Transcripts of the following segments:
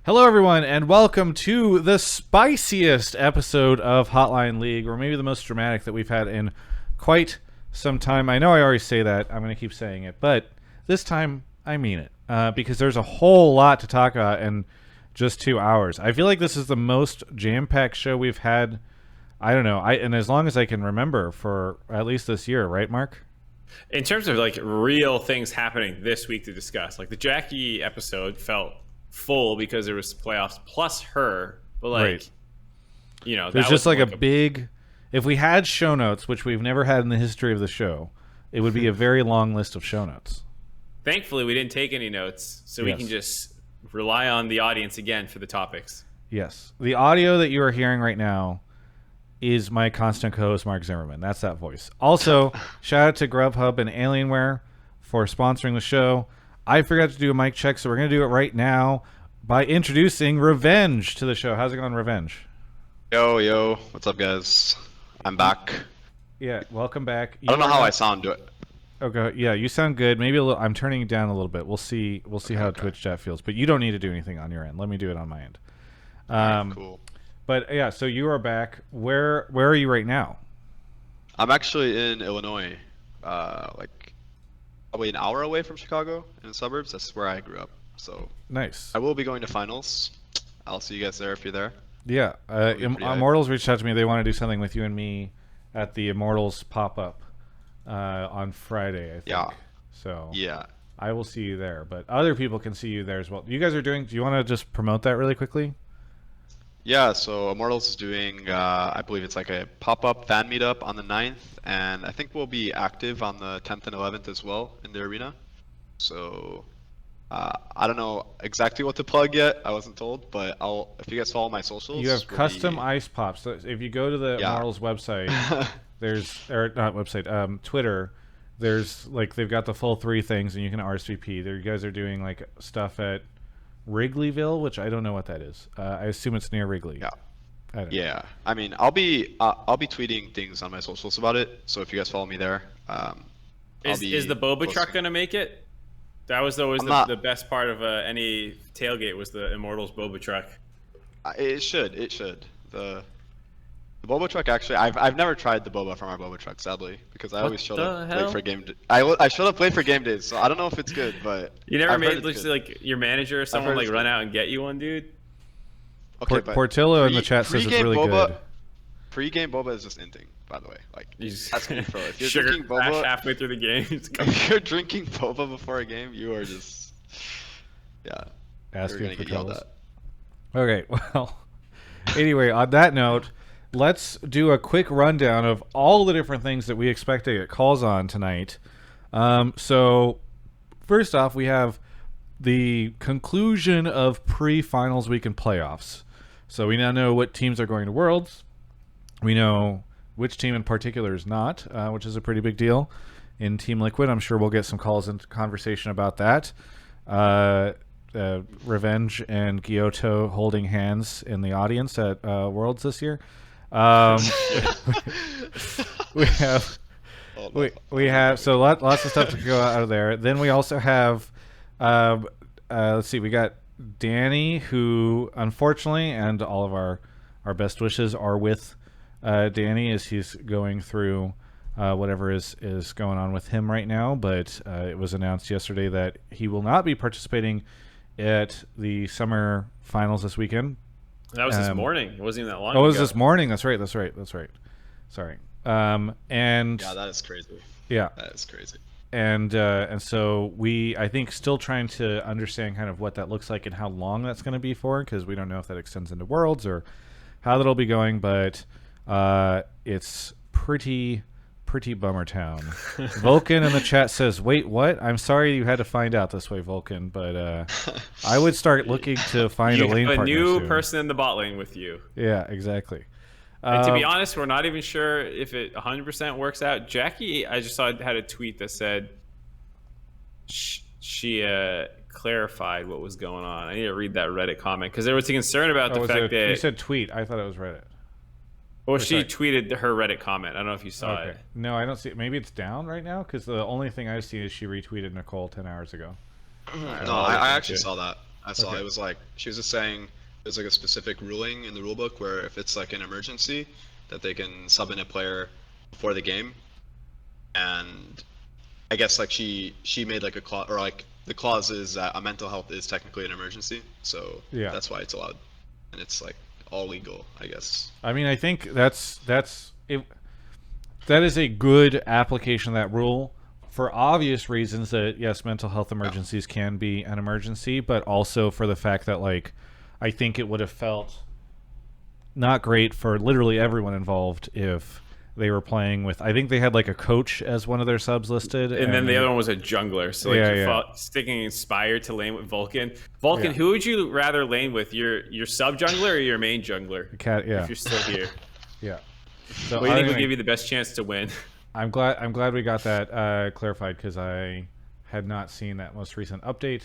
Hello, everyone, and welcome to the spiciest episode of Hotline League, or maybe the most dramatic that we've had in quite some time. I know I always say that. I'm going to keep saying it, but this time I mean it, because there's a whole lot to talk about in just 2 hours. I feel like this is the most jam-packed show we've had, I don't know, and as long as I can remember for at least this year, right, Mark? In terms of like real things happening this week to discuss, like the Jackie episode felt full because there was playoffs plus her, but like, right. You know, there's just like a big. If we had show notes, which we've never had in the history of the show, it would be a very long list of show notes. Thankfully, we didn't take any notes, so we can just rely on the audience again for the topics. Yes, the audio that you are hearing right now is my constant co-host Mark Zimmerman. That's that voice. Also, shout out to Grubhub and Alienware for sponsoring the show. I forgot to do a mic check, so we're going to do it right now by introducing Revenge to the show. How's it going, Revenge? Yo, what's up, guys? I'm back. Yeah, welcome back. I don't know how I sound. Do it. Okay, yeah, you sound good. Maybe a little. I'm turning it down a little bit. We'll see how Twitch chat feels. But you don't need to do anything on your end. Let me do it on my end. Right, cool. But yeah, so you are back. Where are you right now? I'm actually in Illinois, like probably an hour away from Chicago in the suburbs. That's where I grew up. So nice. I will be going to finals. I'll see you guys there if you're there. Yeah, Immortals reached out to me. They want to do something with you and me at the Immortals pop-up on Friday, I think. Yeah. So yeah, I will see you there. But other people can see you there as well. You guys are doing. Do you want to just promote that really quickly? Yeah, so Immortals is doing, I believe it's like a pop-up fan meetup on the 9th, and I think we'll be active on the 10th and 11th as well in the arena. So I don't know exactly what to plug yet. I wasn't told, but if you guys follow my socials, you have custom ice pops. So if you go to the Immortals website, Twitter. There's like they've got the full 3 things, and you can RSVP. There, you guys are doing like stuff at Wrigleyville, which I don't know what that is. I assume it's near Wrigley. Yeah. I mean, I'll be tweeting things on my socials about it. So if you guys follow me there, is the boba truck gonna make it? That was always the best part of any tailgate was the Immortals boba truck. It should. The boba truck actually. I've never tried the boba from our boba truck, sadly, because I always showed up late for game. I showed up late for game days, so I don't know if it's good, but you never made like your manager or someone like run out and get you one, dude. Okay, Portillo in the chat says it's really good. Pre-game boba is just inting, by the way. Like that's good for if you're sugar drinking boba halfway through the game. If you're drinking boba before a game, you are just asking you're gonna for get yelled troubles. at. Okay, well, anyway, on that note, let's do a quick rundown of all the different things that we expect to get calls on tonight. So, first off, we have the conclusion of pre-finals week and playoffs. So we now know what teams are going to Worlds. We know which team in particular is not, which is a pretty big deal. In Team Liquid, I'm sure we'll get some calls and conversation about that. Revenge and Gyotto holding hands in the audience at Worlds this year. We have so lots of stuff to go out of there. Then we also have let's see, we got Danny, who unfortunately, and all of our best wishes are with Danny as he's going through whatever is going on with him right now. But it was announced yesterday that he will not be participating at the summer finals this weekend. That was this morning. It wasn't even that long ago. Oh, it was this morning. That's right. Sorry. And yeah, that is crazy. Yeah, that is crazy. And so I think still trying to understand kind of what that looks like and how long that's going to be for, because we don't know if that extends into Worlds or how that'll be going. But it's pretty bummer town. Vulcan in the chat says, "Wait, what? I'm sorry you had to find out this way, Vulcan. But I would start looking to find a lane partner. You have a new person in the bot lane with you. Yeah, exactly. And to be honest, we're not even sure if it 100% works out. Jackie, I just saw had a tweet that said she clarified what was going on. I need to read that Reddit comment because there was a concern about the fact that you said tweet. I thought it was Reddit. Well, she tweeted her Reddit comment. I don't know if you saw it. No, I don't see it. Maybe it's down right now because the only thing I've seen is she retweeted Nicole 10 hours ago. No, I actually saw that. I saw. Okay. It was like she was just saying there's like a specific ruling in the rulebook where if it's like an emergency, that they can sub in a player before the game, and I guess like she made like a clause, or like the clause is that a mental health is technically an emergency, so Yeah. that's why it's allowed, and it's like all legal, I guess. I mean, I think that's it. That is a good application of that rule for obvious reasons that yes, mental health emergencies can be an emergency, but also for the fact that like I think it would have felt not great for literally everyone involved if they were playing with. I think they had like a coach as one of their subs listed, And then the other one was a jungler. So like sticking Inspired to lane with Vulcan. Vulcan, who would you rather lane with? Your sub jungler or your main jungler? If you're still here. Yeah. So what do you think would give you the best chance to win? I'm glad we got that clarified because I had not seen that most recent update.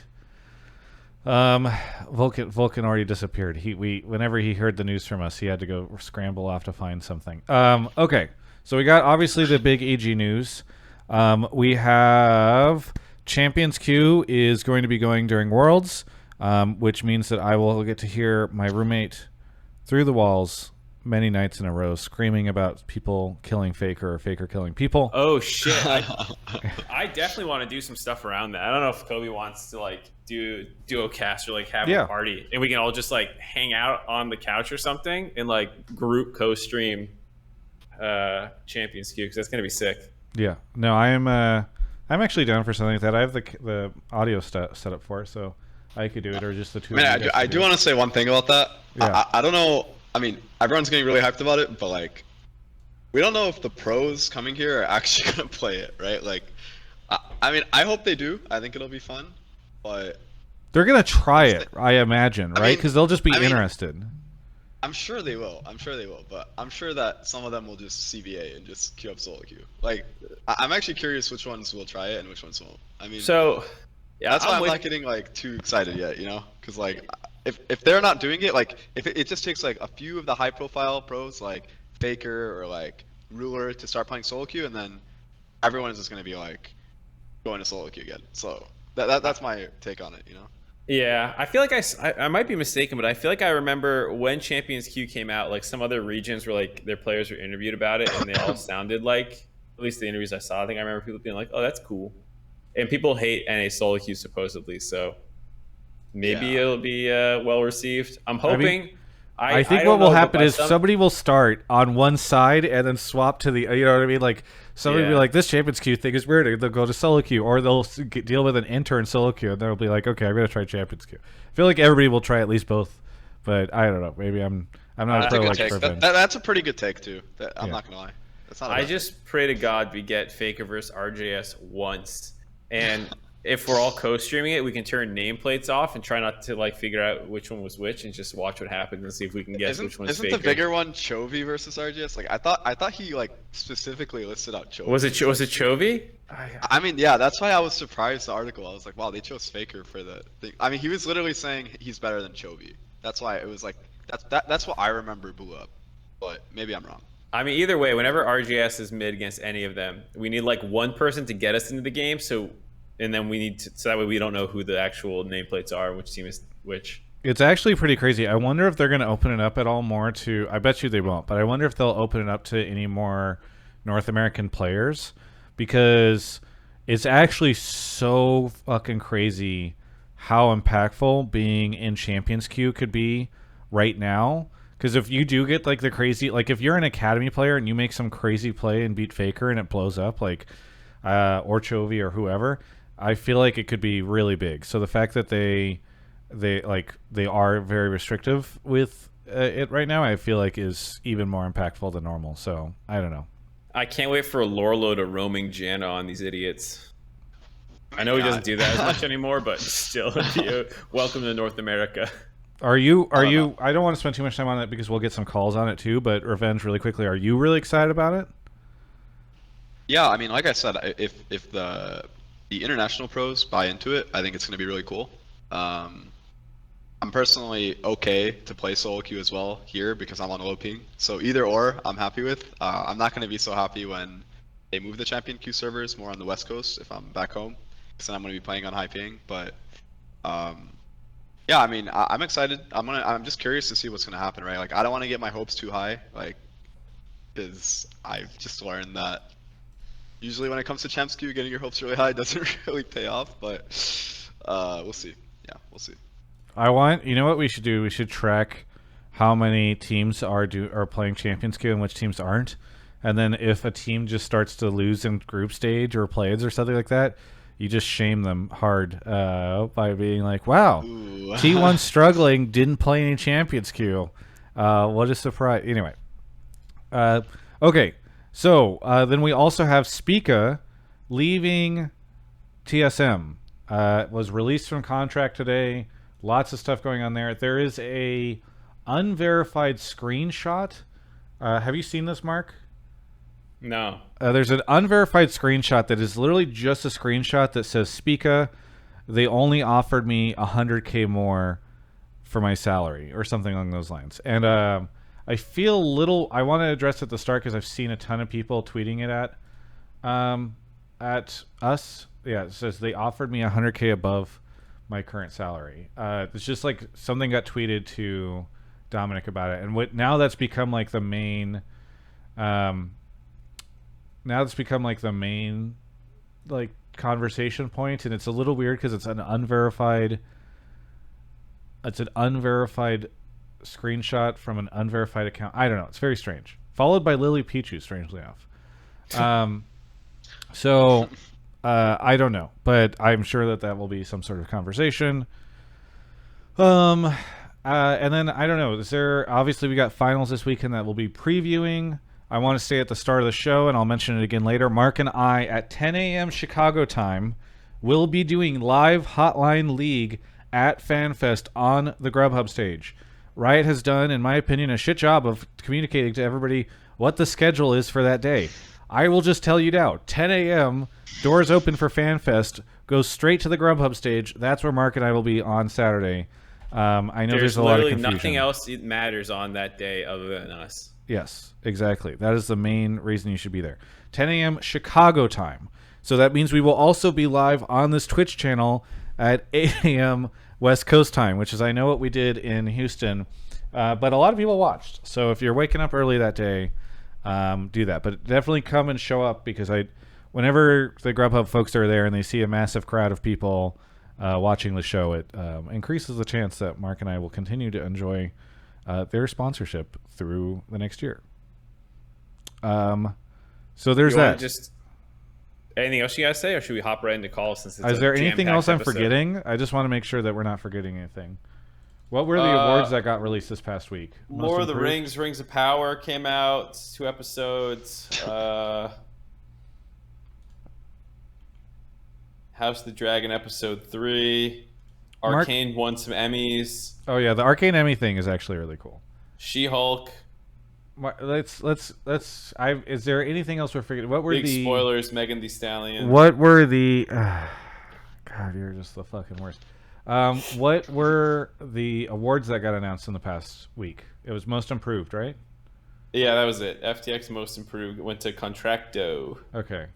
Vulcan already disappeared. Whenever he heard the news from us, he had to go scramble off to find something. Okay, so we got obviously the big EG news. We have Champions Queue is going to be going during Worlds, which means that I will get to hear my roommate through the walls many nights in a row screaming about people killing Faker or Faker killing people. Oh shit! I definitely want to do some stuff around that. I don't know if Kobe wants to like do duo cast or like have a party, and we can all just like hang out on the couch or something and like group co-stream Champions Queue because that's gonna be sick. Yeah. No, I'm actually down for something like that. I have the audio set up for it, so I could do it, or just the two. I mean, I do want to say one thing about that. Yeah. I don't know. I mean, everyone's getting really hyped about it, but like, we don't know if the pros coming here are actually gonna play it, right? Like, I mean, I hope they do. I think it'll be fun, but they're gonna try it, I imagine, right? Because they'll just be interested. I'm sure they will. I'm sure they will, but I'm sure that some of them will just CBA and just queue up solo queue. Like, I'm actually curious which ones will try it and which ones won't. I mean, so yeah, that's why I'm not getting like too excited yet, you know? Because like, if they're not doing it, like if it just takes like a few of the high profile pros like Faker or like Ruler to start playing solo queue, and then everyone is just gonna be like going to solo queue again. So that's my take on it, you know? Yeah, I feel like I might be mistaken, but I feel like I remember when Champions Queue came out, like some other regions were like their players were interviewed about it, and they all sounded like, at least the interviews I saw, I think I remember people being like, "Oh, that's cool," and people hate NA solo queue supposedly, so maybe it'll be well received. I'm hoping. I think what will happen is somebody will start on one side and then swap to the, you know what I mean? Like somebody will be like, this Champions Queue thing is weird. They'll go to solo queue, or they'll deal with an intern solo queue, and they'll be like, okay, I'm going to try Champions Queue. I feel like everybody will try at least both, but I don't know. Maybe I'm not a pro like Revenge. That's a pretty good take too. I'm not going to lie. That's not I just pray to God we get Faker versus RJS once, and if we're all co-streaming it, we can turn nameplates off and try not to like figure out which one was which, and just watch what happens and see if we can guess which one's Faker. Isn't the bigger one Chovy versus RGS? Like I thought he like specifically listed out Chovy. Was it Chovy? I mean, yeah, that's why I was surprised. The article, I was like, wow, they chose Faker for the thing. I mean, he was literally saying he's better than Chovy. That's why it was like that's what I remember blew up. But maybe I'm wrong. I mean, either way, whenever RGS is mid against any of them, we need like one person to get us into the game. And then we need to, so that way we don't know who the actual nameplates are, which team is which. It's actually pretty crazy. I wonder if they're going to open it up at all more to, I bet you they won't, but I wonder if they'll open it up to any more North American players, because it's actually so fucking crazy how impactful being in Champions Queue could be right now. Because if you do get like the crazy, like if you're an academy player and you make some crazy play and beat Faker and it blows up, like, or Chovy or whoever, I feel like it could be really big. So the fact that they are very restrictive with it right now, I feel like is even more impactful than normal. So I don't know. I can't wait for a Lorlo to roaming Janna on these idiots. I know he doesn't do that as much anymore, but still, welcome to North America. Are you? I don't want to spend too much time on it because we'll get some calls on it too. But Revenge, really quickly, are you really excited about it? Yeah, I mean, like I said, if the international pros buy into it, I think it's going to be really cool. I'm personally okay to play solo queue as well here because I'm on low ping. So either or, I'm happy with. I'm not going to be so happy when they move the champion queue servers more on the West Coast if I'm back home, because then I'm going to be playing on high ping. But yeah, Yeah, I mean, I'm excited. I'm just curious to see what's gonna happen, right? Like, I don't want to get my hopes too high, like, because I've just learned that usually when it comes to Champs Queue, getting your hopes really high doesn't really pay off. But we'll see. Yeah, we'll see. You know what we should do? We should track how many teams are playing Champions Queue and which teams aren't. And then if a team just starts to lose in group stage or plays or something like that, you just shame them hard by being like, wow, Ooh. T1's struggling, didn't play any Champions Queue. What a surprise. Anyway. Okay. So then we also have Spica leaving TSM. Was released from contract today. Lots of stuff going on there. There is a unverified screenshot. Have you seen this, Mark? No. There's an unverified screenshot that is literally just a screenshot that says, Spica, they only offered me 100K more for my salary, or something along those lines. And I feel a little... I want to address it at the start because I've seen a ton of people tweeting it at us. Yeah, it says they offered me 100K above my current salary. It's just like something got tweeted to Dominic about it. And now that's become like the main... now it's become like the main like conversation point, and it's a little weird because it's an unverified screenshot from an unverified account. I don't know, it's very strange, followed by Lily Pichu, strangely enough. So I don't know, but I'm sure that will be some sort of conversation. And then I don't know, obviously we got finals this weekend that we'll be previewing. I want to stay at the start of the show, and I'll mention it again later. Mark and I, at 10 a.m. Chicago time, will be doing live Hotline League at FanFest on the Grubhub stage. Riot has done, in my opinion, a shit job of communicating to everybody what the schedule is for that day. I will just tell you now, 10 a.m., doors open for FanFest, goes straight to the Grubhub stage. That's where Mark and I will be on Saturday. I know there's a lot of confusion. Literally nothing else matters on that day other than us. Yes, exactly. That is the main reason you should be there. 10 a.m. Chicago time. So that means we will also be live on this Twitch channel at 8 a.m. West Coast time, which is, I know what we did in Houston, but a lot of people watched. So if you're waking up early that day, do that. But definitely come and show up, because whenever the Grubhub folks are there and they see a massive crowd of people watching the show, it increases the chance that Mark and I will continue to enjoy their sponsorship through the next year. So there's that. Just anything else you guys say, or should we hop right into calls? Since it's is there anything else I'm forgetting? I just want to make sure that we're not forgetting anything. What were the awards that got released this past week? Lord of the Rings, Rings of Power came out, 2 episodes. House of the Dragon episode 3. Arcane won some Emmys. Oh yeah, the Arcane Emmy thing is actually really cool. She-Hulk. Is there anything else we're forgetting? What were Big spoilers? Megan Thee Stallion. What were the? God, you're just the fucking worst. What were the awards that got announced in the past week? It was Most Improved, right? Yeah, that was it. FTX Most Improved went to Contracto. Okay.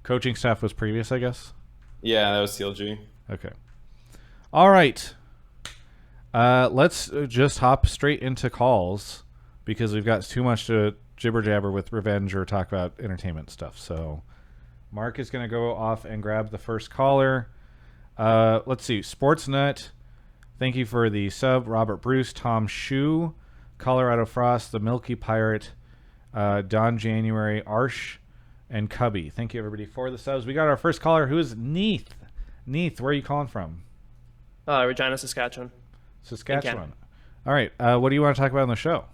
Coaching staff was previous, I guess. Yeah, that was CLG. Okay. All right. Let's just hop straight into calls, because we've got too much to jibber jabber with Revenge or talk about entertainment stuff. So Mark is going to go off and grab the first caller. Let's see. Sportsnut, thank you for the sub. Robert Bruce, Tom Shu, Colorado Frost, the Milky Pirate, Don January, Arsh, and Cubby. Thank you, everybody, for the subs. We got our first caller, who is Neath. Neath, where are you calling from? Regina, Saskatchewan. Saskatchewan. All right. What do you want to talk about on the show?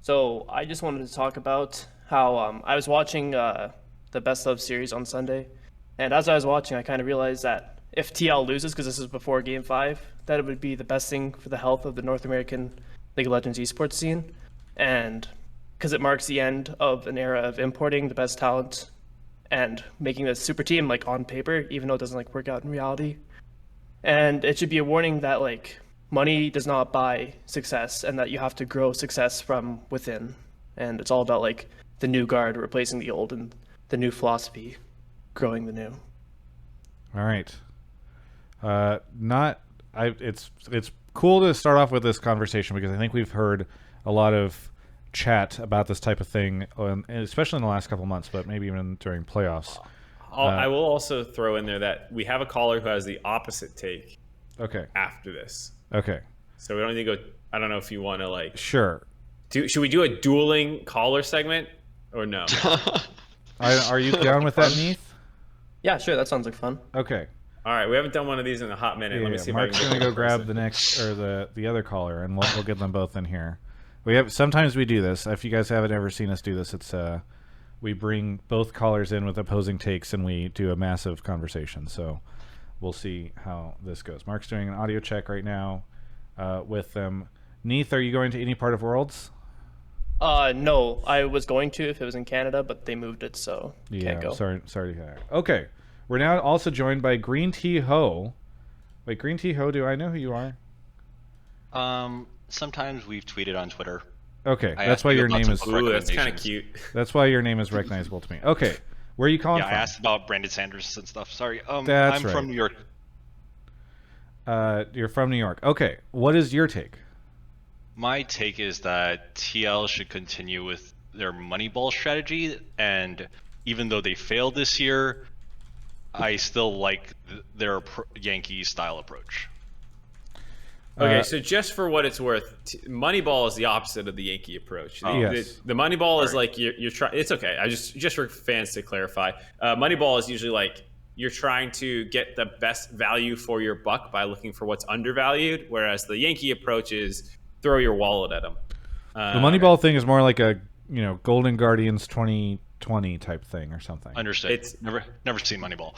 So I just wanted to talk about how I was watching the Best of series on Sunday, and as I was watching, I kind of realized that if TL loses, because this is before Game 5, that it would be the best thing for the health of the North American League of Legends esports scene, and because it marks the end of an era of importing the best talent and making this super team like on paper, even though it doesn't like work out in reality. And it should be a warning that like money does not buy success, and that you have to grow success from within. And it's all about like the new guard replacing the old, and the new philosophy growing the new. All right. Not it's cool to start off with this conversation because I think we've heard a lot of chat about this type of thing, especially in the last couple months, but maybe even during playoffs. I will also throw in there that we have a caller who has the opposite take. Okay. After this. Okay. So we don't need to go. I don't know if you want to like. Sure. Should we do a dueling caller segment or no? Are you down with that, Neath? Yeah, sure. That sounds like fun. Okay. All right, we haven't done one of these in a hot minute. Let me see. Mark's if I gonna go grab the next or the other caller, and we'll get them both in here. Sometimes we do this. If you guys haven't ever seen us do this, it's we bring both callers in with opposing takes, and we do a massive conversation. So we'll see how this goes. Mark's doing an audio check right now with them. Neath, are you going to any part of Worlds? No, I was going to if it was in Canada, but they moved it, so can't go. Sorry to hear that. Okay. We're now also joined by greenteaho. Wait, greenteaho, do I know who you are? Sometimes we've tweeted on Twitter. Okay, that's why your name is... Ooh, that's kind of cute. That's why your name is recognizable to me. Okay, where are you calling from? I asked about Brandon Sanders and stuff. Sorry. That's I'm right. from New York. You're from New York. Okay, what is your take? My take is that TL should continue with their Moneyball strategy, and even though they failed this year, I still like their Yankees-style approach. Okay, so just for what it's worth, Moneyball is the opposite of the Yankee approach. Yes. The Moneyball is like you're trying. It's okay. I just for fans to clarify, Moneyball is usually like you're trying to get the best value for your buck by looking for what's undervalued, whereas the Yankee approach is throw your wallet at them. The Moneyball thing is more like a Golden Guardians 2020 type thing or something. Understood. It's never seen Moneyball.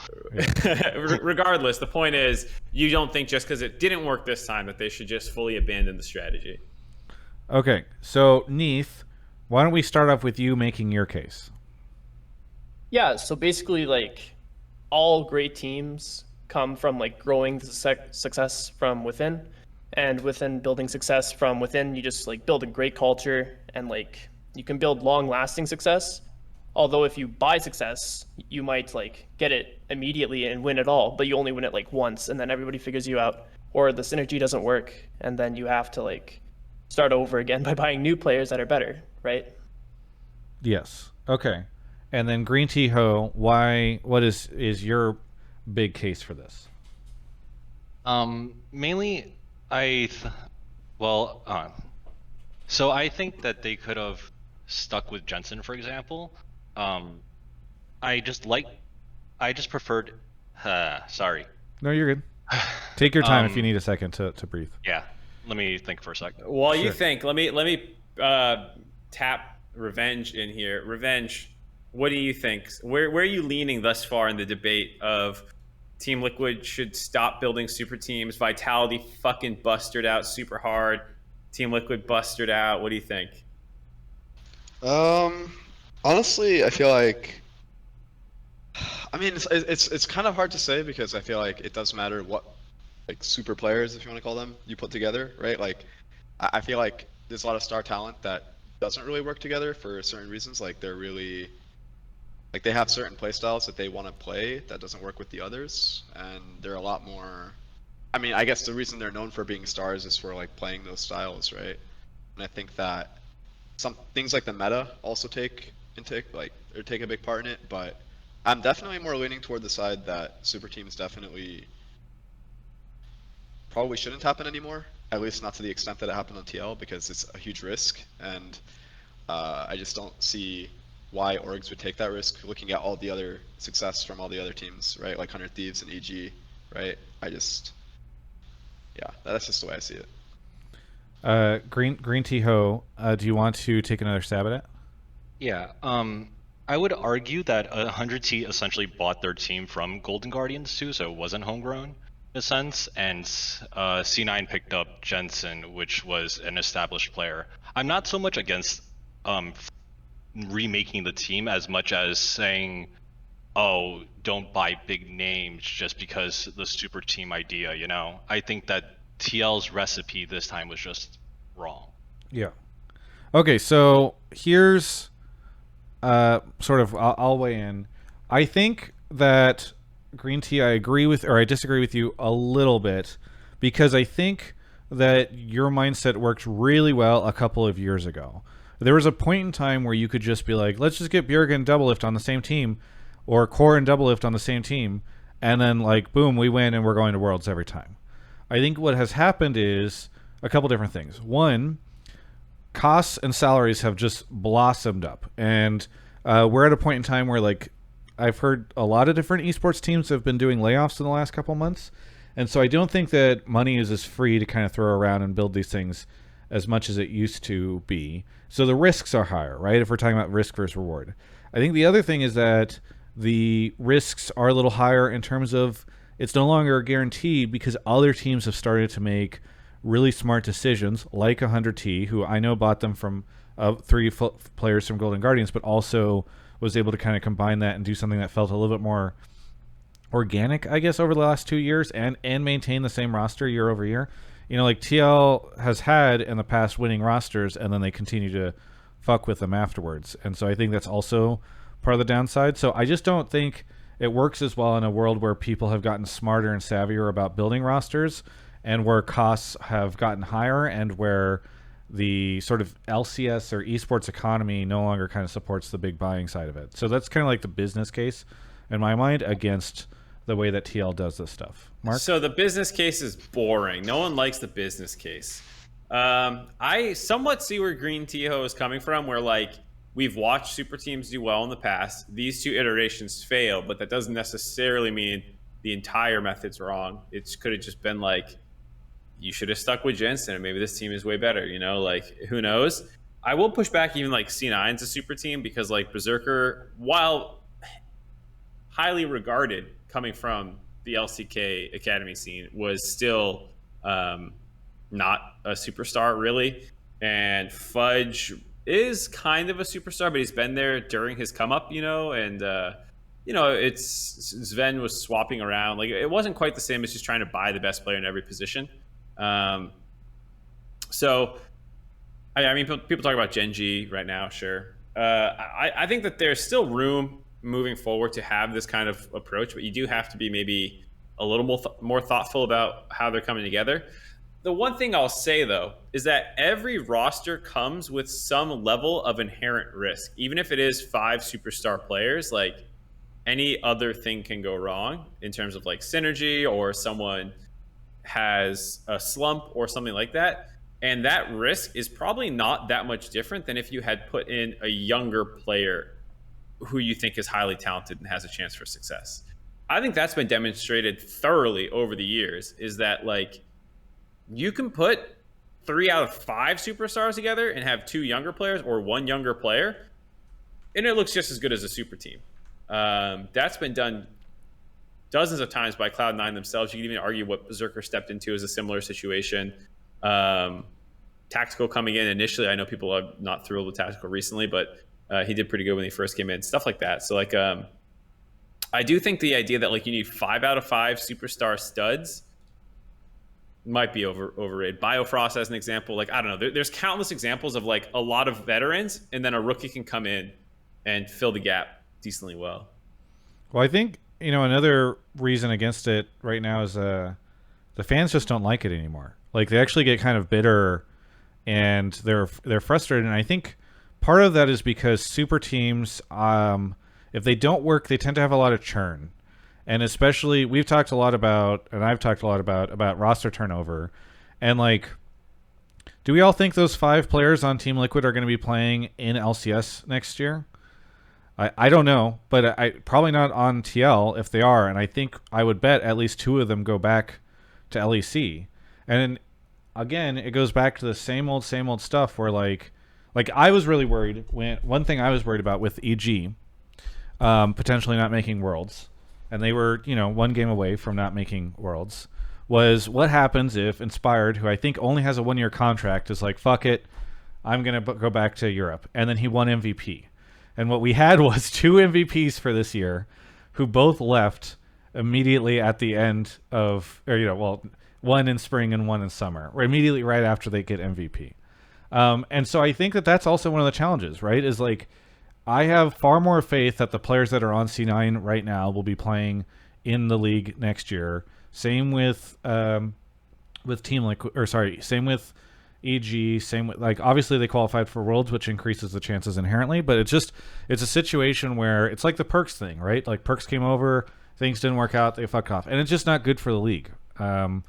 Regardless, the point is you don't think just because it didn't work this time that they should just fully abandon the strategy. Okay, so Neath, why don't we start off with you making your case? Yeah, so basically, like, all great teams come from like growing the success from within, and within building success from within, you just like build a great culture, and like you can build long-lasting success. Although if you buy success, you might like get it immediately and win it all, but you only win it like once, and then everybody figures you out, or the synergy doesn't work, and then you have to like start over again by buying new players that are better, right? Yes. Okay. And then greenteaho, what is your big case for this? Mainly, so I think that they could have stuck with Jensen, for example. I just preferred. Sorry. No, you're good. Take your time if you need a second to breathe. Yeah. Let me think for a second. While you think, let me tap Revenge in here. Revenge, what do you think? Where are you leaning thus far in the debate of Team Liquid should stop building super teams? Vitality fucking busted out super hard. Team Liquid busted out. What do you think? Honestly, I feel like, I mean, it's kind of hard to say because I feel like it does matter what like super players, if you want to call them, you put together, right? Like, I feel like there's a lot of star talent that doesn't really work together for certain reasons. Like they're really, like they have certain play styles that they want to play that doesn't work with the others, and they're a lot more. I mean, I guess the reason they're known for being stars is for like playing those styles, right? And I think that some things like the meta also take a big part in it, but I'm definitely more leaning toward the side that super teams definitely probably shouldn't happen anymore, at least not to the extent that it happened on TL, because it's a huge risk, and I just don't see why orgs would take that risk looking at all the other success from all the other teams, right? Like 100 Thieves and EG, right? Yeah, that's just the way I see it. greenteaho, do you want to take another stab at it? Yeah, I would argue that 100T essentially bought their team from Golden Guardians too, so it wasn't homegrown in a sense, and C9 picked up Jensen, which was an established player. I'm not so much against remaking the team as much as saying, oh, don't buy big names just because the super team idea, you know? I think that TL's recipe this time was just wrong. Yeah. Okay, so here's sort of, I'll weigh in. I think that Green Tea, I disagree with you a little bit, because I think that your mindset worked really well a couple of years ago. There was a point in time where you could just be like, let's just get Bjerg and Doublelift on the same team, or Core and Doublelift on the same team, and then like boom, we win and we're going to Worlds every time. I think what has happened is a couple different things. One, costs and salaries have just blossomed up, and we're at a point in time where like I've heard a lot of different esports teams have been doing layoffs in the last couple months, and so I don't think that money is as free to kind of throw around and build these things as much as it used to be. So the risks are higher, right? If we're talking about risk versus reward. I think the other thing is that the risks are a little higher in terms of it's no longer guaranteed because other teams have started to make really smart decisions, like 100T, who I know bought them from 3 players from Golden Guardians, but also was able to kind of combine that and do something that felt a little bit more organic, I guess, over the last 2 years, and maintain the same roster year over year. You know, like TL has had in the past winning rosters, and then they continue to fuck with them afterwards. And so I think that's also part of the downside. So I just don't think it works as well in a world where people have gotten smarter and savvier about building rosters, and where costs have gotten higher, and where the sort of LCS or esports economy no longer kind of supports the big buying side of it. So that's kind of like the business case in my mind against the way that TL does this stuff. Mark? So the business case is boring. No one likes the business case. I somewhat see where greenteaho is coming from, where like we've watched super teams do well in the past. These 2 iterations fail, but that doesn't necessarily mean the entire method's wrong. It could have just been like, you should have stuck with Jensen, and maybe this team is way better, you know, like who knows. I will push back even like C9's a super team, because like Berserker, while highly regarded coming from the LCK Academy scene, was still not a superstar really. And Fudge is kind of a superstar, but he's been there during his come up, you know, and you know, it's Sven was swapping around. Like it wasn't quite the same as just trying to buy the best player in every position. So I mean, people talk about Genji right now, sure. I think that there's still room moving forward to have this kind of approach, but you do have to be maybe a little more thoughtful about how they're coming together. The one thing I'll say, though, is that every roster comes with some level of inherent risk. Even if it is 5 superstar players, like any other thing can go wrong in terms of like synergy, or someone has a slump or something like that. And that risk is probably not that much different than if you had put in a younger player who you think is highly talented and has a chance for success. I think that's been demonstrated thoroughly over the years, is that like you can put 3 out of 5 superstars together and have 2 younger players or 1 younger player, and it looks just as good as a super team. That's been done dozens of times by Cloud9 themselves. You can even argue what Berserker stepped into is a similar situation. Tactical coming in initially, I know people are not thrilled with Tactical recently, but he did pretty good when he first came in, stuff like that. So like I do think the idea that like you need 5 out of 5 superstar studs might be overrated. Biofrost as an example, like I don't know, there's countless examples of like a lot of veterans, and then a rookie can come in and fill the gap decently well. Well, I think, you know, another reason against it right now is the fans just don't like it anymore. Like they actually get kind of bitter, and they're frustrated. And I think part of that is because super teams, if they don't work, they tend to have a lot of churn. And especially, we've talked a lot about, and I've talked a lot about roster turnover. And like, do we all think those 5 players on Team Liquid are going to be playing in LCS next year? I don't know, but I probably not on TL if they are. And I think I would bet at least 2 of them go back to LEC. And again, it goes back to the same old stuff where like I was really worried one thing I was worried about with EG potentially not making Worlds, and they were, you know, 1 game away from not making Worlds, was what happens if Inspired, who I think only has a 1-year contract, is like, fuck it, I'm going to go back to Europe. And then he won MVP. And what we had was 2 MVPs for this year who both left immediately at the end of, or, you know, well, 1 in spring and 1 in summer, or immediately right after they get MVP. And so I think that that's also one of the challenges, right? Is like, I have far more faith that the players that are on C9 right now will be playing in the league next year. Same with with team like, or sorry, same with EG, same with, like, obviously they qualified for Worlds, which increases the chances inherently, but it's a situation where it's like the Perks thing, right? Like Perks came over, things didn't work out, they fucked off, and it's just not good for the league, in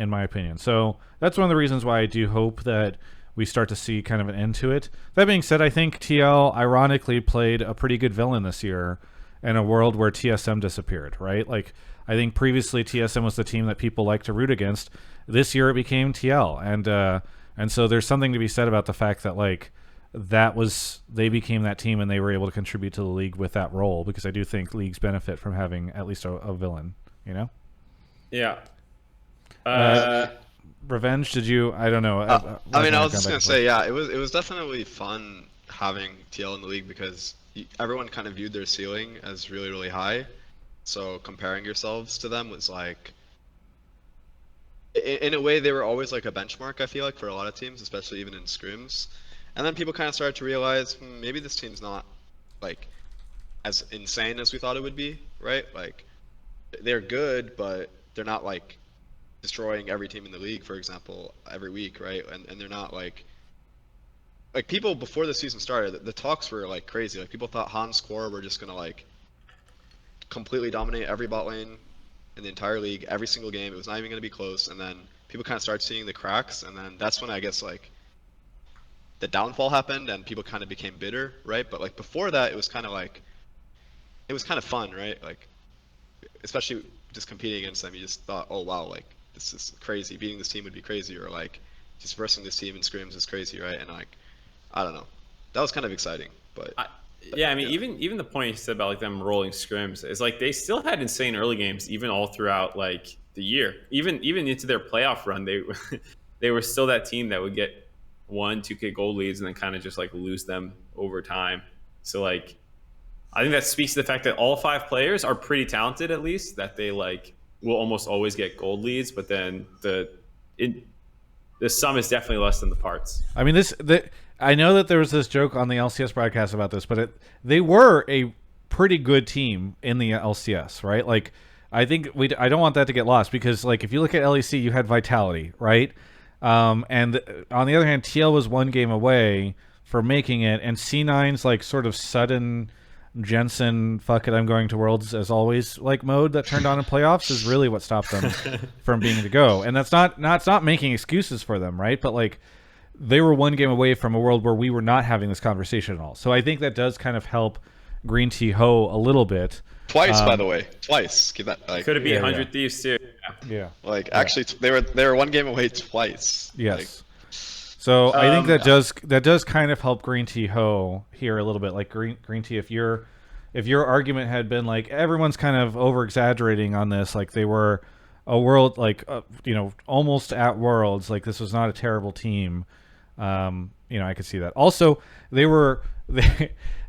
my opinion. So that's one of the reasons why I do hope that we start to see kind of an end to it. That being said, I think TL ironically played a pretty good villain this year in a world where TSM disappeared, right? Like, I think previously TSM was the team that people like to root against. This year it became TL, and so there's something to be said about the fact that, like, they became that team and they were able to contribute to the league with that role, because I do think leagues benefit from having at least a villain, you know? Yeah. Revenge, did you? I don't know. I mean, I was just gonna say, yeah, it was definitely fun having TL in the league, because everyone kind of viewed their ceiling as really, really high. So comparing yourselves to them was like, in a way, they were always like a benchmark, I feel like, for a lot of teams, especially even in scrims. And then people kind of started to realize, maybe this team's not like as insane as we thought it would be, right? Like, they're good, but they're not like destroying every team in the league, for example, every week, right? And they're not like people before the season started, the talks were like crazy. Like, people thought Han's core were just gonna like completely dominate every bot lane in the entire league, every single game. It was not even gonna be close. And then people kind of started seeing the cracks, and then that's when I guess like the downfall happened and people kind of became bitter, right? But like before that, it was kind of like, it was kind of fun, right? Like, especially just competing against them, you just thought, oh wow, like, this is crazy. Beating this team would be crazy, or like just versing this team in scrims is crazy, right? And like, I don't know, that was kind of exciting. But yeah, I mean, even the point you said about like them rolling scrims is like they still had insane early games, even all throughout like the year, even into their playoff run. They were still that team that would get 1-2K gold leads and then kind of just like lose them over time. So like, I think that speaks to the fact that all 5 players are pretty talented, at least, that they like will almost always get gold leads, but then the sum is definitely less than the parts. I mean, I know that there was this joke on the LCS broadcast about this, but they were a pretty good team in the LCS, right? Like, I think I don't want that to get lost, because like if you look at LEC, you had Vitality, right? And on the other hand, TL was 1 game away from making it, and C9's like sort of sudden Jensen, fuck it, I'm going to Worlds as always like mode that turned on in playoffs is really what stopped them from being to go. And that's not making excuses for them, right? But like, they were 1 game away from a world where we were not having this conversation at all. So I think that does kind of help greenteaho a little bit. Twice, by the way, twice. Keep that, like, could it be 100 Thieves too? Yeah. Like, actually, they were 1 game away twice. Yes. Like, so I think that does kind of help greenteaho here a little bit. Like Green Tea, if your argument had been like everyone's kind of over exaggerating on this, like they were a world like almost at Worlds, like this was not a terrible team. I could see that. Also, they were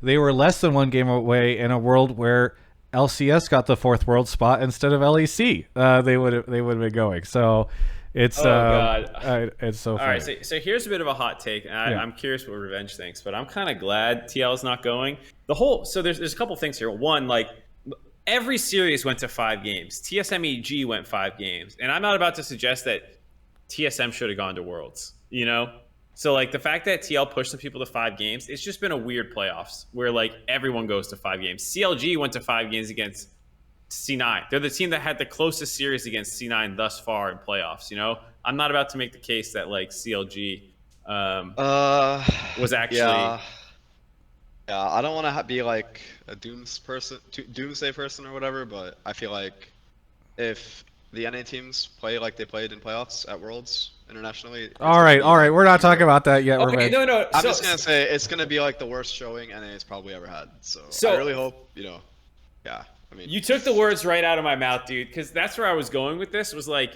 less than 1 game away in a world where LCS got the 4th world spot instead of LEC. They would have been going. So it's it's so funny. All right, so here's a bit of a hot take, and I'm curious what Revenge thinks, but I'm kind of glad TL is not going. So there's a couple things here. One, like, every series went to 5 games. TSM EG went 5 games, and I'm not about to suggest that TSM should have gone to Worlds. So like the fact that TL pushed some people to 5 games, it's just been a weird playoffs where like everyone goes to 5 games. CLG went to 5 games against C9. They're the team that had the closest series against C9 thus far in playoffs. I'm not about to make the case that like CLG was actually. Yeah, I don't want to be like a doomsday person or whatever, but I feel like if the NA teams play like they played in playoffs at Worlds internationally. All right, we're not talking about that yet. Okay, no. I'm just gonna say it's gonna be like the worst showing NA's probably ever had. So I really hope, yeah. I mean, you took the words right out of my mouth, dude, because that's where I was going with this. Was like,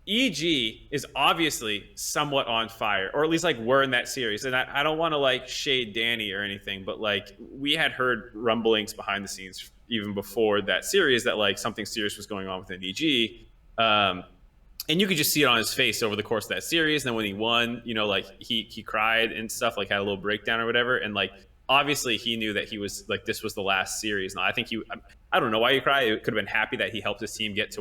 EG is obviously somewhat on fire, or at least like we're in that series. And I don't want to like shade Danny or anything, but like we had heard rumblings behind the scenes even before that series that like something serious was going on within EG. And you could just see it on his face over the course of that series. And then when he won, like he cried and stuff, like had a little breakdown or whatever. And like, obviously he knew that he was like, this was the last series. Now I don't know why he cried. It could have been happy that he helped his team get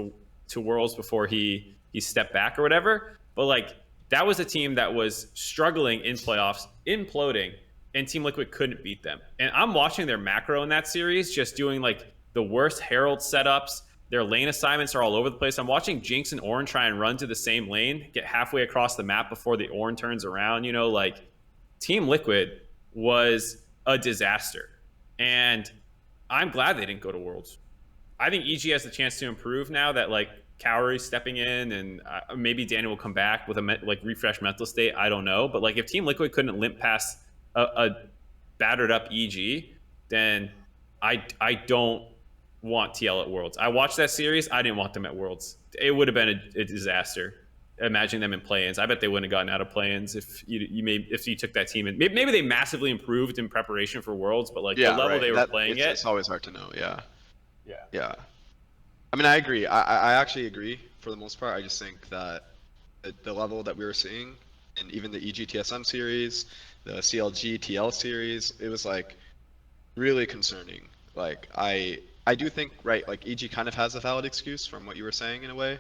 to Worlds before he he stepped back or whatever. But like that was a team that was struggling in playoffs, imploding, and Team Liquid couldn't beat them. And I'm watching their macro in that series, just doing like the worst Herald setups. Their lane assignments are all over the place. I'm watching Jinx and Ornn try and run to the same lane, get halfway across the map before the Ornn turns around. You know, like Team Liquid was a disaster. And I'm glad they didn't go to Worlds. I think EG has the chance to improve now that like Kaori stepping in, and maybe Daniel will come back with a like refreshed mental state. I don't know. But like if Team Liquid couldn't limp past a battered up EG, then I don't want TL at Worlds. I watched that series. I didn't want them at Worlds. It would have been a disaster. Imagine them in play-ins. I bet they wouldn't have gotten out of play-ins if you took that team. And maybe they massively improved in prepreparation for Worlds, but like the level they were playing it's always hard to know. Yeah. I mean, I agree. I actually agree for the most part. I just think that the level that we were seeing, and even the EG TSM series, the CLG TL series, it was like really concerning. Like I do think, right, like EG kind of has a valid excuse from what you were saying in a way.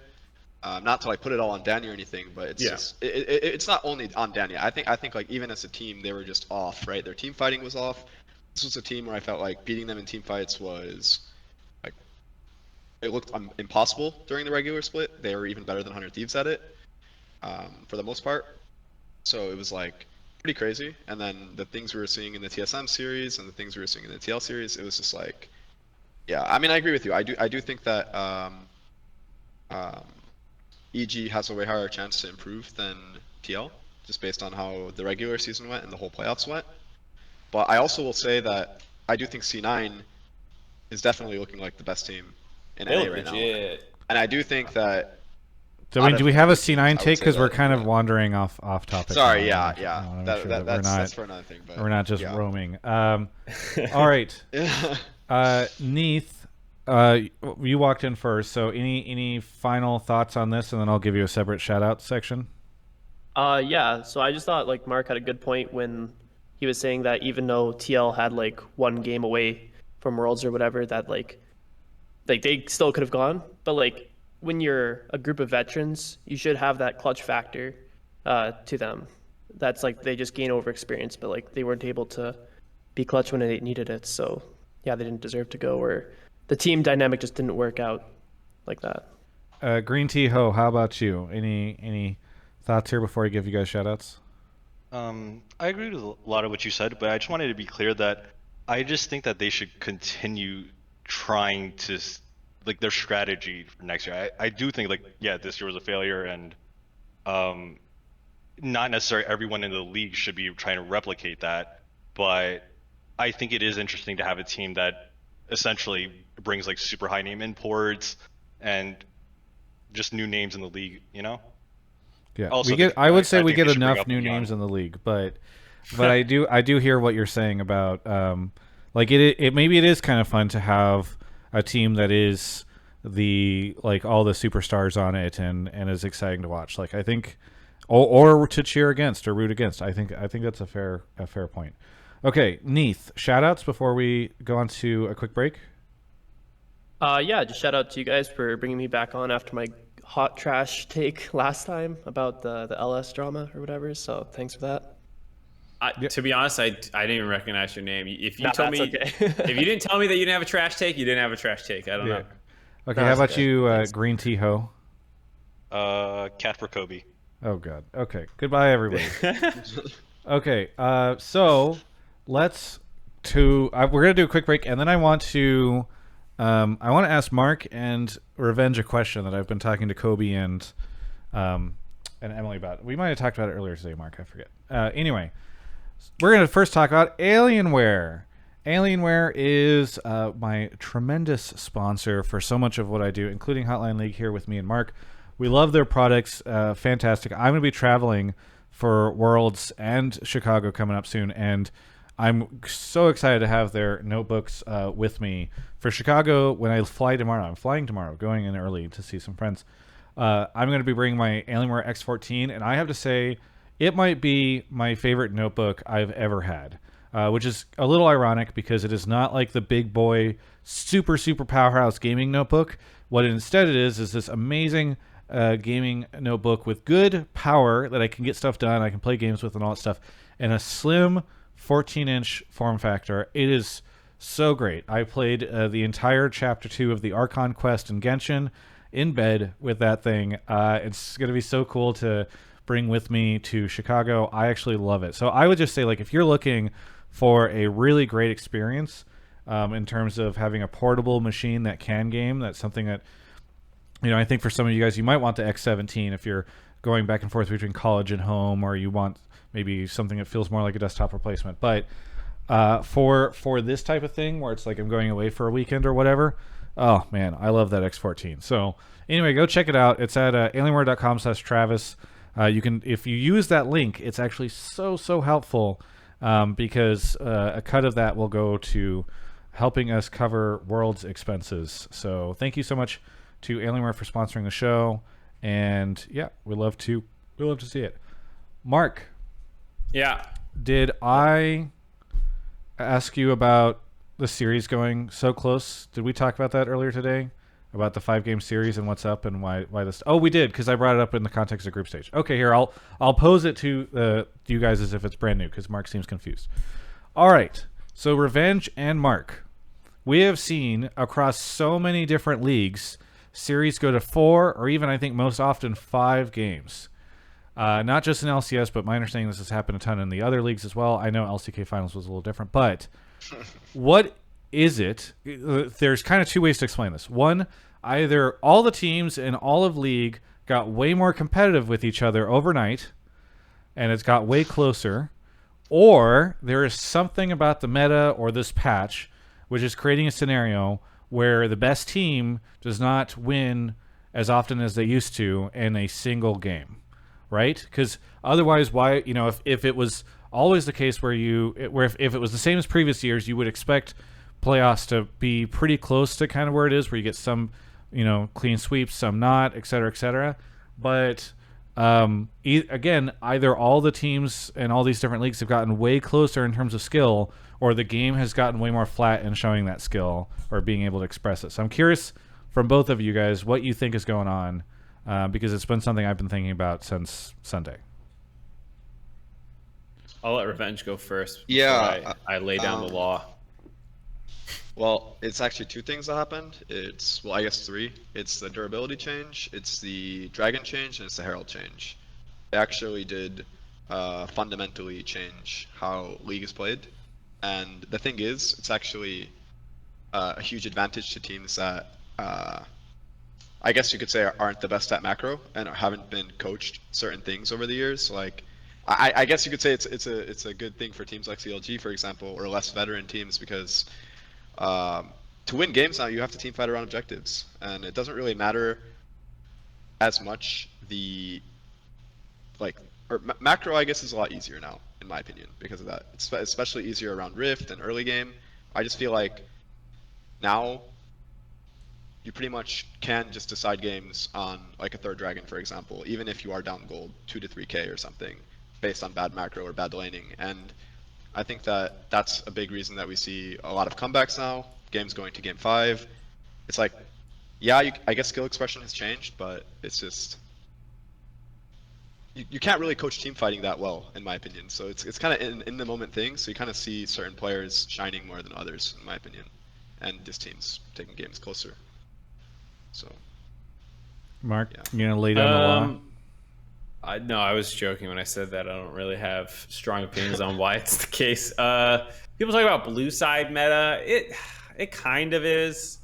Not to like put it all on Danny or anything, but it's just it's not only on Danny. I think like even as a team they were just off, right? Their team fighting was off. This was a team where I felt like beating them in team fights was like it looked impossible during the regular split. They were even better than 100 Thieves at it for the most part. So it was like pretty crazy. And then the things we were seeing in the TSM series and the things we were seeing in the TL series, it was just like, yeah. I mean, I agree with you. I do think that EG has a way higher chance to improve than TL, just based on how the regular season went and the whole playoffs went. But I also will say that I do think C9 is definitely looking like the best team in NA right now. And I do think that. So, I mean, do we have a C9 take? Because we're kind of wandering off topic. Sorry, yeah. That's for another thing. But we're not just roaming. All right. Neath, you walked in first, so any final thoughts on this, and then I'll give you a separate shout out section. Yeah, so I just thought like Mark had a good point when he was saying that even though TL had like one game away from Worlds or whatever, that like they still could have gone, but like when you're a group of veterans, you should have that clutch factor to them. That's like they just gain over experience, but like they weren't able to be clutch when they needed it, so yeah, they didn't deserve to go, or the team dynamic just didn't work out like that. greenteaho, how about you? Any thoughts here before I give you guys shoutouts? I agree with a lot of what you said, but I just wanted to be clear that I just think that they should continue trying to like their strategy for next year. I do think like this year was a failure, and not necessarily everyone in the league should be trying to replicate that, but I think it is interesting to have a team that essentially brings like super high name imports and just new names in the league, you know? Yeah, also, I would say we get enough new names in the league, but I do hear what you're saying about like it maybe it is kind of fun to have a team that is the like all the superstars on it and is exciting to watch. Like I think or to cheer against or root against. I think that's a fair point. Okay, Neath, shoutouts before we go on to a quick break. Yeah, just shout out to you guys for bringing me back on after my hot trash take last time about the LS drama or whatever. So thanks for that. To be honest, I didn't even recognize your name. If you told me, okay. if you didn't tell me that you didn't have a trash take, you didn't have a trash take. I don't know. Okay, how about you, greenteaho? Cat for Kobe. Oh God. Okay. Goodbye, everybody. Okay. So let's we're gonna do a quick break, and then I want to ask Mark and Revenge a question that I've been talking to Kobe and Emily about. We might have talked about it earlier today, Mark. I forget. Anyway, we're gonna first talk about Alienware. Alienware is my tremendous sponsor for so much of what I do, including Hotline League here with me and Mark. We love their products. Fantastic. I'm going to be traveling for Worlds and Chicago coming up soon, and I'm so excited to have their notebooks with me. For Chicago, when I fly tomorrow, I'm flying tomorrow, going in early to see some friends. I'm going to be bringing my Alienware X14, and I have to say, it might be my favorite notebook I've ever had. Which is a little ironic because it is not like the big boy, super powerhouse gaming notebook. What instead it is this amazing gaming notebook with good power that I can get stuff done, I can play games with and all that stuff, and a slim 14-inch form factor. It is so great. I played the entire Chapter 2 of the Archon Quest in Genshin in bed with that thing. It's going to be so cool to bring with me to Chicago. I actually love it. So I would just say, like, if you're looking for a really great experience in terms of having a portable machine that can game, that's something that, you know, I think for some of you guys, you might want the X17 if you're going back and forth between college and home, or you want maybe something that feels more like a desktop replacement. But for this type of thing where it's like I'm going away for a weekend or whatever, oh man, I love that X14. So anyway, go check it out. It's at alienware.com/Travis. You can, if you use that link, it's actually so helpful because a cut of that will go to helping us cover World's expenses. So thank you so much to Alienware for sponsoring the show, and yeah, we love to see it. Mark, Yeah. did I ask you about the series going so close? Did we talk about that earlier today? About the 5-game series and what's up and why this? Oh, we did, because I brought it up in the context of group stage. Okay, here I'll pose it to you guys as if it's brand new, because Mark seems confused. All right, so Revenge and Mark, we have seen across so many different leagues series go to 4 or even, I think most often, 5 games. Not just in LCS, but my understanding this has happened a ton in the other leagues as well. I know LCK Finals was a little different, but what is it? There's kind of 2 ways to explain this. One, either all the teams in all of League got way more competitive with each other overnight, and it's got way closer, or there is something about the meta or this patch which is creating a scenario where the best team does not win as often as they used to in a single game, right? Because otherwise, why, you know, if it was always the case where if it was the same as previous years, you would expect playoffs to be pretty close to kind of where it is, where you get some, you know, clean sweeps, some not, et cetera, et cetera. But again, either all the teams in all these different leagues have gotten way closer in terms of skill, or the game has gotten way more flat in showing that skill or being able to express it. So I'm curious from both of you guys what you think is going on, because it's been something I've been thinking about since Sunday. I'll let Revenge go first. Yeah, I lay down the law. Well, it's actually 2 things that happened. It's, well, I guess 3. It's the durability change, it's the dragon change, and it's the herald change. They actually did fundamentally change how League is played. And the thing is, it's actually a huge advantage to teams that I guess you could say aren't the best at macro and haven't been coached certain things over the years. Like, I guess you could say it's a good thing for teams like CLG, for example, or less veteran teams, because to win games now you have to team fight around objectives, and it doesn't really matter as much macro, I guess, is a lot easier now in my opinion because of that. It's especially easier around Rift and early game. I just feel like now you pretty much can just decide games on like a 3rd dragon, for example, even if you are down gold 2 to 3k or something based on bad macro or bad laning. And I think that that's a big reason that we see a lot of comebacks now, games going to game 5. It's like, yeah, I guess skill expression has changed, but it's just, you can't really coach team fighting that well, in my opinion. So it's kind of in the moment thing, so you kind of see certain players shining more than others, in my opinion, and just teams taking games closer. So, Mark, yeah. you gonna lay down the law? No, I was joking when I said that. I don't really have strong opinions on why it's the case. People talk about blue side meta. It kind of is.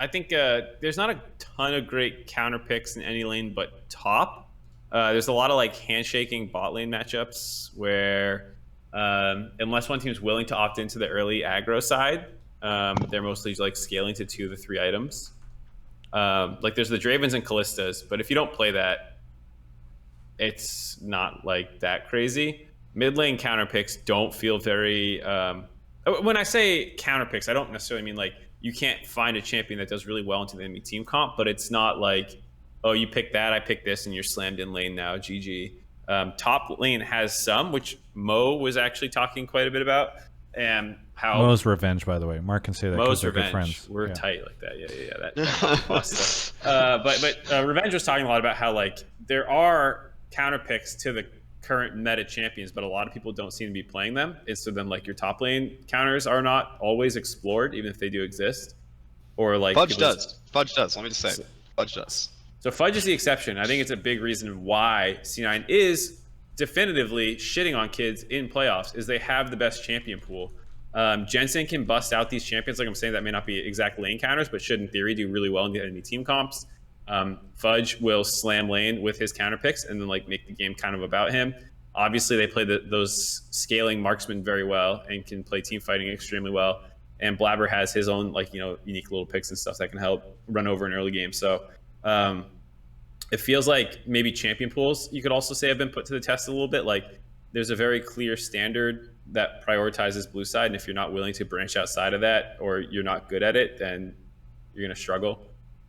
I think there's not a ton of great counter picks in any lane but top. There's a lot of like handshaking bot lane matchups where unless one team's willing to opt into the early aggro side, they're mostly like scaling to 2 of the 3 items. Like there's the Dravens and Kallistas, but if you don't play that, it's not like that crazy. Mid lane counter picks don't feel very. When I say counter picks, I don't necessarily mean like you can't find a champion that does really well into the enemy team comp, but it's not like, oh, you pick that, I pick this, and you're slammed in lane now, GG. Top lane has some, which Mo was actually talking quite a bit about. and how Mo's Revenge, by the way. Mark can say that because Mo's they're good Revenge. friends. We're Yeah. tight like that. Yeah. That pasta. But Revenge was talking a lot about how like there are counter picks to the current meta champions, but a lot of people don't seem to be playing them. And so then like your top lane counters are not always explored, even if they do exist. Or like Fudge does. Fudge does. Let me just say, Fudge does. So Fudge is the exception. I think it's a big reason why C9 is definitively shitting on kids in playoffs is they have the best champion pool. Jensen can bust out these champions. Like I'm saying, that may not be exact lane counters, but should in theory do really well in the enemy team comps. Fudge will slam lane with his counter picks and then like make the game kind of about him. Obviously, they play those scaling marksmen very well and can play team fighting extremely well. And Blabber has his own like unique little picks and stuff that can help run over an early game. So it feels like maybe champion pools you could also say have been put to the test a little bit. Like there's a very clear standard that prioritizes blue side, and if you're not willing to branch outside of that or you're not good at it, then you're gonna struggle.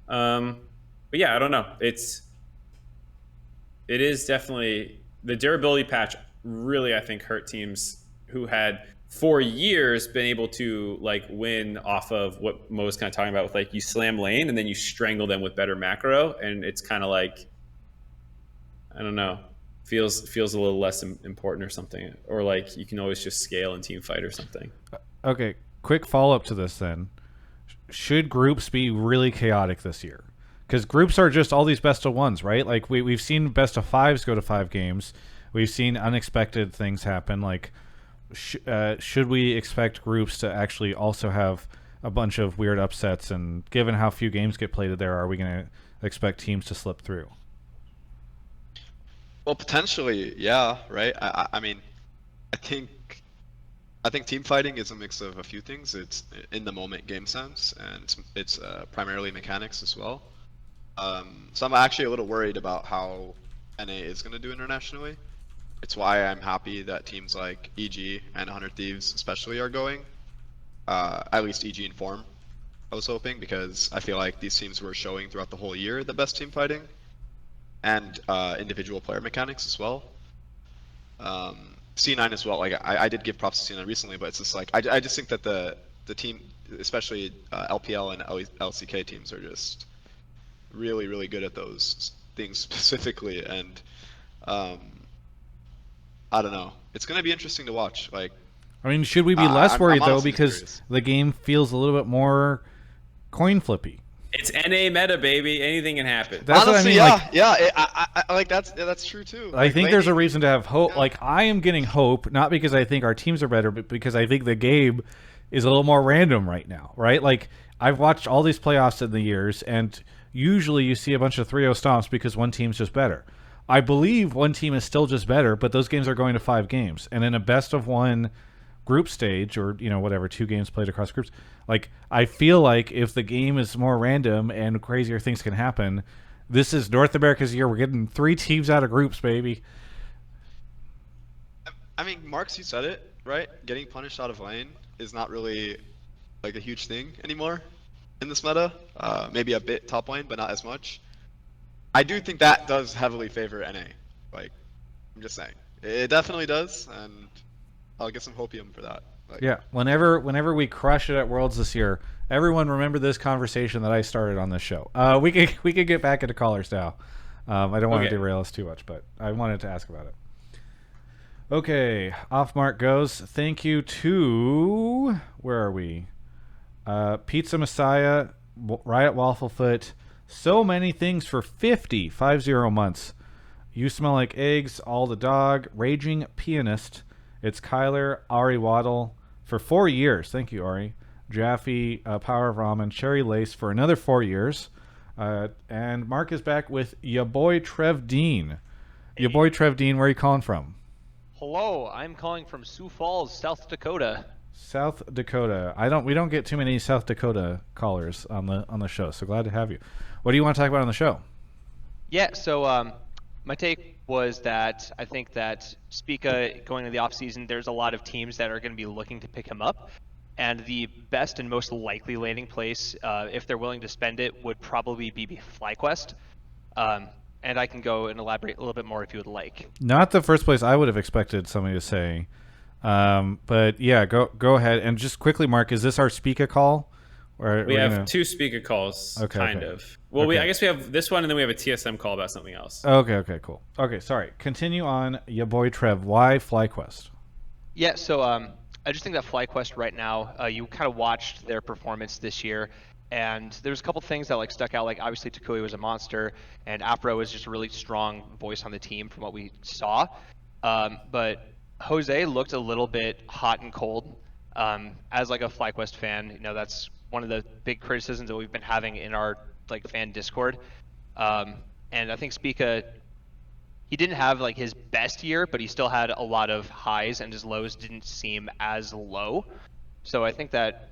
But yeah, I don't know. It is definitely the durability patch really I think hurt teams who had for years been able to like win off of what Mo was kind of talking about with like you slam lane and then you strangle them with better macro, and it's kind of like I don't know, feels a little less important or something, or like you can always just scale and team fight or something. Okay, quick follow-up to this then. Should groups be really chaotic this year? Because groups are just all these best of ones, right? Like we've seen best of fives go to 5 games. We've seen unexpected things happen. Like should we expect groups to actually also have a bunch of weird upsets? And given how few games get played there, are we going to expect teams to slip through? Well, potentially, yeah, right? I mean, I think team fighting is a mix of a few things. It's in the moment game sense, and it's primarily mechanics as well. So I'm actually a little worried about how NA is going to do internationally. It's why I'm happy that teams like EG and 100 Thieves especially are going. At least EG in form, I was hoping, because I feel like these teams were showing throughout the whole year the best team fighting and individual player mechanics as well. C9 as well. Like I did give props to C9 recently, but it's just like I just think that the team, especially LPL and LCK teams, are just really good at those things specifically, and I don't know. It's gonna be interesting to watch. Like, I mean, should we be less worried though, because curious. the game feels a little bit more coin flippy? It's NA meta, baby. Anything can happen. That's honestly, what I mean. I like that's true too. I think there's a lately, reason to have hope. Yeah. Like I am getting hope, not because I think our teams are better, but because I think the game is a little more random right now, right? Like I've watched all these playoffs in the years, and usually you see a bunch of 3-0 stomps because one team's just better. I believe one team is still just better, but those games are going to 5 games. And in a best of 1 group stage, or whatever, 2 games played across groups, like I feel like if the game is more random and crazier things can happen, this is North America's year. We're getting 3 teams out of groups, baby. I mean, Marks, you said it, right? Getting punished out of lane is not really like a huge thing anymore in this meta. Maybe a bit top lane, but not as much. I do think that does heavily favor NA. Like, I'm just saying, it definitely does, and I'll get some hopium for that. Like, Yeah, whenever we crush it at Worlds this year, everyone remember this conversation that I started on this show. We could get back into callers now. I don't want to derail us too much, but I wanted to ask about it. Okay, off mark goes. Thank you to, where are we? Pizza Messiah, Riot Wafflefoot. So many things for 50 months. You smell like eggs. All the dog. Raging pianist. It's Kyler, Ari Waddle for 4 years. Thank you, Ari. Jaffe, Power of Ramen, Cherry Lace for another 4 years. And Mark is back with yaBoiTrevDean. yaBoiTrevDean, where are you calling from? Hello, I'm calling from Sioux Falls, South Dakota. South Dakota. We don't get too many South Dakota callers on the show, so glad to have you. What do you want to talk about on the show? Yeah, so my take was that I think that Spica going into the offseason, there's a lot of teams that are going to be looking to pick him up. And the best and most likely landing place, if they're willing to spend it, would probably be FlyQuest. And I can go and elaborate a little bit more if you would like. Not the first place I would have expected somebody to say. But yeah, go ahead and just quickly, Mark. Is this our Spica call? Or We have 2 speaker calls, kind of. Well, Okay. I guess we have this one, and then we have a TSM call about something else. Okay, cool. Okay, sorry. Continue on, yaBoiTrev. Why FlyQuest? Yeah, so I just think that FlyQuest right now, you kind of watched their performance this year, and there's a couple things that like stuck out. Like obviously Takui was a monster, and Afro was just a really strong voice on the team from what we saw. But Jose looked a little bit hot and cold. As like a FlyQuest fan, you know that's one of the big criticisms that we've been having in our like fan Discord. And I think Spica, he didn't have like his best year, but he still had a lot of highs, and his lows didn't seem as low. So I think that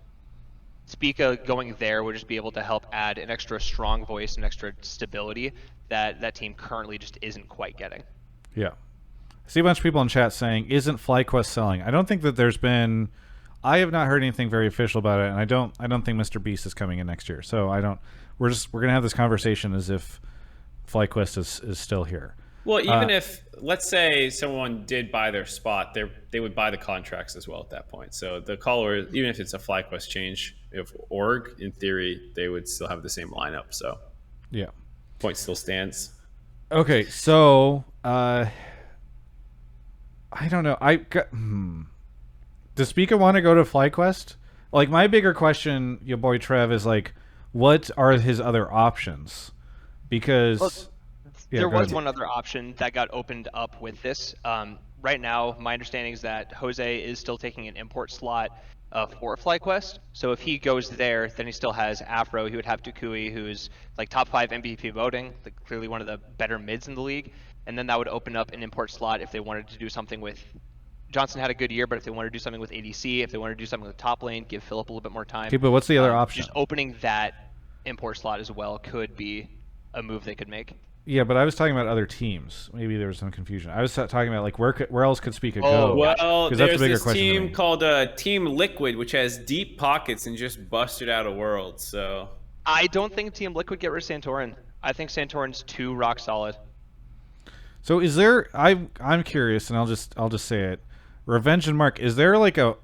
Spica going there would just be able to help add an extra strong voice and extra stability that that team currently just isn't quite getting. Yeah. I see a bunch of people in chat saying, "Isn't FlyQuest selling?" I don't think that there's been. I have not heard anything very official about it, and I don't think Mr. Beast is coming in next year. So I don't. We're gonna have this conversation as if FlyQuest is still here. Well, even if, let's say, someone did buy their spot, they would buy the contracts as well at that point. So the caller, even if it's a FlyQuest change of org, in theory, they would still have the same lineup. So yeah, point still stands. Okay, so I don't know. Does Spica want to go to FlyQuest? Like, my bigger question, your boy Trev, is like, what are his other options? Because Well, yeah, there go was ahead. one other option that got opened up with this. Right now, my understanding is that Jose is still taking an import slot for FlyQuest. So if he goes there, then he still has Afro. He would have Takui, who's like top 5 MVP voting, like clearly one of the better mids in the league. And then that would open up an import slot if they wanted to do something with. Johnson had a good year, but if they wanted to do something with ADC, if they wanted to do something with top lane, give Philip a little bit more time. Okay, but what's the other option? Just opening that import slot as well could be a move they could make. Yeah, but I was talking about other teams. Maybe there was some confusion. I was talking about like where else could Spica go? Well, 'Cause that's a there's bigger this question to team me. called Team Liquid, which has deep pockets and just busted out a world. So I don't think Team Liquid get rid of Santorin. I think Santorin's too rock solid. So is there? I'm curious, and I'll just say it. Revenge and Mark, is there like a?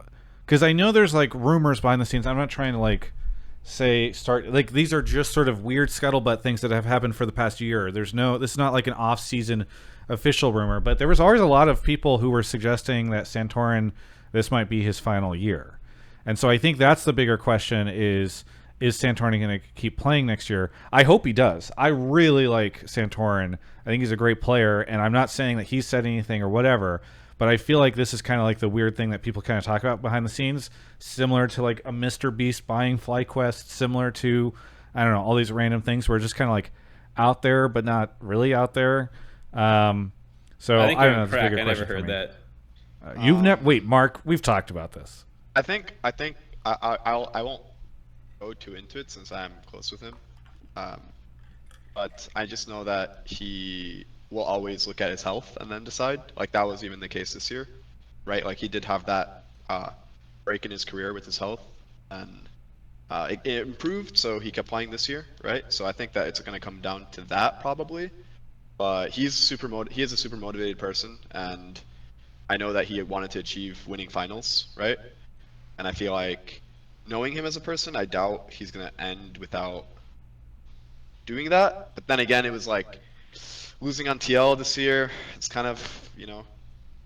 Because I know there's like rumors behind the scenes. I'm not trying to like start like these are just sort of weird scuttlebutt things that have happened for the past year. This is not like an off-season official rumor, but there was always a lot of people who were suggesting that Santorin, this might be his final year. And so I think that's the bigger question is Santorin going to keep playing next year? I hope he does. I really like Santorin. I think he's a great player, and I'm not saying that he said anything or whatever, but I feel like this is kind of like the weird thing that people kind of talk about behind the scenes, similar to like a Mr. Beast buying FlyQuest, similar to, I don't know, all these random things where just kind of like out there, but not really out there. So I think I don't you're know. It's a crack. bigger I never question for heard me. that. You've never wait, Mark. We've talked about this. I think I won't go too into it since I'm close with him. But I just know that he will always look at his health and then decide. Like that was even the case this year, right? Like he did have that break in his career with his health, and it improved, so he kept playing this year, right? So I think that it's going to come down to that probably. But he is a super motivated person, and I know that he wanted to achieve winning finals, right? And I feel like knowing him as a person, I doubt he's going to end without doing that. But then again, it was like losing on TL this year. It's kind of,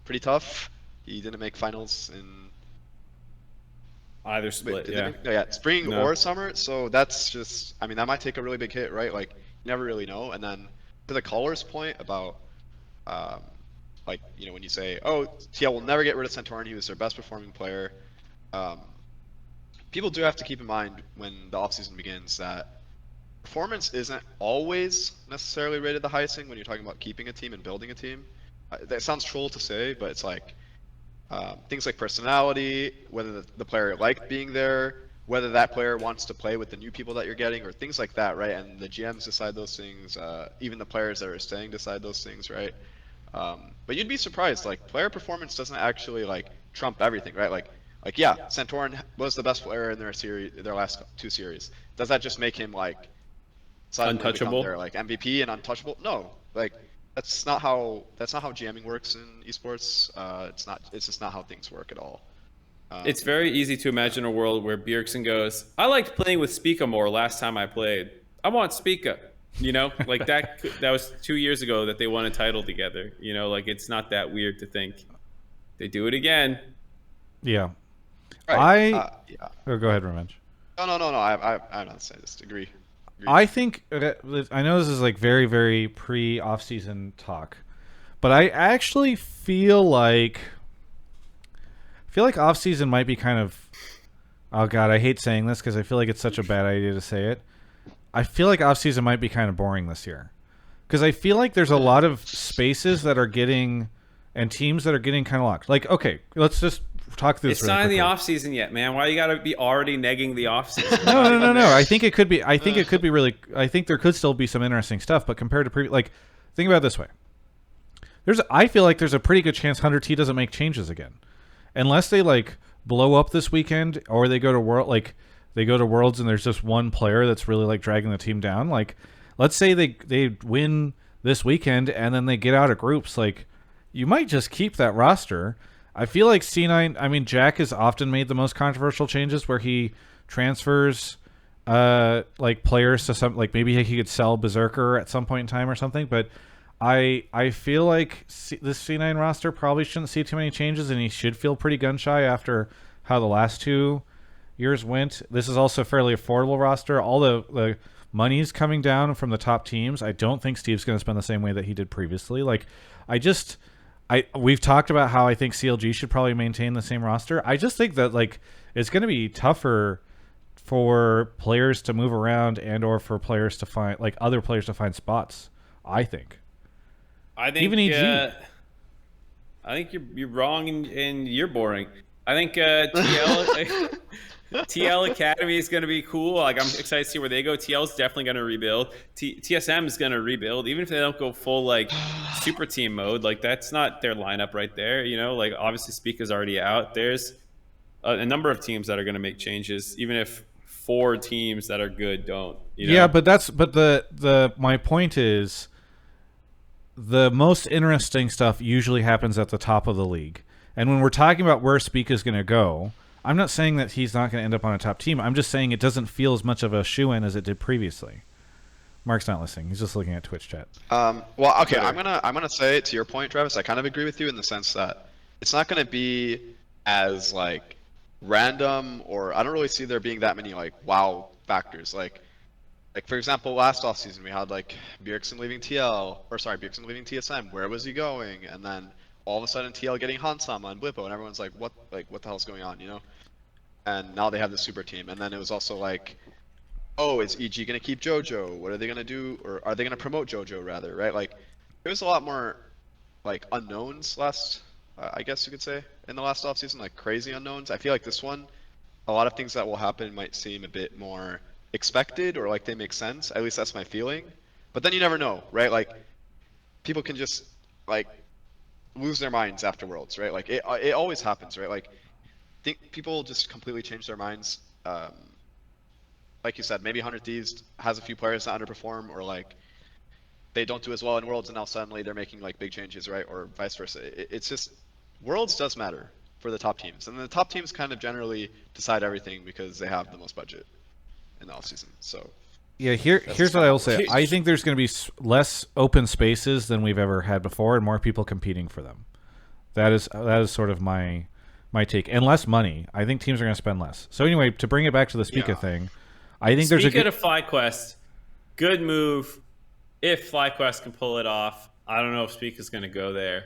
pretty tough. He didn't make finals in Either split, yeah. spring No. or summer. So that's just, that might take a really big hit, right? Like, you never really know. And then to the caller's point about, when you say, oh, TL will never get rid of Santorin, he was their best performing player. People do have to keep in mind when the offseason begins that performance isn't always necessarily rated the highest thing when you're talking about keeping a team and building a team. That sounds troll to say, but it's like things like personality, whether the player liked being there, whether that player wants to play with the new people that you're getting, or things like that, right? And the GMs decide those things. Even the players that are staying decide those things, right? But you'd be surprised. Like player performance doesn't actually like trump everything, right? Like yeah, Santorin was the best player in their last 2 series. Does that just make him like suddenly become Untouchable? their like MVP and untouchable? No. Like that's not how GMing works in esports. It's just not how things work at all. It's very easy to imagine a world where Bjergsen goes, I liked playing with Spica more last time I played. I want Spica. You know, like that was 2 years ago that they won a title together. You know, like it's not that weird to think they do it again. Yeah. Right. Yeah. Oh, go ahead, Revenge. No. I'm not saying this. Agree. I think I know this is like very, very pre-off-season talk, but I actually feel like off-season might be kind of. Oh God, I hate saying this because I feel like it's such a bad idea to say it. I feel like off-season might be kind of boring this year, because I feel like there's a lot of spaces that are getting and teams that are getting kind of locked. Like, okay, let's just talk through this. It's not in the off season yet, man. Why you gotta be already negging the off season? No. I think it could be. I think it could be really. I think there could still be some interesting stuff, but compared to previous, like, think about it this way. I feel like there's a pretty good chance 100T doesn't make changes again, unless they like blow up this weekend or they go to Worlds and there's just one player that's really like dragging the team down. Like, let's say they win this weekend and then they get out of groups. Like, you might just keep that roster. I feel like C9. I mean, Jack has often made the most controversial changes where he transfers like players to some, like maybe he could sell Berserker at some point in time or something. But I feel like this C9 roster probably shouldn't see too many changes, and he should feel pretty gun shy after how the last 2 years went. This is also a fairly affordable roster. All the money's coming down from the top teams. I don't think Steve's going to spend the same way that he did previously. Like, we've talked about how I think CLG should probably maintain the same roster. I just think that like it's going to be tougher for players to move around or for players to find like other players to find spots. I think even EG. I think you're wrong and you're boring. I think TL TL Academy is going to be cool. Like, I'm excited to see where they go. TL is definitely going to rebuild. TSM is going to rebuild, even if they don't go full like super team mode. Like, that's not their lineup right there. You know, like obviously Spica's already out. There's a number of teams that are going to make changes, even if 4 teams that are good don't. You know? Yeah, but the my point is the most interesting stuff usually happens at the top of the league. And when we're talking about where Spica's going to go, I'm not saying that he's not going to end up on a top team. I'm just saying it doesn't feel as much of a shoe-in as it did previously. Mark's not listening. He's just looking at Twitch chat. Well, okay, I'm gonna say to your point, Travis. I kind of agree with you in the sense that it's not gonna be as like random, or I don't really see there being that many like wow factors. Like for example, last offseason we had like Bjergsen leaving TSM. Where was he going? And then all of a sudden TL getting Hansama and Blippo, and everyone's like, what the hell's going on, you know? And now they have the super team. And then it was also like, oh, is EG gonna keep JoJo? What are they gonna do? Or are they gonna promote JoJo rather, right? Like, there was a lot more like unknowns I guess you could say, in the last offseason, like crazy unknowns. I feel like this one, a lot of things that will happen might seem a bit more expected, or like they make sense. At least that's my feeling. But then you never know, right? Like, people can just like lose their minds after Worlds, right? Like, it always happens, right? Like, think people just completely change their minds. Like you said, maybe 100 Thieves has a few players that underperform, or like they don't do as well in Worlds, and now suddenly they're making like big changes, right? Or vice versa. It's just, Worlds does matter for the top teams, and the top teams kind of generally decide everything because they have the most budget in the offseason. So yeah, here's what I will say. I think there's going to be less open spaces than we've ever had before, and more people competing for them. That is sort of my take, and less money. I think teams are going to spend less. So anyway, to bring it back to the Spica thing, I think there's a good to FlyQuest. Good move if FlyQuest can pull it off. I don't know if Spica's going to go there.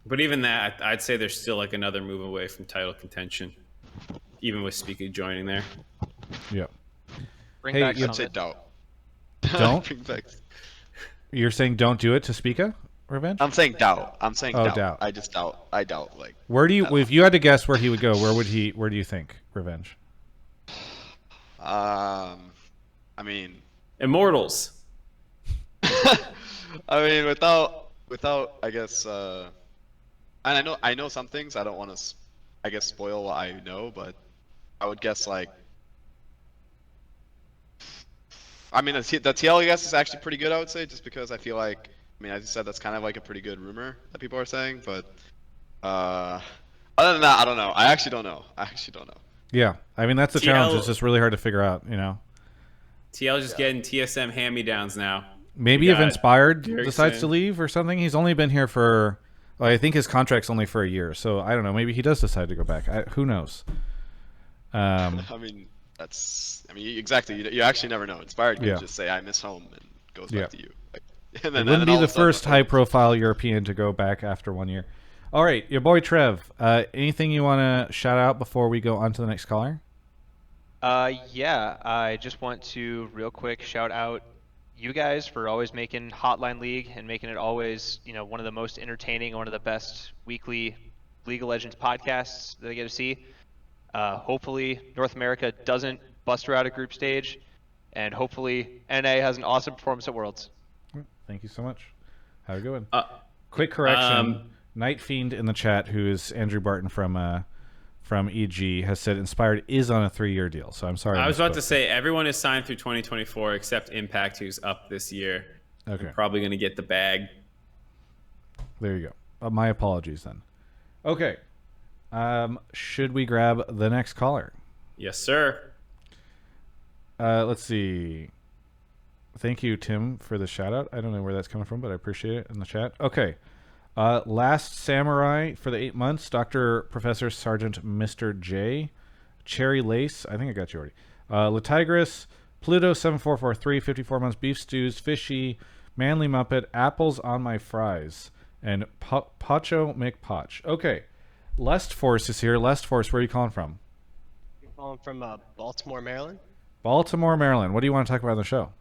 But even that, I'd say there's still like another move away from title contention, even with Spica joining there. Yeah. Bring back I'd say doubt. Don't? Bring back. You're saying don't do it to Spica Revenge? I'm saying doubt. Doubt. I just doubt. I doubt. Like, where do you, if you had to guess where he would go, where do you think Revenge? I mean, Immortals. I mean, without, I guess, and I know some things. I don't want to, I guess, spoil what I know, but I would guess like I mean, the TL, I guess, is actually pretty good, I would say, just because I feel like, I mean, as you said, that's kind of like a pretty good rumor that people are saying, but other than that, I don't know. I actually don't know. Yeah, I mean, that's the challenge. It's just really hard to figure out, you know. TL just getting TSM hand-me-downs now. Maybe if Inspired decides to leave or something. He's only been here for, well, I think his contract's only for a year, so I don't know. Maybe he does decide to go back. Who knows? I mean, exactly. You actually never know. Inspired could just say, "I miss home," and goes back to you. And then, it wouldn't be the first high-profile European to go back after 1 year. All right, your boy Trev. Anything you want to shout out before we go on to the next caller? Yeah, I just want to real quick shout out you guys for always making Hotline League and making it always, one of the most entertaining, one of the best weekly League of Legends podcasts that I get to see. Hopefully North America doesn't bust her out of group stage, and hopefully NA has an awesome performance at Worlds. Thank you so much. Have a good one. Quick correction. Night Fiend in the chat, who is Andrew Barton from EG, has said Inspired is on a 3-year deal. So I'm sorry. I was about to say everyone is signed through 2024 except Impact, who's up this year. Okay. Probably going to get the bag. There you go. My apologies then. Okay. Should we grab the next caller? Yes, sir. Let's see. Thank you, Tim, for the shout out. I don't know where that's coming from, but I appreciate it in the chat. Okay. Last Samurai for the 8 months. Dr. Professor Sergeant Mr. J. Cherry Lace. I think I got you already. Latigris. Pluto 7443. 54 months. Beef Stews. Fishy. Manly Muppet. Apples on my fries. And Pacho McPotch. Okay. Lestforce is here. Lestforce, where are you calling from? I'm calling from Baltimore, Maryland. Baltimore, Maryland. What do you want to talk about on the show?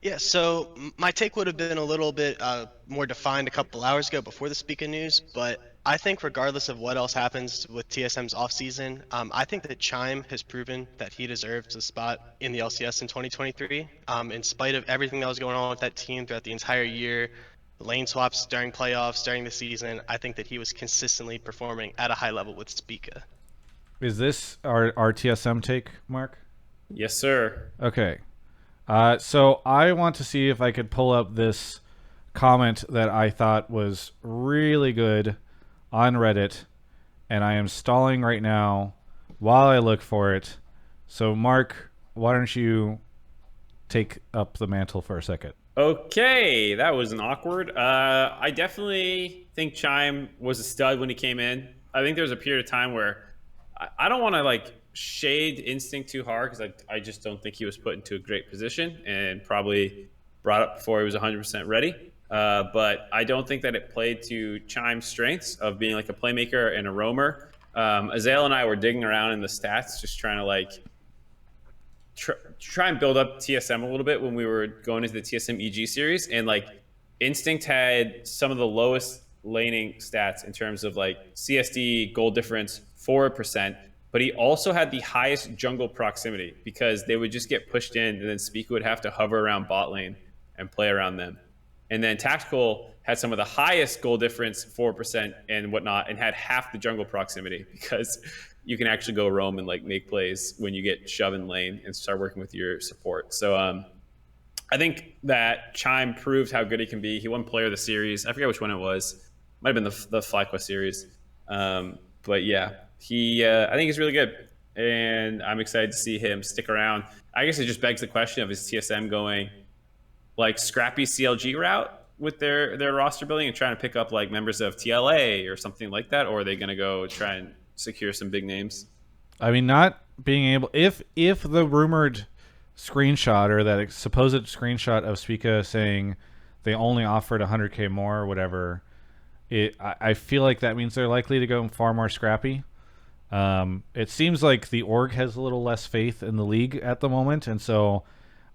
Yeah, so my take would have been a little bit more defined a couple hours ago before the Spica news, but I think regardless of what else happens with TSM's offseason, I think that Chime has proven that he deserves a spot in the LCS in 2023. In spite of everything that was going on with that team throughout the entire year, lane swaps during playoffs, during the season, I think that he was consistently performing at a high level with Spica. Is this our TSM take, Mark? Yes, sir. Okay. So I want to see if I could pull up this comment that I thought was really good on Reddit, and I am stalling right now while I look for it. So Mark, why don't you take up the mantle for a second? Okay, that was an awkward. I definitely think Chime was a stud when he came in. I think there was a period of time where I don't want to shade Instinct too hard because I just don't think he was put into a great position and probably brought up before he was 100% ready. But I don't think that it played to Chime's strengths of being like a playmaker and a roamer. Azael and I were digging around in the stats, just trying to try and build up TSM a little bit when we were going into the TSM EG series. And Instinct had some of the lowest laning stats in terms of CSD, goal difference, 4%. But he also had the highest jungle proximity because they would just get pushed in and then Spica would have to hover around bot lane and play around them. And then Tactical had some of the highest goal difference, 4% and whatnot, and had half the jungle proximity because you can actually go roam and make plays when you get shoved in lane and start working with your support. So I think that Chime proved how good he can be. He won Player of the Series. I forget which one it was. Might have been the FlyQuest series. But yeah. I think he's really good, and I'm excited to see him stick around. I guess it just begs the question of, is TSM going scrappy CLG route with their roster building and trying to pick up members of TLA or something like that, or are they going to go try and secure some big names? I mean, not being able, if the rumored screenshot or that supposed screenshot of Spica saying they only offered 100K more or whatever, I feel like that means they're likely to go far more scrappy. It seems like the org has a little less faith in the league at the moment, and so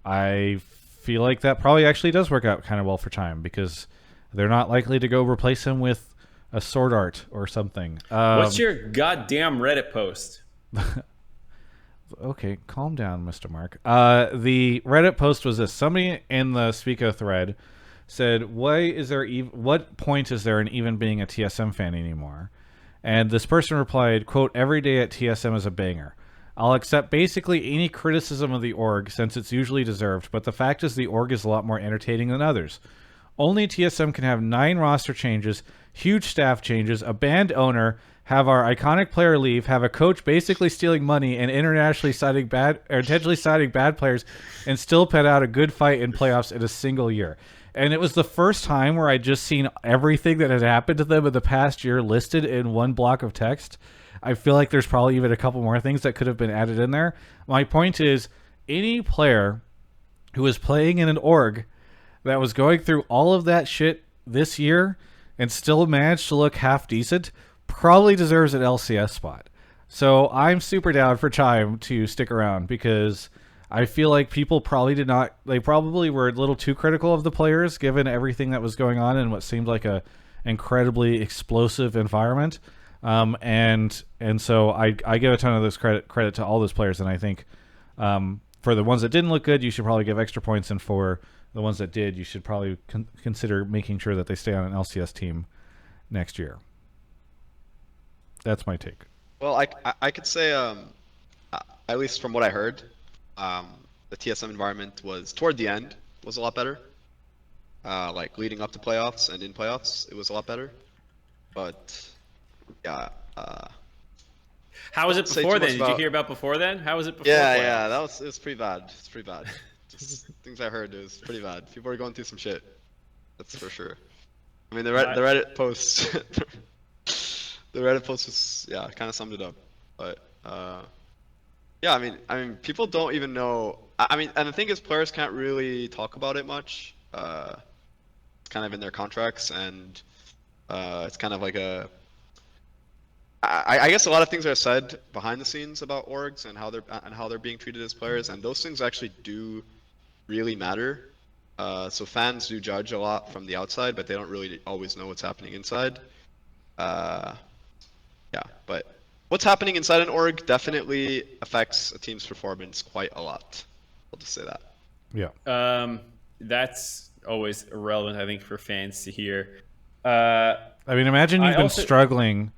I feel like that probably actually does work out kind of well for Chime because they're not likely to go replace him with a Sword Art or something. What's your goddamn Reddit post? Okay, calm down, Mr. Mark. The Reddit post was this. Somebody in the Spica thread said, what point is there in even being a TSM fan anymore? And this person replied, quote, "Every day at TSM is a banger. I'll accept basically any criticism of the org since it's usually deserved, but the fact is the org is a lot more entertaining than others. Only TSM can have 9 roster changes, huge staff changes, a banned owner, have our iconic player leave, have a coach basically stealing money and internationally citing bad or intentionally citing bad players, and still put out a good fight in playoffs in a single year. And it was the first time where I'd just seen everything that had happened to them in the past year listed in one block of text. I feel like there's probably even a couple more things that could have been added in there. My point is, any player who is playing in an org that was going through all of that shit this year and still managed to look half decent probably deserves an LCS spot. So I'm super down for Chime to stick around because I feel like people probably they probably were a little too critical of the players given everything that was going on in what seemed like a incredibly explosive environment. And so I give a ton of this credit to all those players, and I think for the ones that didn't look good, you should probably give extra points, and for the ones that did, you should probably consider making sure that they stay on an LCS team next year. That's my take. Well, I could say, at least from what I heard, the TSM environment was toward the end was a lot better. Like leading up to playoffs and in playoffs, it was a lot better. But yeah. How was it before then? Did you hear about before then? How was it before? Yeah, it was pretty bad. It's pretty bad. Just things I heard, it was pretty bad. People are going through some shit. That's for sure. I mean, the Reddit post, the Reddit post was kind of summed it up. But yeah, I mean, people don't even know. I mean, and the thing is, players can't really talk about it much. It's kind of in their contracts, and it's kind of like I guess a lot of things are said behind the scenes about orgs and how they're being treated as players, and those things actually do really matter. So fans do judge a lot from the outside, but they don't really always know what's happening inside. Yeah, but what's happening inside an org definitely affects a team's performance quite a lot. I'll just say that. Yeah. That's always relevant, I think, for fans to hear. I mean, imagine you've been struggling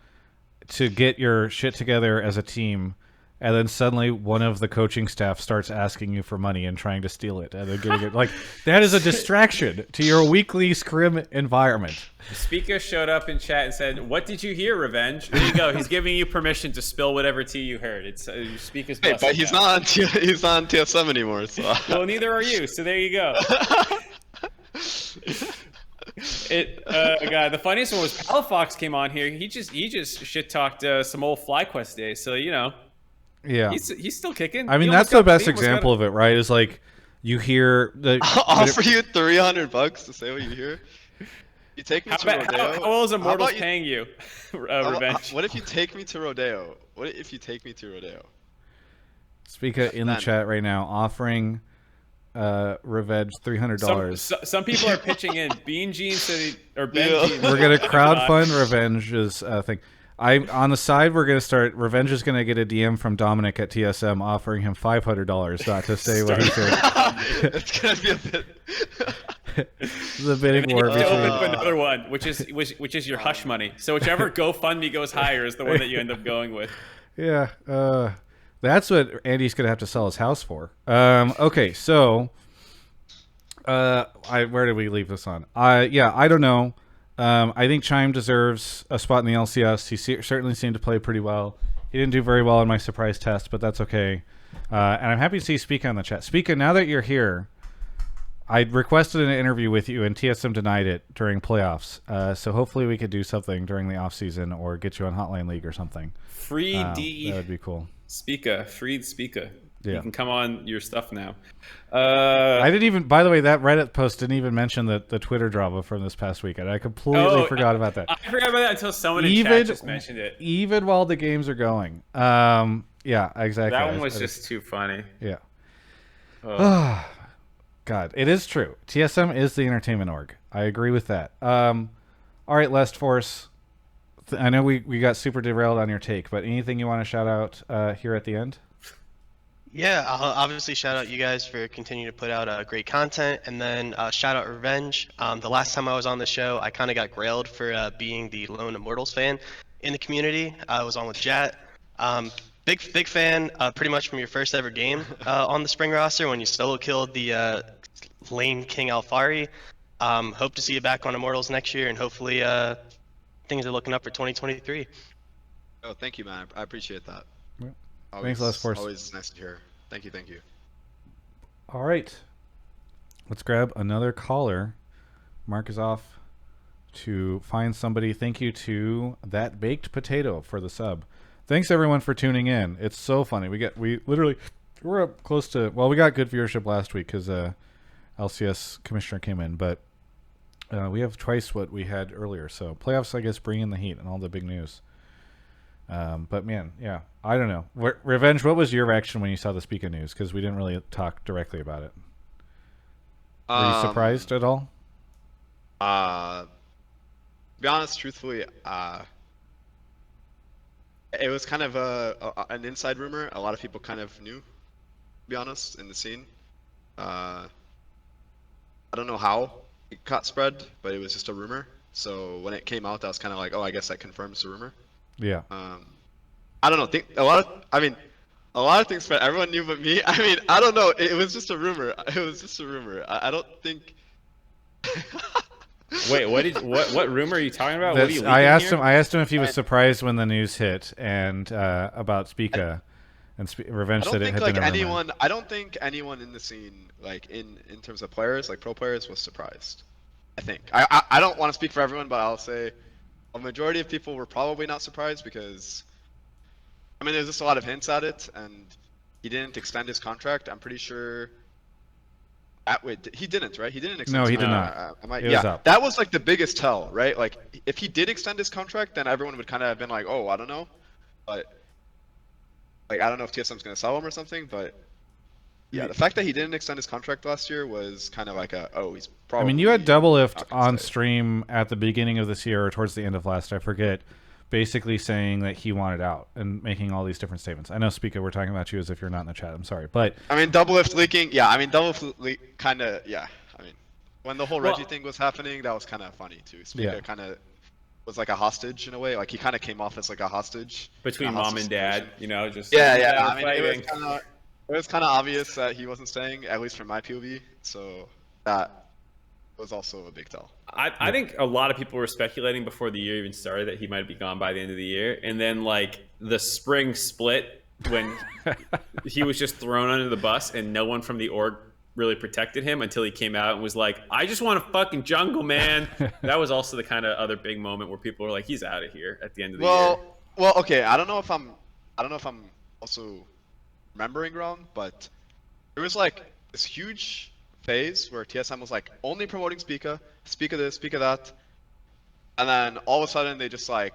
to get your shit together as a team, and then suddenly one of the coaching staff starts asking you for money and trying to steal it, and then getting it. Like, that is a distraction to your weekly scrim environment. Spica showed up in chat and said, "What did you hear, Revenge?" There you go. He's giving you permission to spill whatever tea you heard. It's Spica's. Hey, but he's not on TSM anymore. So. Well, neither are you. So there you go. God, the funniest one was Palafox came on here. He just shit talked some old FlyQuest days. So yeah, he's still kicking. I mean, that's the best example of it, right? Is like you hear the I'll offer you $300 to say what you hear. You take me to Rodeo. How well is Immortals paying you, Revenge? What if you take me to Rodeo? What if you take me to Rodeo? Spica in the chat right now offering Revenge $300. Some people are pitching in. Bean Jeans or Ben Jeans. We're gonna crowdfund Revenge's thing. On the side, we're gonna start. Revenge is gonna get a DM from Dominic at TSM offering him $500 not to say what he said. It's gonna be a bit. The bidding war between. Open up another one, which is your hush money. So whichever GoFundMe goes higher is the one that you end up going with. Yeah. That's what Andy's gonna have to sell his house for. Okay, so where did we leave this on? I don't know. I think Chime deserves a spot in the LCS. He certainly seemed to play pretty well. He didn't do very well in my surprise test, but that's okay. And I'm happy to see Spica in the chat. Spica, now that you're here, I requested an interview with you, and TSM denied it during playoffs. So hopefully we could do something during the offseason or get you on Hotline League or something. Free D. That would be cool. Spica, freed Spica. Yeah. You can come on your stuff now. I didn't even, by the way, that Reddit post didn't even mention the Twitter drama from this past weekend. I completely forgot about that. I forgot about that until someone in chat just mentioned it. Even while the games are going. Yeah, exactly. That one was just too funny. Yeah. God, it is true. TSM is the entertainment org. I agree with that. All right, Lestforce. I know we got super derailed on your take, but anything you want to shout out here at the end? Yeah, I'll obviously shout out you guys for continuing to put out great content, and then shout out Revenge. The last time I was on the show, I kind of got grailed for being the lone Immortals fan in the community. I was on with Jat. big fan, pretty much from your first ever game on the spring roster when you solo killed the lane King Alfari. Hope to see you back on Immortals next year, and hopefully things are looking up for 2023. Oh, thank you, man. I appreciate that. Yeah. Always, Thanks, Lestforce. Always nice to hear. Thank you. All right. Let's grab another caller. Mark is off to find somebody. Thank you to That Baked Potato for the sub. Thanks everyone for tuning in. It's so funny. We're up close to, well, we got good viewership last week because LCS commissioner came in, but we have twice what we had earlier. So playoffs, I guess, bring in the heat and all the big news. But man, yeah, I don't know. Revenge, what was your reaction when you saw the Spica news? Because we didn't really talk directly about it. Were you surprised at all? To be honest, truthfully, it was kind of an inside rumor. A lot of people kind of knew, to be honest, in the scene. I don't know how it got spread, but it was just a rumor. So when it came out, I was kind of like, oh, I guess that confirms the rumor. Yeah. I don't know. A lot of things spread. Everyone knew but me. I mean, I don't know. It was just a rumor. It was just a rumor. I don't think. Wait, what rumor are you talking about? What are you I asked here? him. I asked him if he was surprised when the news hit and about Spica, and Revenge said it had been a rumor. I don't think anyone in the scene, like in terms of players, like pro players, was surprised. I think. I don't want to speak for everyone, but I'll say a majority of people were probably not surprised because, I mean, there's just a lot of hints at it, and he didn't extend his contract. I'm pretty sure. Wait, he didn't, right? He didn't extend. No, his he did contract. not. Yeah, that was like the biggest tell, right? Like, if he did extend his contract, then everyone would kind of have been like, "Oh, I don't know," but like, I don't know if TSM's gonna sell him or something. But yeah, the fact that he didn't extend his contract last year was kind of like he's probably. I mean, you had Double Lift on stream at the beginning of this year or towards the end of last, I forget, basically saying that he wanted out and making all these different statements. I know, Spica, we're talking about you as if you're not in the chat. I'm sorry, but I mean, Double Lift leaking. Yeah, I mean, Double Lift kind of. Yeah, I mean, when the whole Reggie thing was happening, that was kind of funny too. Spica kind of was like a hostage in a way. Like, he kind of came off as like a hostage between mom and dad. You know, just yeah. I mean, it was kind of obvious that he wasn't staying, at least from my POV. So that was also a big tell. I think a lot of people were speculating before the year even started that he might be gone by the end of the year, and then like the spring split when he was just thrown under the bus and no one from the org really protected him until he came out and was like, I just want to fucking jungle, man. That was also the kind of other big moment where people were like, he's out of here at the end of the year. Well, okay. I don't know if I'm also remembering wrong, but there was like this huge phase where TSM was like only promoting Spica this, Spica that, and then all of a sudden they just like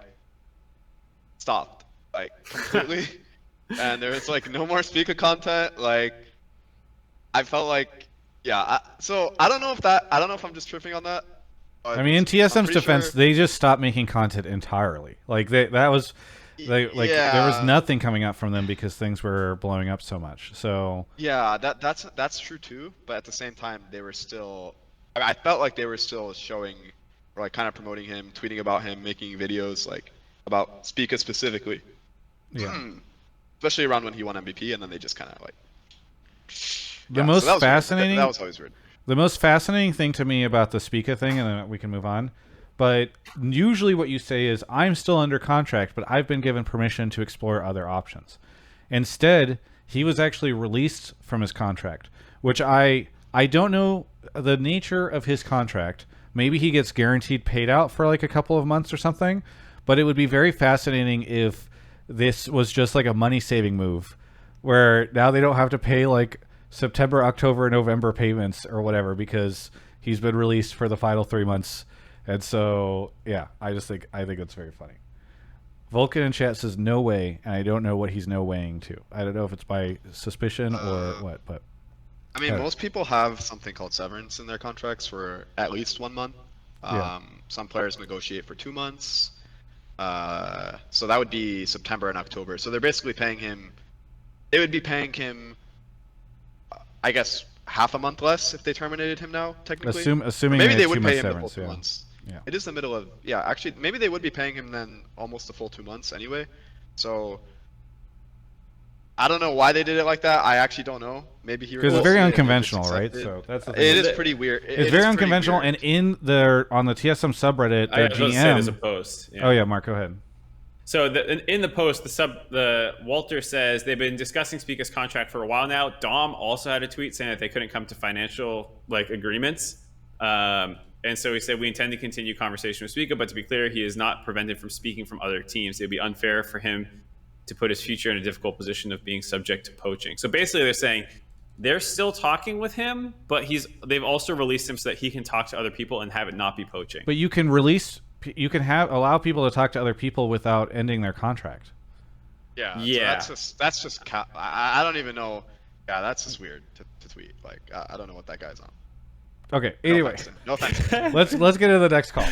stopped, like completely, and there was like no more Spica content. Like, I felt like, yeah. So I don't know if I'm just tripping on that. I mean, in TSM's defense, they just stopped making content entirely. Like there was nothing coming out from them because things were blowing up so much. So yeah, that's true too. But at the same time, they were still. I mean, I felt like they were still showing, or like kind of promoting him, tweeting about him, making videos like about Spica specifically. Yeah. Especially around when he won MVP, and then they just kind of like. The most fascinating. That was always weird. The most fascinating thing to me about the Spica thing, and then we can move on. But usually what you say is, I'm still under contract, but I've been given permission to explore other options. Instead, he was actually released from his contract, which I don't know the nature of his contract. Maybe he gets guaranteed paid out for like a couple of months or something, but it would be very fascinating if this was just like a money-saving move, where now they don't have to pay like September, October, November payments or whatever because he's been released for the final 3 months. And so, yeah, I think it's very funny. Vulcan in chat says no way, and I don't know what he's no weighing to. I don't know if it's by suspicion or what, but I mean, most people have something called severance in their contracts for at least 1 month. Some players negotiate for 2 months. So that would be September and October. So they're basically paying him. They would be paying him, I guess, half a month less if they terminated him now, technically. Assuming maybe they would pay him severance, the full 2 yeah. months. Yeah. It is the middle of, actually, maybe they would be paying him then almost the full 2 months anyway. So I don't know why they did it like that. I actually don't know. Maybe he Because it's very unconventional, right? So that's the thing. It is pretty weird. It's very unconventional, and on the TSM subreddit, I the was supposed to say GM. there's a post. Yeah. Oh yeah, Mark, go ahead. So in the post, the Walter says they've been discussing Spica's contract for a while now. Dom also had a tweet saying that they couldn't come to financial agreements. And so he said, we intend to continue conversation with Spica, but to be clear, he is not prevented from speaking from other teams. It would be unfair for him to put his future in a difficult position of being subject to poaching. So basically they're saying they're still talking with him, but they've also released him so that he can talk to other people and have it not be poaching. But you can allow people to talk to other people without ending their contract. Yeah. So that's just I don't even know. Yeah, that's just weird to tweet. Like, I don't know what that guy's on. Okay. Anyway, no offense. let's get to the next call.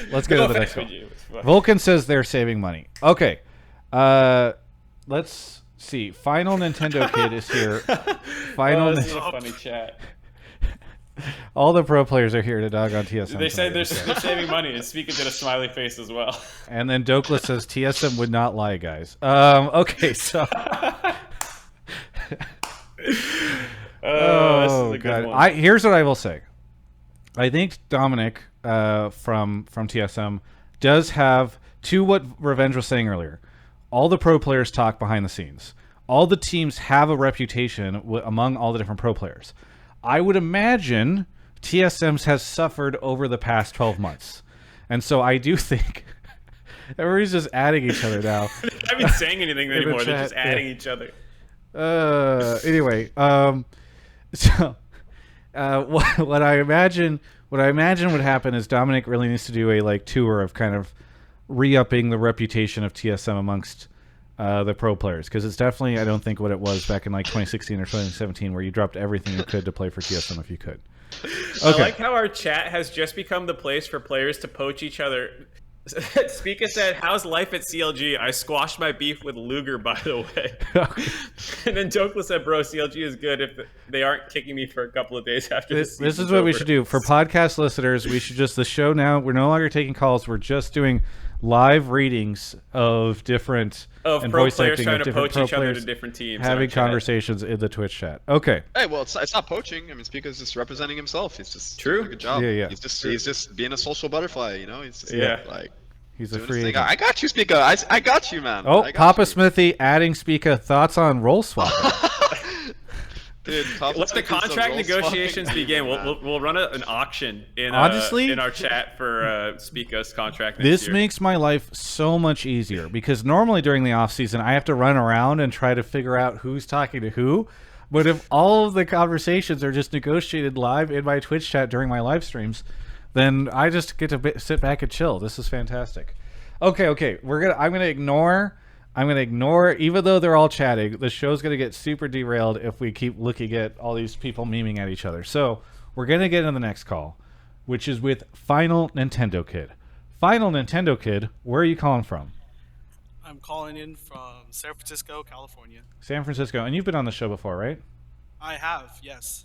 Vulcan says they're saving money. Okay. Let's see. Final Nintendo Kid is here. This is a funny chat. All the pro players are here to dog on TSM. They said they're saving money, and Spica did a smiley face as well. And then Dokla says TSM would not lie, guys. Okay, so. This is a good one. Here's what I will say. I think Dominic from TSM does have, to what Revenge was saying earlier, all the pro players talk behind the scenes. All the teams have a reputation among all the different pro players. I would imagine TSM's has suffered over the past 12 months. And so I do think everybody's just adding each other now. They're not even saying anything anymore. They're just adding each other. Anyway, so what I imagine would happen is Dominic really needs to do a tour of kind of re-upping the reputation of TSM amongst the pro players, because it's definitely, I don't think, what it was back in 2016 or 2017, where you dropped everything you could to play for TSM if you could. Okay. I like how our chat has just become the place for players to poach each other. Spica said, "How's life at CLG? I squashed my beef with Luger, by the way." And then Dokla said, "Bro, CLG is good if they aren't kicking me for a couple of days after this." This is what we should do for podcast listeners. We should just, the show now, we're no longer taking calls. We're just doing live readings of different pro players trying to poach each other to different teams, having conversations in the Twitch chat. Okay. Hey, well, it's not poaching. I mean, Spica's just representing himself. He's just doing a good job. Yeah. He's just being a social butterfly. You know, he's just he's a free agent. I got you, Spica. I got you, man. Oh, Papa Smithy adding Spica thoughts on role swap. Dude, let the contract negotiations begin. We'll run an auction in our chat for Spica's contract next this year. Makes my life so much easier, because normally during the off season I have to run around and try to figure out who's talking to who. But if all of the conversations are just negotiated live in my Twitch chat during my live streams, then I just get to sit back and chill. This is fantastic. Okay. I'm gonna ignore, even though they're all chatting, the show's going to get super derailed if we keep looking at all these people memeing at each other. So we're going to get in the next call, which is with Final Nintendo Kid. Final Nintendo Kid, where are you calling from? I'm calling in from San Francisco, California. San Francisco. And you've been on the show before, right? I have, yes.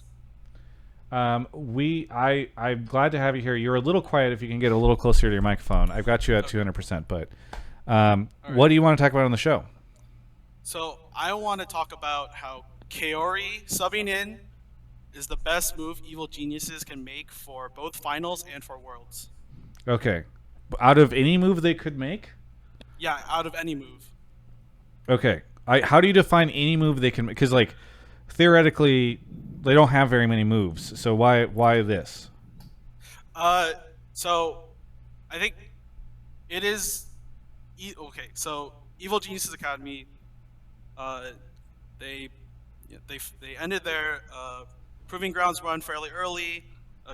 I'm glad to have you here. You're a little quiet. If you can get a little closer to your microphone. I've got you at 200%, but... Right. What do you want to talk about on the show? So I want to talk about how Kaori subbing in is the best move Evil Geniuses can make for both finals and for Worlds. Okay. Out of any move they could make? Yeah, out of any move. Okay. How do you define any move they can make? Because, theoretically, they don't have very many moves. So why this? So I think it is... Okay, so Evil Geniuses Academy, they ended their Proving Grounds run fairly early.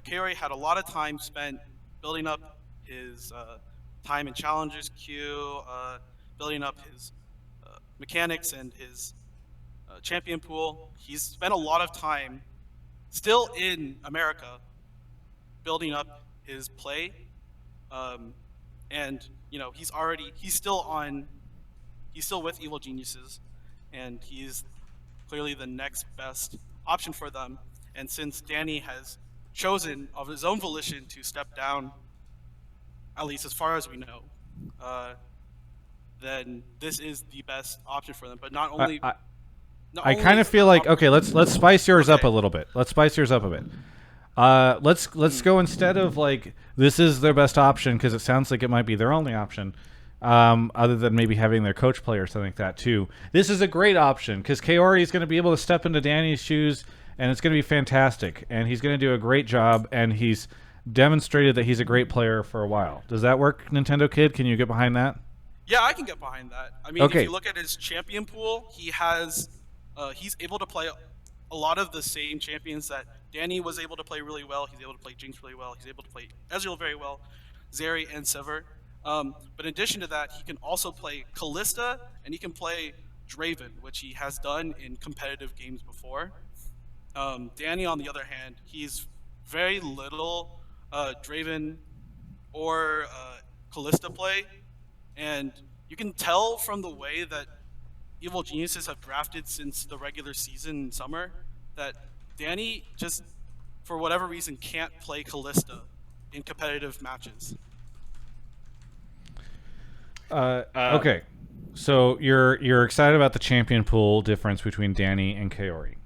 Kaori had a lot of time spent building up his time and challengers queue, building up his mechanics and his champion pool. He's spent a lot of time still in America building up his play, and he's still with Evil Geniuses, and he's clearly the next best option for them. And since Danny has chosen of his own volition to step down, at least as far as we know, then this is the best option for them. But not I kind of feel like, okay, let's spice yours up a little bit. Let's spice yours up a bit. Let's go, instead of like this is their best option, because it sounds like it might be their only option, other than maybe having their coach play or something like that too. This is a great option because Kaori is going to be able to step into Danny's shoes, and it's going to be fantastic, and he's going to do a great job, and he's demonstrated that he's a great player for a while. Does that work, Nintendo Kid? Can you get behind that? Yeah, I can get behind that. I mean, Okay. if you look at his champion pool, he's able to play a lot of the same champions that Danny was able to play really well. He's able to play Jinx really well. He's able to play Ezreal very well, Zeri and Sever. But in addition to that, he can also play Kalista, and he can play Draven, which he has done in competitive games before. Danny, on the other hand, he's very little Draven or Kalista play, and you can tell from the way that Evil Geniuses have drafted since the regular season in summer that Danny just, for whatever reason, can't play Kalista in competitive matches. Okay, so you're excited about the champion pool difference between Danny and Kaori.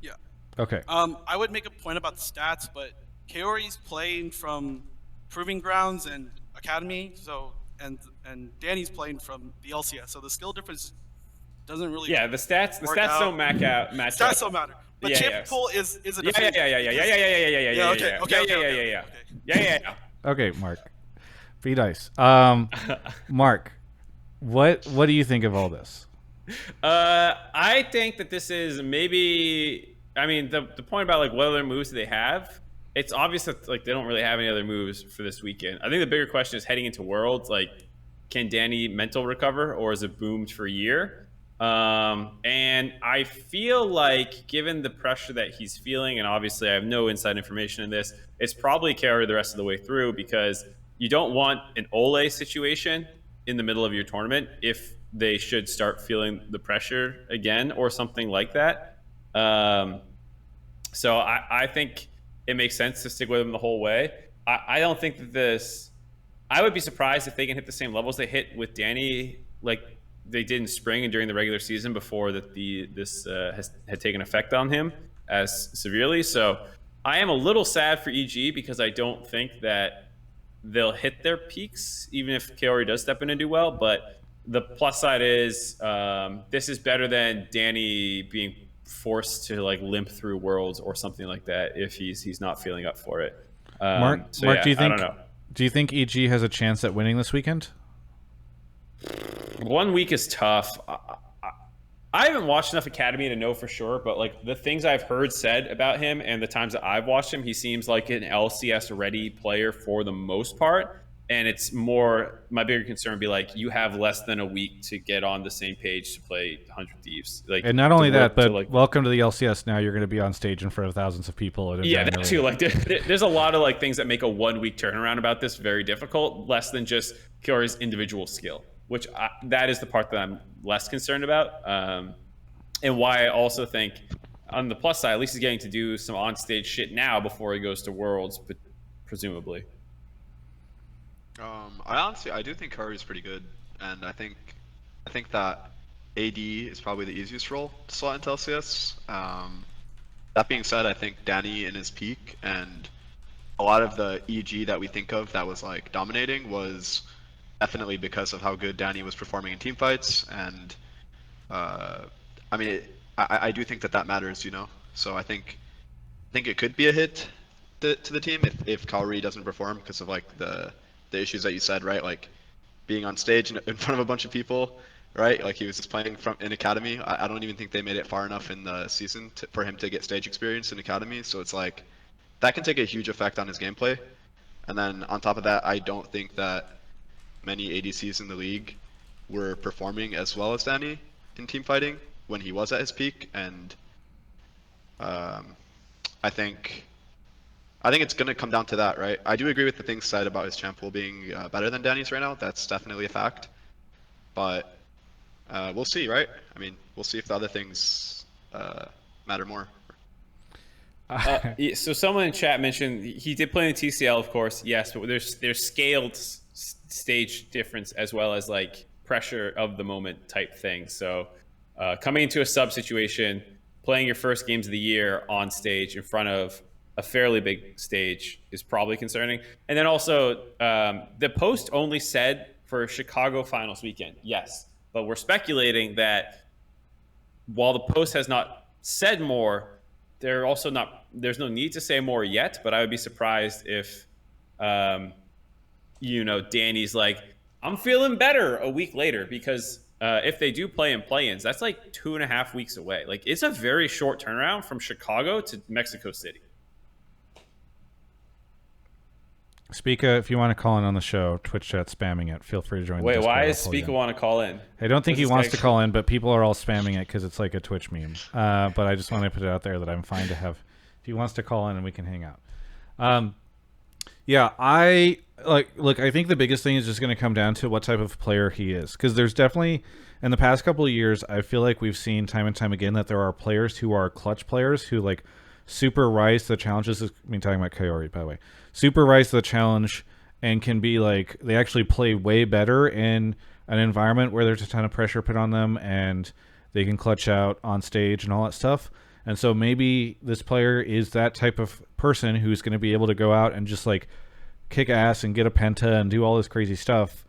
Yeah. Okay. I would make a point about the stats, but Kaori's playing from Proving Grounds and Academy, so and Danny's playing from the LCS, so the skill difference doesn't really. Yeah, the stats don't match out. Stats don't matter. But champion pool is a difference. Yeah. Okay, Mark. B-Dice. Mark, what do you think of all this? I think that this is maybe. I mean, the point about like what other moves do they have? It's obvious that like they don't really have any other moves for this weekend. I think the bigger question is heading into Worlds. Like, can Danny mental recover, or is it boomed for a year? And I feel like, given the pressure that he's feeling, and obviously I have no inside information in this, it's probably Kaori the rest of the way through, because you don't want an Ole situation in the middle of your tournament if they should start feeling the pressure again or something like that. So I think it makes sense to stick with him the whole way. I don't think that this... I would be surprised if they can hit the same levels they hit with Danny like they did in spring and during the regular season before that this had taken effect on him as severely. So I am a little sad for EG because I don't think that they'll hit their peaks, even if Kaori does step in and do well. But the plus side is this is better than Danny being forced to like limp through Worlds or something like that if he's not feeling up for it. Mark, yeah, do you think I don't know. Do you think EG has a chance at winning this weekend? 1 week is tough. I haven't watched enough Academy to know for sure, but like the things I've heard said about him and the times that I've watched him, he seems like an LCS ready player for the most part. And it's more, my bigger concern would be like, you have less than a week to get on the same page to play 100 Thieves. Like, and not only that, but like, welcome to the LCS. Now you're going to be on stage in front of thousands of people. Yeah, that too. Like, there's a lot of like things that make a 1 week turnaround about this very difficult, less than just Kaori's individual skill, which that is the part that I'm less concerned about. And why I also think on the plus side, at least he's getting to do some on-stage shit now before he goes to Worlds, but presumably. I do think Kaori is pretty good, and I think that AD is probably the easiest role to slot into LCS. That being said, I think Danny in his peak and a lot of the EG that we think of that was like dominating was definitely because of how good Danny was performing in team fights, and I mean, I do think that matters, you know. So I think it could be a hit to the team if Kaori doesn't perform because of like the issues that you said, right? Like being on stage in front of a bunch of people, right? Like he was just playing in Academy. I don't even think they made it far enough in the season for him to get stage experience in Academy. So it's like that can take a huge effect on his gameplay. And then on top of that, I don't think that many ADCs in the league were performing as well as Danny in team fighting when he was at his peak. And I think it's going to come down to that, right? I do agree with the things said about his champ pool being better than Danny's right now. That's definitely a fact. But we'll see, right? I mean, we'll see if the other things matter more. So someone in chat mentioned he did play in TCL, of course, yes, but there's scaled stage difference as well as like pressure of the moment type thing. So coming into a sub situation, playing your first games of the year on stage in front of a fairly big stage is probably concerning. And then also, the post only said for Chicago finals weekend, yes. But we're speculating that while the post has not said more, there's no need to say more yet, but I would be surprised if, Danny's like, I'm feeling better a week later, because if they do play in play-ins, that's like 2.5 weeks away. Like, it's a very short turnaround from Chicago to Mexico City. Spica, if you want to call in on the show, Twitch chat spamming it. Feel free to join. Wait, why does Spica want to call in? I don't think he wants to call in, but people are all spamming it because it's like a Twitch meme. But I just want to put it out there that I'm fine to have. If he wants to call in, and we can hang out. Yeah, I think the biggest thing is just going to come down to what type of player he is, because there's definitely, in the past couple of years, I feel like we've seen time and time again that there are players who are clutch players who like super rise to the challenges. I mean, talking about Kaori, by the way, super rise to the challenge and can be like, they actually play way better in an environment where there's a ton of pressure put on them and they can clutch out on stage and all that stuff. And so maybe this player is that type of person who's going to be able to go out and just like kick ass and get a penta and do all this crazy stuff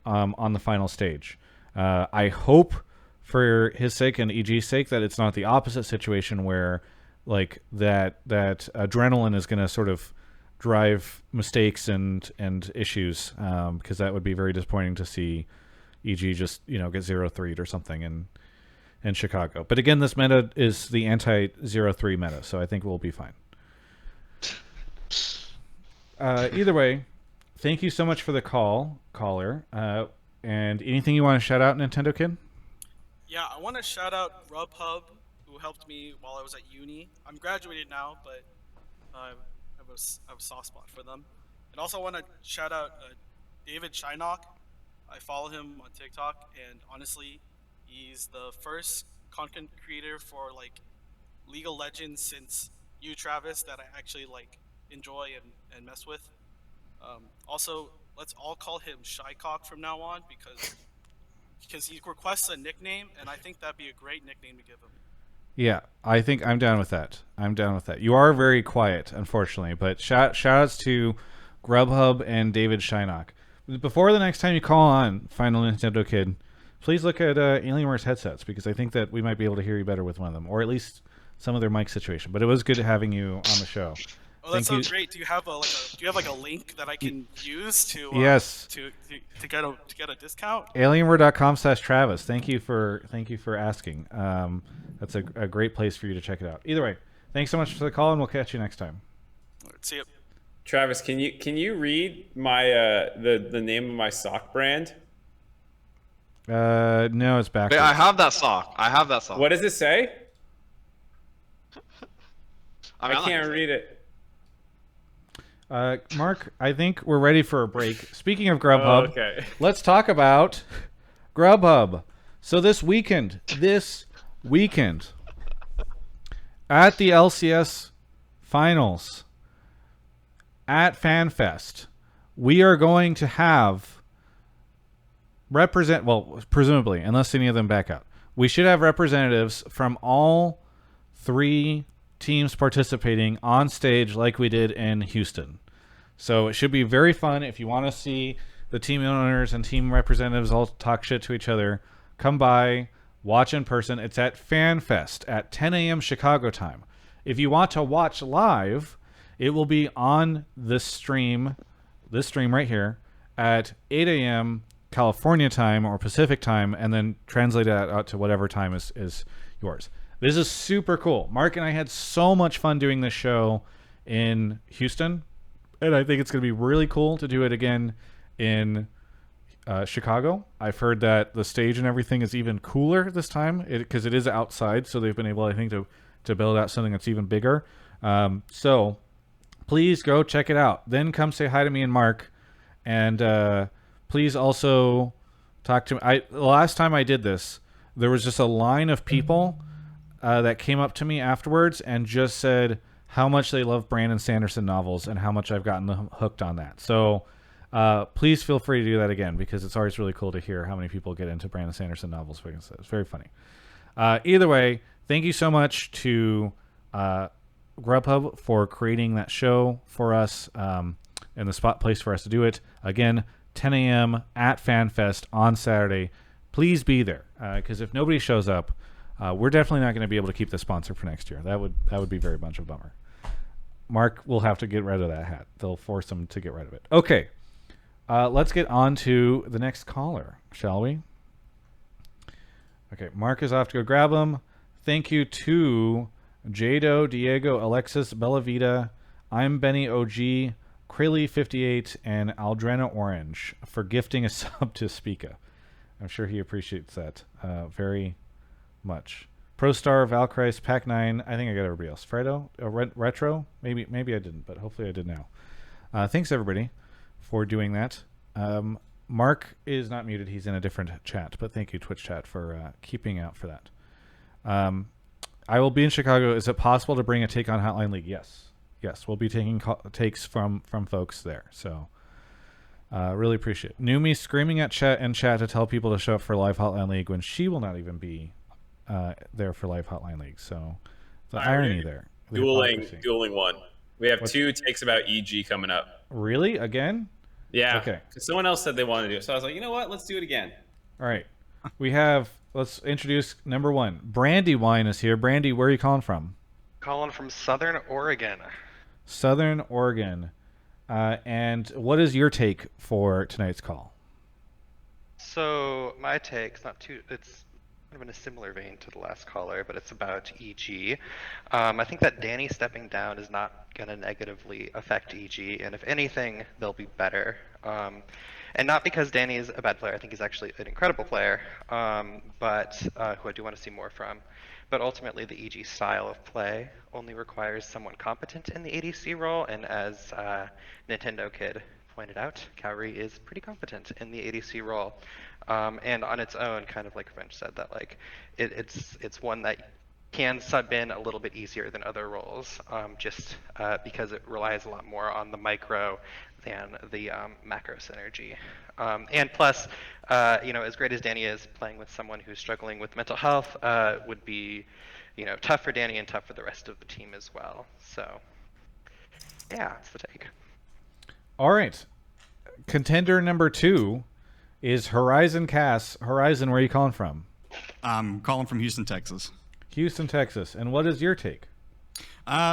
on the final stage. I hope for his sake and EG's sake that it's not the opposite situation where like that adrenaline is going to sort of drive mistakes and issues, because that would be very disappointing to see EG just get 0-3'd or something in Chicago. But again, this meta is the anti-0-3 meta, so I think we'll be fine. Either way, thank you so much for the caller. And anything you want to shout out, Nintendo Kid? Yeah, I want to shout out Grubhub, who helped me while I was at uni. I'm graduated now, but I have a soft spot for them. And also I want to shout out David Shynock. I follow him on TikTok, and honestly, he's the first content creator for like League of Legends since you, Travis, that I actually like enjoy and mess with. Also, let's all call him Shycock from now on, because he requests a nickname, and I think that'd be a great nickname to give him. Yeah, I think I'm down with that. You are very quiet, unfortunately, but shout outs to Grubhub and David Shynock. Before the next time you call on Final Nintendo Kid, please look at Alienware's headsets, because I think that we might be able to hear you better with one of them, or at least some of their mic situation. But it was good having you on the show. Oh, that sounds great. Do you have a link that I can use to yes to get a discount? Alienware.com/Travis. Thank you for asking. That's a great place for you to check it out. Either way, thanks so much for the call, and we'll catch you next time. All right, see you. Travis, can you read my the name of my sock brand? No, it's backwards. I have that sock. What does it say? I can't read it. Mark, I think we're ready for a break. Speaking of Grubhub, okay. Let's talk about Grubhub. So this weekend at the LCS finals at FanFest, we are going to have presumably, unless any of them back out, we should have representatives from all 3 teams participating on stage like we did in Houston. So it should be very fun. If you want to see the team owners and team representatives all talk shit to each other, come by, watch in person. It's at FanFest at 10 a.m. Chicago time. If you want to watch live, it will be on this stream right here at 8 a.m. California time or Pacific time, and then translate that out to whatever time is yours. This is super cool. Mark and I had so much fun doing this show in Houston, and I think it's going to be really cool to do it again in Chicago. I've heard that the stage and everything is even cooler this time because it is outside, so they've been able, I think, to build out something that's even bigger. So please go check it out. Then come say hi to me and Mark, and please also talk to me. The last time I did this, there was just a line of people that came up to me afterwards and just said how much they love Brandon Sanderson novels and how much I've gotten them hooked on that. So please feel free to do that again, because it's always really cool to hear how many people get into Brandon Sanderson novels. It's very funny. Either way, thank you so much to Grubhub for creating that show for us and the spot place for us to do it. Again, 10 a.m. at FanFest on Saturday. Please be there, because if nobody shows up, we're definitely not going to be able to keep the sponsor for next year. That would be very much of a bummer. Mark will have to get rid of that hat. They'll force him to get rid of it. Okay, let's get on to the next caller, shall we? Okay, Mark is off to go grab him. Thank you to Jado, Diego, Alexis, Bellavita, I'm Benny OG, Crilly58, and Aldrena Orange for gifting a sub to Spica. I'm sure he appreciates that very much. ProStar, Valkyrie, Pac9. I think I got everybody else. Fredo, Retro. Maybe I didn't, but hopefully I did now. Thanks everybody for doing that. Mark is not muted. He's in a different chat, but thank you, Twitch chat, for keeping out for that. I will be in Chicago. Is it possible to bring a take on Hotline League? Yes. We'll be taking takes from folks there. So really appreciate it. Numi screaming at chat to tell people to show up for live Hotline League when she will not even be there for live Hotline League. So the irony there. Dueling one. We have 2 takes about EG coming up. Really? Again? Yeah. Okay. Because someone else said they wanted to do it. So I was like, you know what? Let's do it again. All right. Let's introduce number 1. Brandywine is here. Brandy, where are you calling from? Calling from Southern Oregon. Southern Oregon. And what is your take for tonight's call? So my take's it's kind of in a similar vein to the last caller, but it's about EG. I think that Danny stepping down is not going to negatively affect EG, and if anything, they'll be better. And not because Danny is a bad player. I think he's actually an incredible player, but who I do want to see more from. But ultimately, the EG style of play only requires someone competent in the ADC role, and as NintendoKid pointed out, Kaori is pretty competent in the ADC role. And on its own, kind of like Revenge said, that like it's one that can sub in a little bit easier than other roles, just because it relies a lot more on the micro than the macro synergy. And plus, as great as Danny is, playing with someone who's struggling with mental health would be, tough for Danny and tough for the rest of the team as well. So, yeah, that's the take. All right. Contender number 2 is horizoncasts. Horizon, where are you calling from? I'm calling from Houston, Texas. Houston, Texas. And what is your take?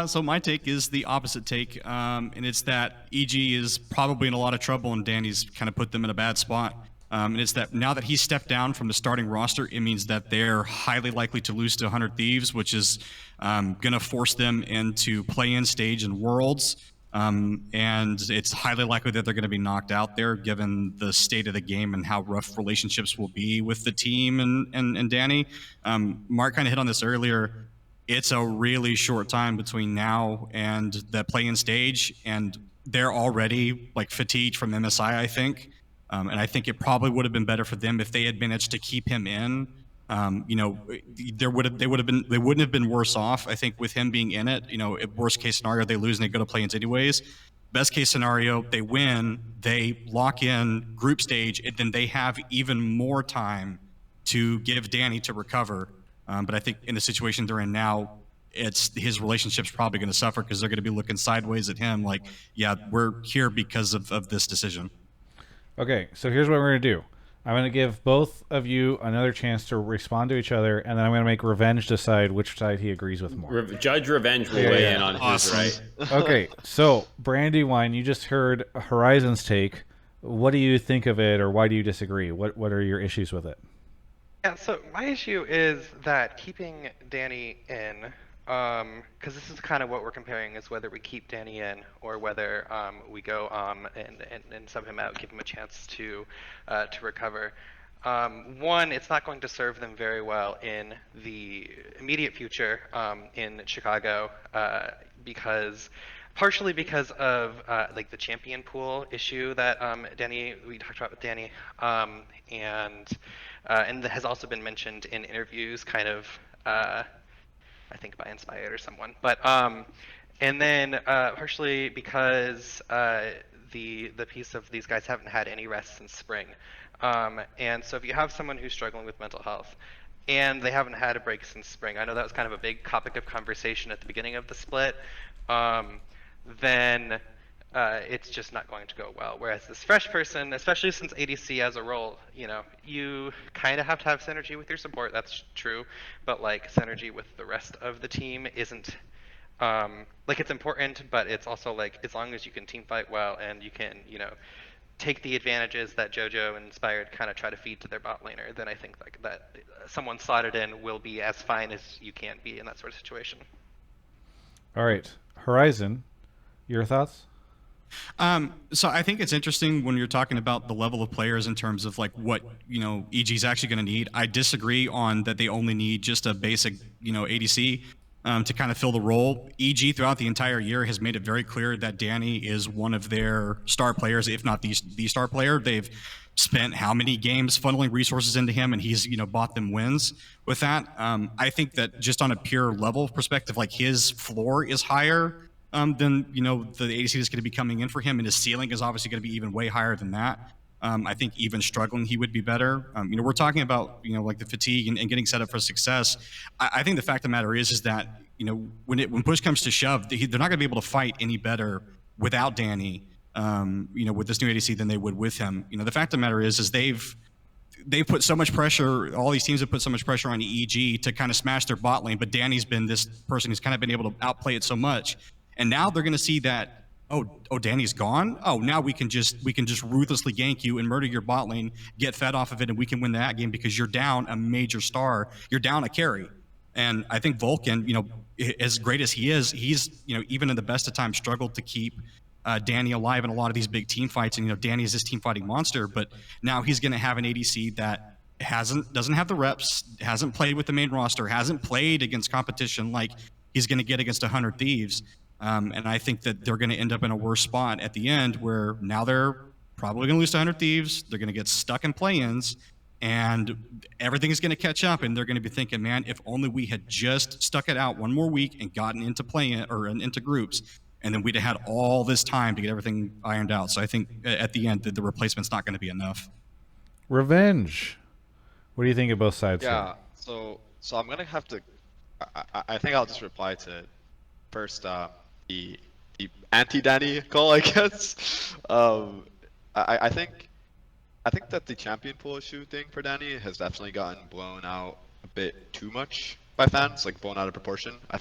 So my take is the opposite take, and it's that EG is probably in a lot of trouble, and Danny's kind of put them in a bad spot. And it's that now that he stepped down from the starting roster, it means that they're highly likely to lose to 100 Thieves, which is going to force them into play-in stage and Worlds. And it's highly likely that they're going to be knocked out there, given the state of the game and how rough relationships will be with the team and Danny. Mark kind of hit on this earlier. It's a really short time between now and the play-in stage, and they're already like fatigued from MSI, I think. And I think it probably would have been better for them if they had managed to keep him in. They wouldn't have been worse off. I think with him being in it, worst case scenario, they lose and they go to play-ins anyways. Best case scenario, they win, they lock in group stage, and then they have even more time to give Danny to recover. But I think in the situation they're in now, his relationship's probably going to suffer because they're going to be looking sideways at him like, yeah, we're here because of this decision. Okay, so here's what we're going to do. I'm going to give both of you another chance to respond to each other, and then I'm going to make Revenge decide which side he agrees with more. Judge Revenge will weigh in on his right. Okay, so Brandywine, you just heard Horizon's take. What do you think of it, or why do you disagree? What are your issues with it? Yeah, so my issue is that keeping Danny in, because this is kind of what we're comparing, is whether we keep Danny in or whether we go and sub him out, give him a chance to recover. One, it's not going to serve them very well in the immediate future in Chicago, partially because of like the champion pool issue that we talked about with Danny, and that has also been mentioned in interviews, kind of. I think by Inspired or someone, but and then partially because the piece of these guys haven't had any rest since spring, and so if you have someone who's struggling with mental health, and they haven't had a break since spring. I know that was kind of a big topic of conversation at the beginning of the split. Then it's just not going to go well. Whereas this fresh person, especially since ADC as a role, you know, you kind of have to have synergy with your support. That's true, but like synergy with the rest of the team isn't. Like it's important, but it's also like as long as you can team fight well and you can, you know, take the advantages that JoJo and Inspired kind of try to feed to their bot laner, then I think like that someone slotted in will be as fine as you can be in that sort of situation. All right, Horizon, your thoughts? So I think it's interesting when you're talking about the level of players in terms of like what, you know, EG is actually going to need. I disagree on that they only need just a basic, you know, ADC to kind of fill the role. EG throughout the entire year has made it very clear that Danny is one of their star players, if not the star player. They've spent how many games funneling resources into him, and he's, you know, bought them wins with that. I think that just on a pure level perspective, like his floor is higher than, you know, the ADC that's going to be coming in for him, and his ceiling is obviously going to be even way higher than that. I think even struggling, he would be better. You know, we're talking about, you know, like the fatigue and getting set up for success. I think the fact of the matter is that, you know, when push comes to shove, they're not going to be able to fight any better without Danny, you know, with this new ADC than they would with him. You know, the fact of the matter is they've put so much pressure, all these teams have put so much pressure on EG to kind of smash their bot lane, but Danny's been this person who's kind of been able to outplay it so much. And now they're going to see that, oh, Danny's gone? Oh, now we can just ruthlessly gank you and murder your bot lane, get fed off of it, and we can win that game because you're down a major star. You're down a carry. And I think Vulcan, you know, as great as he is, he's, you know, even in the best of times struggled to keep Danny alive in a lot of these big team fights. And, you know, Danny is this team fighting monster, but now he's going to have an ADC that doesn't have the reps, hasn't played with the main roster, hasn't played against competition like he's going to get against 100 Thieves. And I think that they're going to end up in a worse spot at the end where now they're probably going to lose to 100 Thieves. They're going to get stuck in play-ins, and everything is going to catch up, and they're going to be thinking, man, if only we had just stuck it out one more week and gotten into play-in or into groups, and then we'd have had all this time to get everything ironed out. So I think at the end, the replacement's not going to be enough. Revenge. What do you think of both sides? Yeah, so I'm going to have to... I think I'll just reply to first... the anti-Danny call, I guess. I think that the champion pool issue thing for Danny has definitely gotten blown out a bit too much by fans, like blown out of proportion. I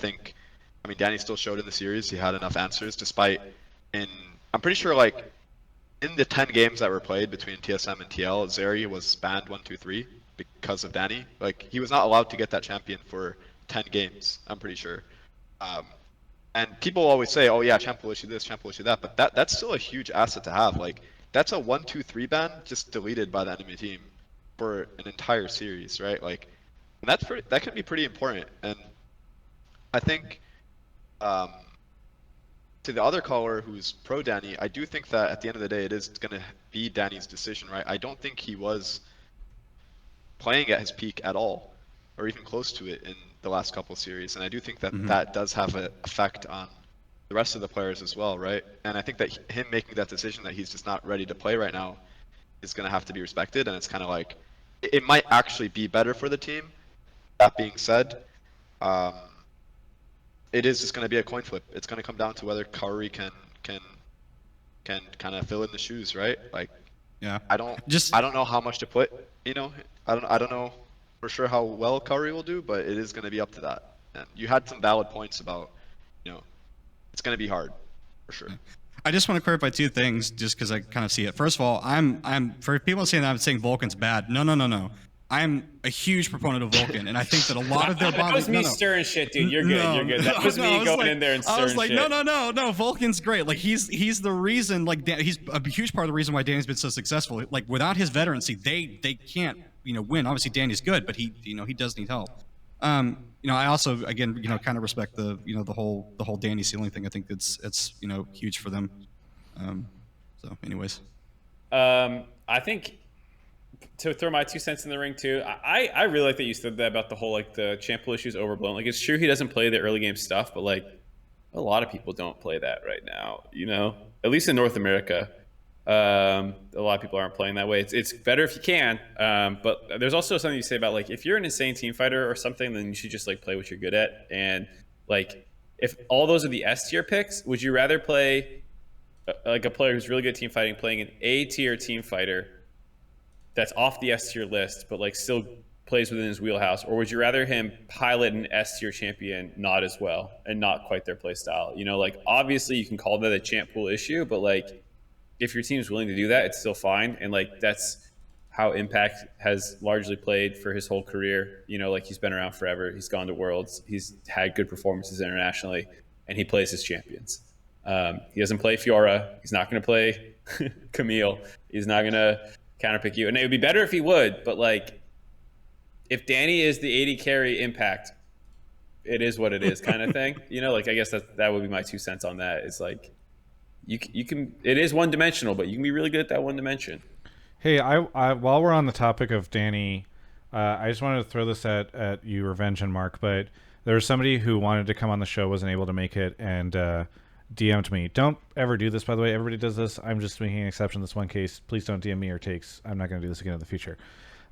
mean, Danny still showed in the series he had enough answers, despite I'm pretty sure like in the 10 games that were played between TSM and TL, Zeri was banned 1, 2, 3 because of Danny. Like he was not allowed to get that champion for 10 games. I'm pretty sure. And people always say, oh yeah, champ will issue this, champ will issue that, but that's still a huge asset to have. Like, that's a 1, 2, 3 ban just deleted by the enemy team for an entire series, right? Like, and that can be pretty important. And I think, to the other caller who's pro Danny, I do think that at the end of the day, it is going to be Danny's decision, right? I don't think he was playing at his peak at all, or even close to it in the last couple series, and I do think that that does have an effect on the rest of the players as well, right? And I think that him making that decision that he's just not ready to play right now is going to have to be respected, and it's kind of like it might actually be better for the team. That being said, it is just going to be a coin flip. It's going to come down to whether Kaori can kind of fill in the shoes, right? Like, yeah, I don't know how much to put, you know, I don't know for sure how well Kaori will do, but it is going to be up to that. And you had some valid points about, you know, it's going to be hard for sure. I just want to clarify two things, just because I kind of see it. First of all, I'm for people saying that I'm saying Vulcan's bad. No. I'm a huge proponent of Vulcan, and I think that a lot of their bombing. That was me stirring shit, dude. You're good. You're good. That was me going in there and stirring shit. I was like, no. Vulcan's great. Like he's the reason. Like he's a huge part of the reason why Danny's been so successful. Like without his veterancy, they can't, you know, win. Obviously, Danny's good, but he does need help. You know, I also, again, you know, kind of respect the, you know, the whole Danny ceiling thing. I think it's you know, huge for them. So anyways. I think to throw my 2 cents in the ring too, I really like that you said that about the whole, like, the champ pool issues overblown. Like, it's true he doesn't play the early game stuff, but like a lot of people don't play that right now, you know, at least in North America. A lot of people aren't playing that way. It's better if you can, but there's also something you say about like if you're an insane team fighter or something, then you should just like play what you're good at. And like if all those are the S tier picks, would you rather play like a player who's really good at team fighting playing an A tier team fighter that's off the S tier list, but like still plays within his wheelhouse, or would you rather him pilot an S tier champion not as well and not quite their play style? You know, like obviously you can call that a champ pool issue, but like if your team's willing to do that, it's still fine. And like that's how Impact has largely played for his whole career. You know, like he's been around forever. He's gone to Worlds. He's had good performances internationally, and he plays his champions. He doesn't play Fiora. He's not going to play Camille. He's not going to counterpick you. And it would be better if he would, but like if Danny is the 80 carry Impact, it is what it is kind of thing. You know, like I guess that would be my 2 cents on that. It's like you can it is one dimensional, but you can be really good at that one dimension. Hey, I while we're on the topic of Danny, I just wanted to throw this at you, Revenge and Mark, but there was somebody who wanted to come on the show, wasn't able to make it, and DM'd me. Don't ever do this, by the way. Everybody does this. I'm just making an exception in this one case. Please don't DM me or takes. I'm not going to do this again in the future.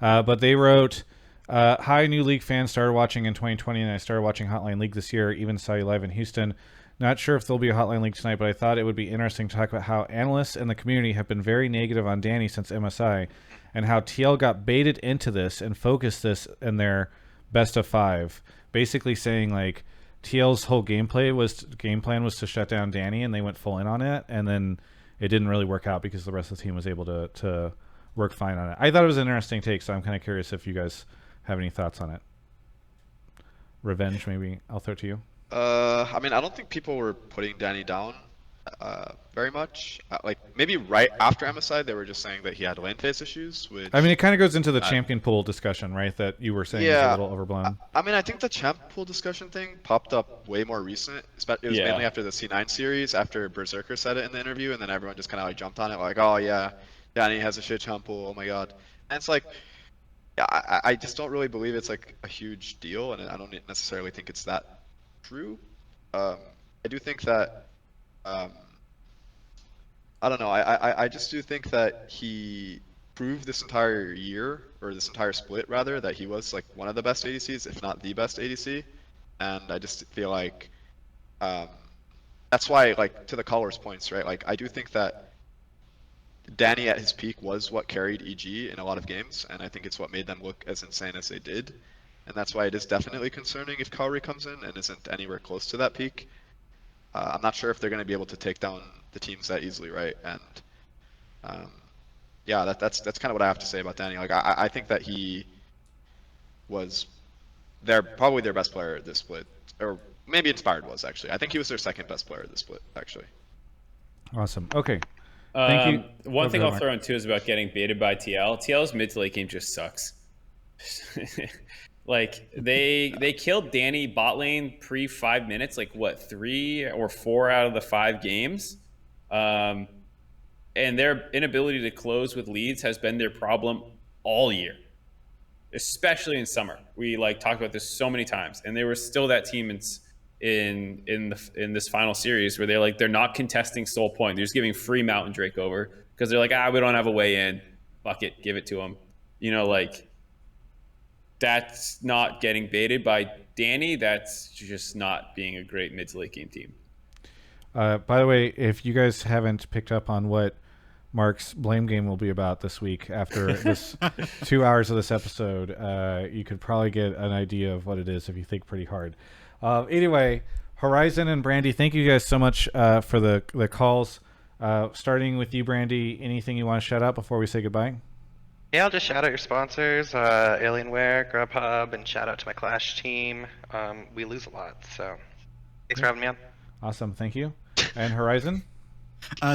But they wrote, hi, new league fan. Started watching in 2020, and I started watching Hotline League this year. Even saw you live in Houston. Not sure if there'll be a Hotline League tonight, but I thought it would be interesting to talk about how analysts in the community have been very negative on Danny since MSI, and how TL got baited into this and focused this in their best of 5. Basically saying like TL's whole game plan was to shut down Danny, and they went full in on it, and then it didn't really work out because the rest of the team was able to work fine on it. I thought it was an interesting take, so I'm kind of curious if you guys have any thoughts on it. Revenge, maybe I'll throw it to you. I mean, I don't think people were putting Danny down very much. Like maybe right after MSI, they were just saying that he had lane phase issues. Which I mean, it kind of goes into the champion pool discussion, right? That you were saying is a little overblown. I mean, I think the champ pool discussion thing popped up way more recent. It was mainly after the C9 series, after Berserker said it in the interview, and then everyone just kind of like jumped on it, like, oh yeah, Danny has a shit champ pool. Oh my god. And it's like, yeah, I just don't really believe it's like a huge deal, and I don't necessarily think it's that true. I do think that I don't know. I just do think that he proved this entire year, or this entire split rather, that he was like one of the best ADCs, if not the best ADC. And I just feel like that's why, like, to the caller's points, right? Like, I do think that Danny at his peak was what carried EG in a lot of games, and I think it's what made them look as insane as they did. And that's why it is definitely concerning if Kaori comes in and isn't anywhere close to that peak. I'm not sure if they're going to be able to take down the teams that easily, right? And yeah, that's kind of what I have to say about Danny. Like, I think that he was probably their best player at this split, or maybe Inspired was actually. I think he was their second best player at this split, actually. Awesome. Okay. Thank you. One thing I'll throw in too is about getting baited by TL. TL's mid to late game just sucks. Like they killed Danny bot lane pre 5 minutes, like what, 3 or 4 out of the 5 games, and their inability to close with leads has been their problem all year, especially in summer. We like talked about this so many times, and they were still that team in this final series where they're not contesting soul point. They're just giving free Mountain Drake over because they're like, we don't have a way in. Fuck it, give it to them. You know, like. That's not getting baited by Danny. That's just not being a great mid to late game team. By the way, if you guys haven't picked up on what Mark's blame game will be about this week after this 2 hours of this episode, you could probably get an idea of what it is if you think pretty hard. Anyway, Horizon and Brandy, thank you guys so much for the calls. Starting with you, Brandy, anything you want to shout out before we say goodbye? Yeah, I'll just shout out your sponsors, Alienware, Grubhub, and shout out to my Clash team. We lose a lot, so thanks for having me on. Awesome, thank you. And Horizon?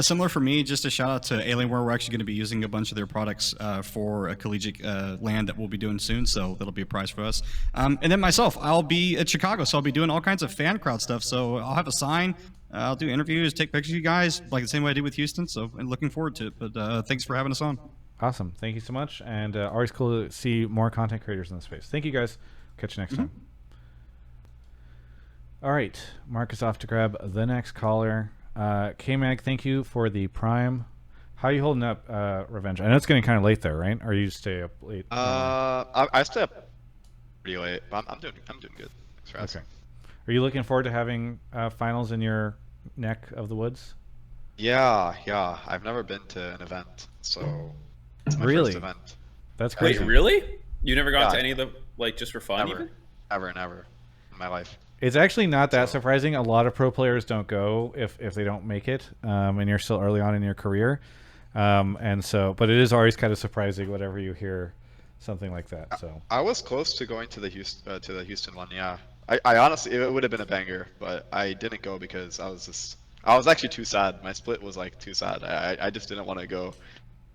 Similar for me, just a shout out to Alienware. We're actually going to be using a bunch of their products for a collegiate land that we'll be doing soon, so that'll be a prize for us. And then myself, I'll be at Chicago, so I'll be doing all kinds of fan crowd stuff. So I'll have a sign, I'll do interviews, take pictures of you guys, like the same way I did with Houston. So I'm looking forward to it. But thanks for having us on. Awesome. Thank you so much. And always cool to see more content creators in the space. Thank you, guys. Catch you next time. All right. Mark is off to grab the next caller. K-Mag, thank you for the Prime How are you holding up, Revenge? I know it's getting kind of late there, right? Or you stay up late? I stay up pretty late, but I'm doing good. Thanks for asking. Okay. Are you looking forward to having finals in your neck of the woods? Yeah. I've never been to an event, so it's my Really? first event. That's Wait, crazy. really? You never gone Yeah. to any of the like just for fun even? Never in my life. It's actually not that surprising. A lot of pro players don't go if they don't make it, and you're still early on in your career. And so, but it is always kind of surprising whenever you hear something like that. So I was close to going to the Houston one. Yeah, I honestly it would have been a banger, but I didn't go because I was actually too sad. My split was like too sad. I just didn't want to go,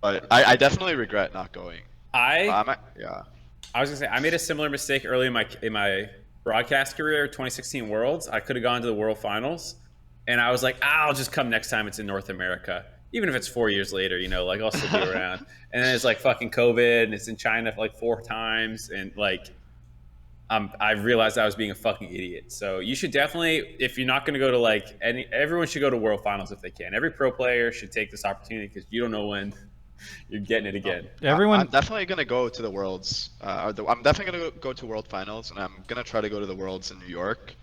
but I definitely regret not going. Yeah. I was gonna say I made a similar mistake early in my broadcast career, 2016 Worlds. I could have gone to the World Finals, and I was like, I'll just come next time it's in North America, even if it's 4 years later. Like I'll still be around. And then it's like fucking COVID, and it's in China for like 4 times, and like I realized I was being a fucking idiot. So you should definitely, if you're not gonna go to like everyone should go to World Finals if they can. Every pro player should take this opportunity because you don't know when you're getting it again. I'm definitely gonna go to the Worlds. I'm definitely gonna go to World Finals, and I'm gonna try to go to the Worlds in New York.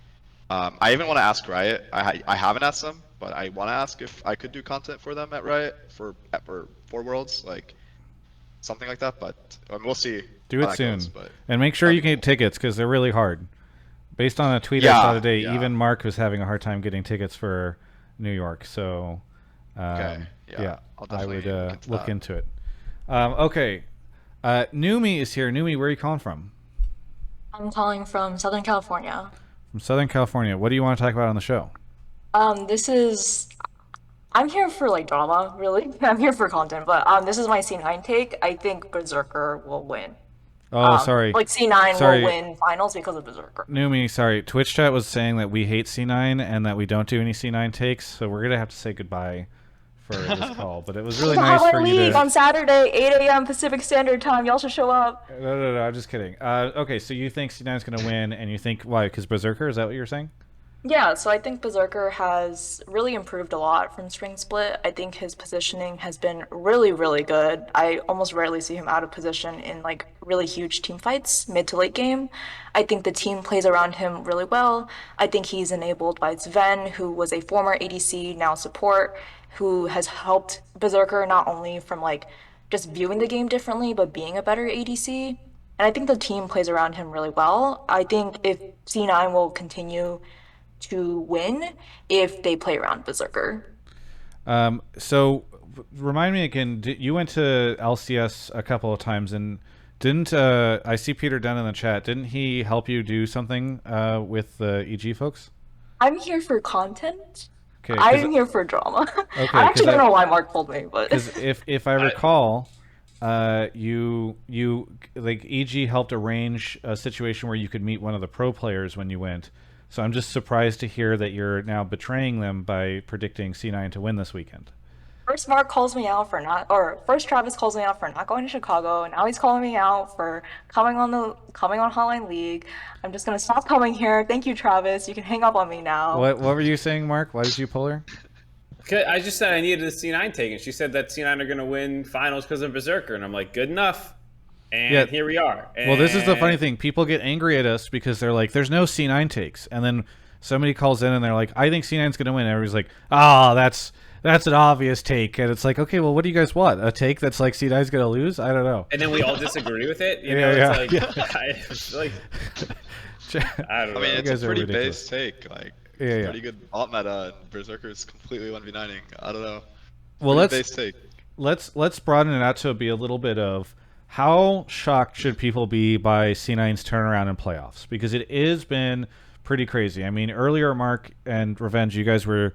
I even want to ask Riot. I haven't asked them, but I want to ask if I could do content for them at Riot for Worlds, like something like that. But we'll see. do how it that soon, goes, but and make sure you can get tickets because they're really hard. Based on a tweet I saw today, even Mark was having a hard time getting tickets for New York. So okay, yeah, I'll I definitely would look into it. Okay, Numi is here. Numi, where are you calling from? I'm calling from Southern California. From Southern California. What do you want to talk about on the show? I'm here for like drama, really. I'm here for content, but this is my C9 take. I think Berserker will win. Oh, sorry. Like C9 will win finals because of Berserker. Numi, sorry. Twitch chat was saying that we hate C9 and that we don't do any C9 takes, so we're gonna have to say goodbye for this call. But it was really nice for you League to. on Saturday, 8 a.m. Pacific Standard Time. Y'all should show up. No, I'm just kidding. Okay, so you think C9 is gonna win, and you think why? Because Berserker? Is that what you're saying? Yeah, so I think Berserker has really improved a lot from Spring Split. I think his positioning has been really, really good. I almost rarely see him out of position in like really huge team fights, mid to late game. I think the team plays around him really well. I think he's enabled by Sven, who was a former ADC, now support, who has helped Berserker not only from like just viewing the game differently, but being a better ADC. And I think the team plays around him really well. I think if C9 will continue to win if they play around Berserker. So remind me again, you went to LCS a couple of times, and didn't I see Peter Dunn in the chat? Didn't he help you do something with the EG folks? I'm here for content. Okay, I'm here for drama. Okay, I actually don't know why Mark told me, but because if I recall, you like EG helped arrange a situation where you could meet one of the pro players when you went. So I'm just surprised to hear that you're now betraying them by predicting C9 to win this weekend. First Mark calls me out for not, or first Travis calls me out for not going to Chicago, and now he's calling me out for coming on Hotline League. I'm just gonna stop coming here. Thank you, Travis. You can hang up on me now. What were you saying, Mark? Why did you pull her? Okay, I just said I needed a C9 take, and she said that C9 are going to win finals because of Berserker, and I'm like, good enough. And here we are. Well, this is the funny thing. People get angry at us because they're like, there's no C9 takes. And then somebody calls in and they're like, I think C9's going to win. And everybody's like, that's an obvious take. And it's like, okay, well, what do you guys want? A take that's like C9's going to lose? I don't know. And then we all disagree with it. You know, know, it's it's like, I don't know. I mean, it's a pretty ridiculous. base take. Like, yeah. pretty good alt meta, and Berserker is completely 1v9ing. I don't know. Well, base take. let's broaden it out to be a little bit of how shocked should people be by C9's turnaround in playoffs? Because it has been pretty crazy. I mean, earlier, Mark and Revenge, you guys were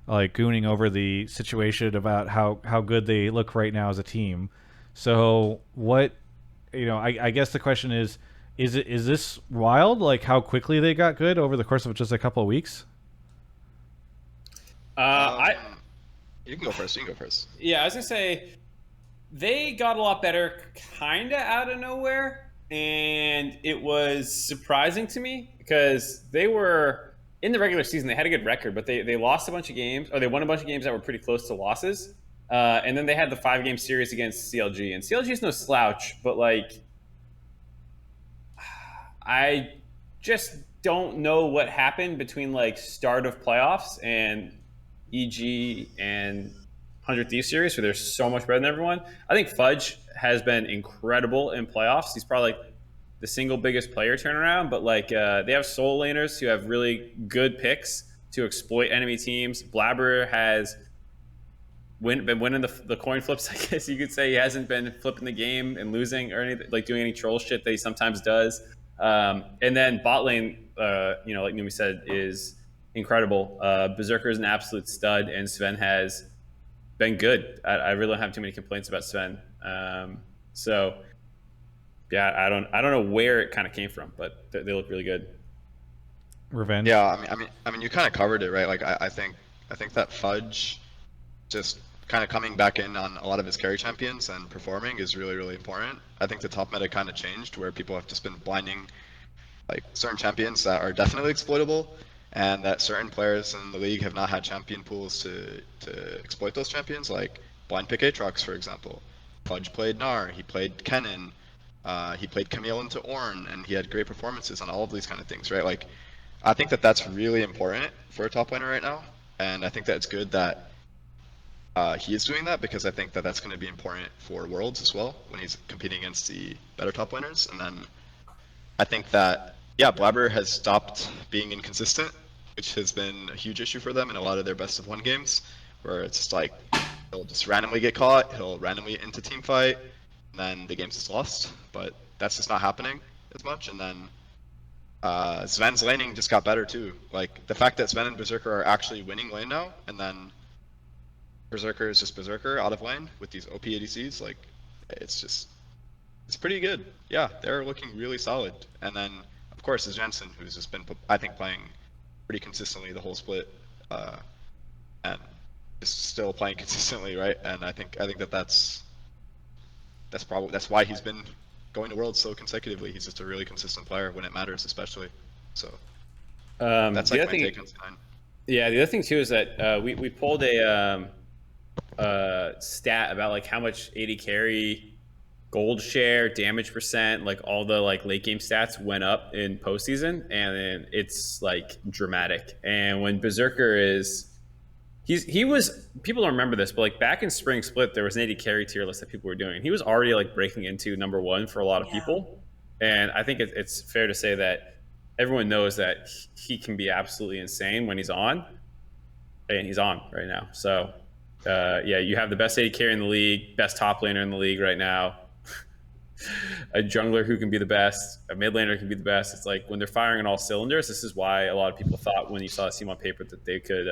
like gooning over the situation about how good they look right now as a team. So what, I guess the question is this wild? Like how quickly they got good over the course of just a couple of weeks? You can go first. Yeah, I was gonna say they got a lot better kinda out of nowhere, and it was surprising to me because they were in the regular season, they had a good record, but they lost a bunch of games, or they won a bunch of games that were pretty close to losses. And then they had the 5-game series against CLG, and CLG is no slouch, but like, I just don't know what happened between like start of playoffs and EG and 100 Thieves series, where they're so much better than everyone. I think Fudge has been incredible in playoffs. He's probably like the single biggest player turnaround, but like they have soul laners who have really good picks to exploit enemy teams. Blabber has been winning the coin flips, I guess you could say. He hasn't been flipping the game and losing or anything, like doing any troll shit that he sometimes does. And then bot lane, you know, like Numi said, is incredible. Berserker is an absolute stud, and Sven has been good. I really don't have too many complaints about Sven. So yeah, I don't know where it kind of came from, but they look really good. Revenge. Yeah, I mean, you kind of covered it, right? Like, I think that Fudge just kind of coming back in on a lot of his carry champions and performing is really, really important. I think the top meta kind of changed, where people have just been blinding like certain champions that are definitely exploitable, and that certain players in the league have not had champion pools to exploit those champions, like blind pick Aatrox, for example. Fudge played Gnar, he played Kennen, he played Camille into Ornn, and he had great performances on all of these kind of things, right? Like, I think that that's really important for a top laner right now, and I think that it's good that he is doing that, because I think that that's going to be important for Worlds as well, when he's competing against the better top laners. And then I think that, yeah, Blabber has stopped being inconsistent, which has been a huge issue for them in a lot of their best of 1 games, where it's just like he'll just randomly get caught, he'll randomly into team fight, and then the game's just lost. But that's just not happening as much. And then Sven's laning just got better too. Like, the fact that Sven and Berserker are actually winning lane now, and then Berserker is just Berserker out of lane with these OP ADCs, like, it's pretty good. Yeah, they're looking really solid. And then, of course, is Jensen, who's just been, I think, playing pretty consistently the whole split, and is still playing consistently, right? And I think that's why he's been going to Worlds so consecutively. He's just a really consistent player when it matters, especially. So that's like my take on C9. Yeah, the other thing too is that we pulled a stat about like how much AD carry, gold share, damage percent, like all the like late game stats went up in postseason, and it's like dramatic. And when Berserker is, he was, people don't remember this, but like back in spring split, there was an AD carry tier list that people were doing. He was already like breaking into #1 for a lot of people, and I think it's fair to say that everyone knows that he can be absolutely insane when he's on, and he's on right now. So yeah, you have the best AD carry in the league, best top laner in the league right now, a jungler who can be the best, a mid laner who can be the best. It's like when they're firing on all cylinders, this is why a lot of people thought when you saw this team on paper that they could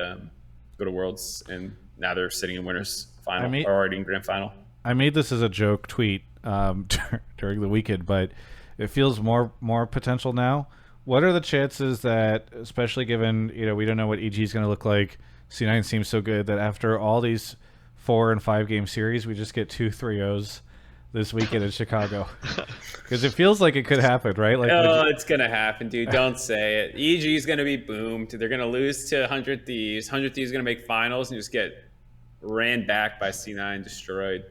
go to Worlds, and now they're sitting in winners final, or already in grand final. I made this as a joke tweet during the weekend, but it feels more potential now. What are the chances that, especially given, you know, we don't know what EG is going to look like, C9 seems so good, that after all these 4 and 5 game series, we just get 2 3-0s this weekend in Chicago? Because it feels like it could happen, right? Like, it's gonna happen, dude. Don't say it. EG is gonna be boomed. They're gonna lose to 100 Thieves. 100 Thieves is gonna make finals and just get ran back by C9, destroyed.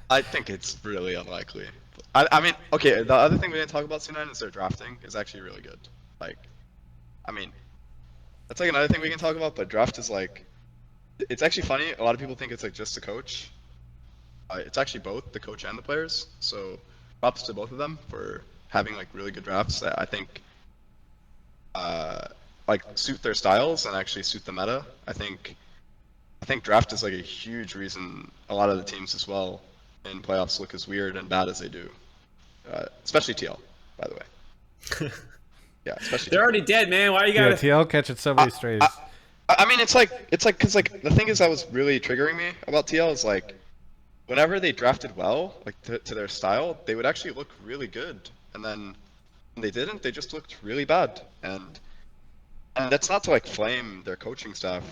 I think it's really unlikely. I mean, okay, the other thing we didn't talk about C9 is their drafting is actually really good. Like, I mean, that's like another thing we can talk about, but draft is like, it's actually funny. A lot of people think it's like just the coach. It's actually both the coach and the players. So props to both of them for having like really good drafts that I think like suit their styles and actually suit the meta. I think draft is like a huge reason a lot of the teams as well in playoffs look as weird and bad as they do. Especially TL, by the way. Yeah, especially they're TL. Already dead, man. Why you gotta TL catching so many strays? I mean, it's like because like the thing is that was really triggering me about TL is like, whenever they drafted well, like to their style, they would actually look really good, and then when they didn't, they just looked really bad. And that's not to like flame their coaching staff,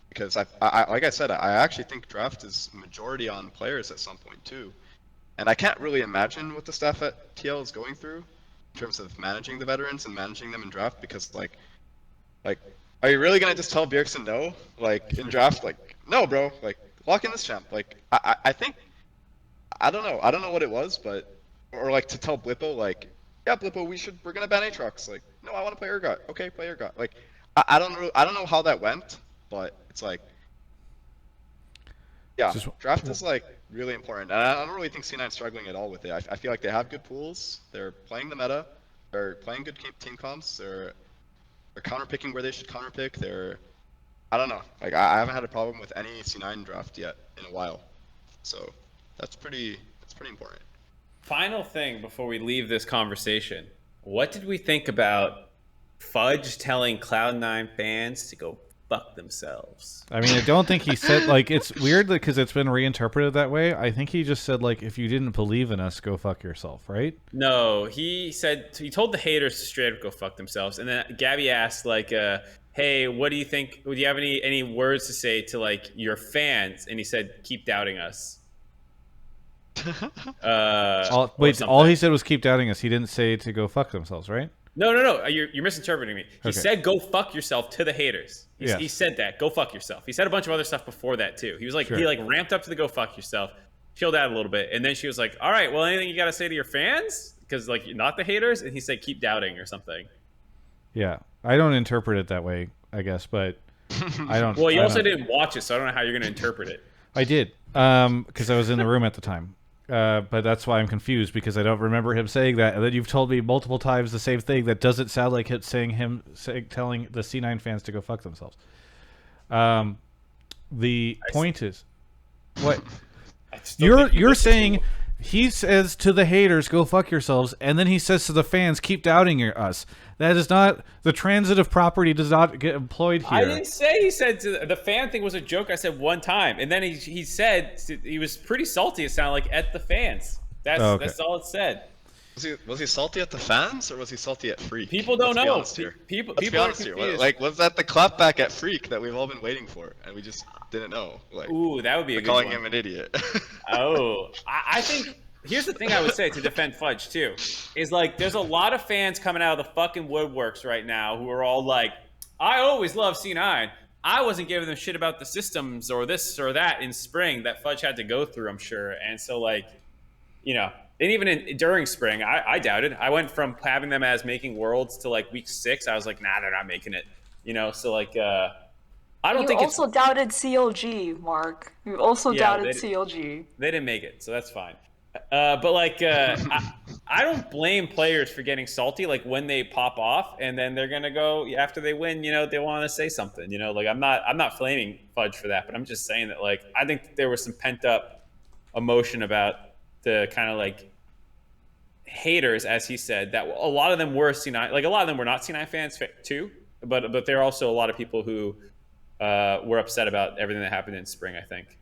because I like I said, I actually think draft is majority on players at some point too, and I can't really imagine what the staff at TL is going through in terms of managing the veterans and managing them in draft, because like are you really gonna just tell Bjergsen no, like in draft? Like, no, bro, like lock in this champ. Like, I think, I don't know. I don't know what it was, but, or like to tell Blippo, like, yeah, Blippo, we're gonna ban Aatrox. Like, no, I want to play Urgot. Okay, play Urgot. Like, I don't know how that went, but it's like, yeah, draft is like really important. And I don't really think C9's struggling at all with it. I feel like they have good pools. They're playing the meta. They're playing good team comps. They're counter picking where they should counter pick. I don't know. Like, I haven't had a problem with any C9 draft yet in a while. So that's pretty important. Final thing before we leave this conversation. What did we think about Fudge telling Cloud9 fans to go fuck themselves? I mean, I don't think he said, like, it's weird because it's been reinterpreted that way. I think he just said, like, if you didn't believe in us, go fuck yourself, right? No, he told the haters to straight up go fuck themselves. And then Gabby asked, like, hey, what do you think? Do you have any words to say to, like, your fans? And he said, keep doubting us. All he said was keep doubting us. He didn't say to go fuck themselves, right? No. You're misinterpreting me. He Okay. said, go fuck yourself to the haters. Yes. He said that. Go fuck yourself. He said a bunch of other stuff before that, too. He was like, Sure. he like ramped up to the go fuck yourself, chilled out a little bit. And then she was like, all right, well, anything you got to say to your fans? Because, like, not the haters. And he said, keep doubting or something. Yeah. I don't interpret it that way, I guess, but I don't. Well, you I also don't- didn't watch it, so I don't know how you're going to interpret it. I did, because I was in the room at the time. But that's why I'm confused, because I don't remember him saying that. And then you've told me multiple times the same thing that doesn't sound like him telling the C9 fans to go fuck themselves. The point is, what you're saying. He says to the haters, go fuck yourselves, and then he says to the fans, keep doubting us. That is not, the transitive property does not get employed here. I didn't say he said to the fan thing was a joke. I said one time. And then he said, he was pretty salty, it sounded like, at the fans. That's all it said. Was he salty at the fans, or was he salty at Freak? People don't know. Let's be People honest are here. confused. Like, was that the clapback at Freak that we've all been waiting for, and we just didn't know? Like, ooh, that would be a good calling one. him an idiot. Oh, I think here's the thing I would say to defend Fudge too, is like there's a lot of fans coming out of the fucking woodworks right now who are all like, I always love C9. I wasn't giving them shit about the systems or this or that in spring that Fudge had to go through, I'm sure. And so, like, you know, and even during spring, I doubted. I went from having them as making worlds to like week 6. I was like, nah, they're not making it. You know, so like, I don't You think also doubted CLG, Mark. You also doubted CLG. They didn't make it, so that's fine. But like, I don't blame players for getting salty. Like when they pop off, and then they're gonna go after they win. You know, they want to say something. You know, like I'm not flaming Fudge for that, but I'm just saying that like I think there was some pent up emotion about the kind of like haters, as he said, that a lot of them were C9. Like a lot of them were not C9 fans too, but there are also a lot of people who were upset about everything that happened in spring, I think.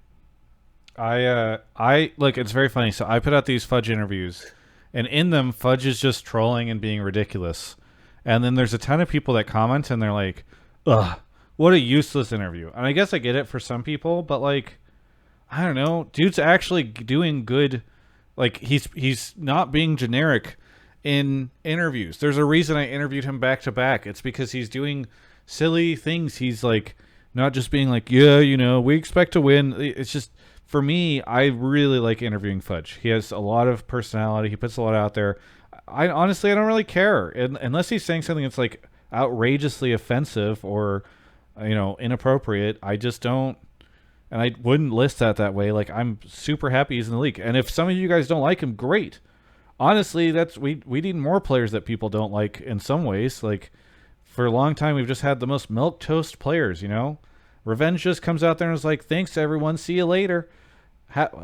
I look, it's very funny. So I put out these Fudge interviews, and in them, Fudge is just trolling and being ridiculous. And then there's a ton of people that comment, and they're like, ugh, what a useless interview. And I guess I get it for some people, but like, I don't know. Dude's actually doing good. Like, he's not being generic in interviews. There's a reason I interviewed him back to back. It's because he's doing silly things. He's like, not just being like, yeah, you know, we expect to win. It's just, for me, I really like interviewing Fudge. He has a lot of personality. He puts a lot out there. I honestly don't really care. Unless he's saying something that's like outrageously offensive or, you know, inappropriate, I just don't. And I wouldn't list that way. Like, I'm super happy he's in the league. And if some of you guys don't like him, great. Honestly, we need more players that people don't like in some ways. Like, for a long time, we've just had the most milquetoast players, you know? Revenge just comes out there and is like, thanks, everyone. See you later.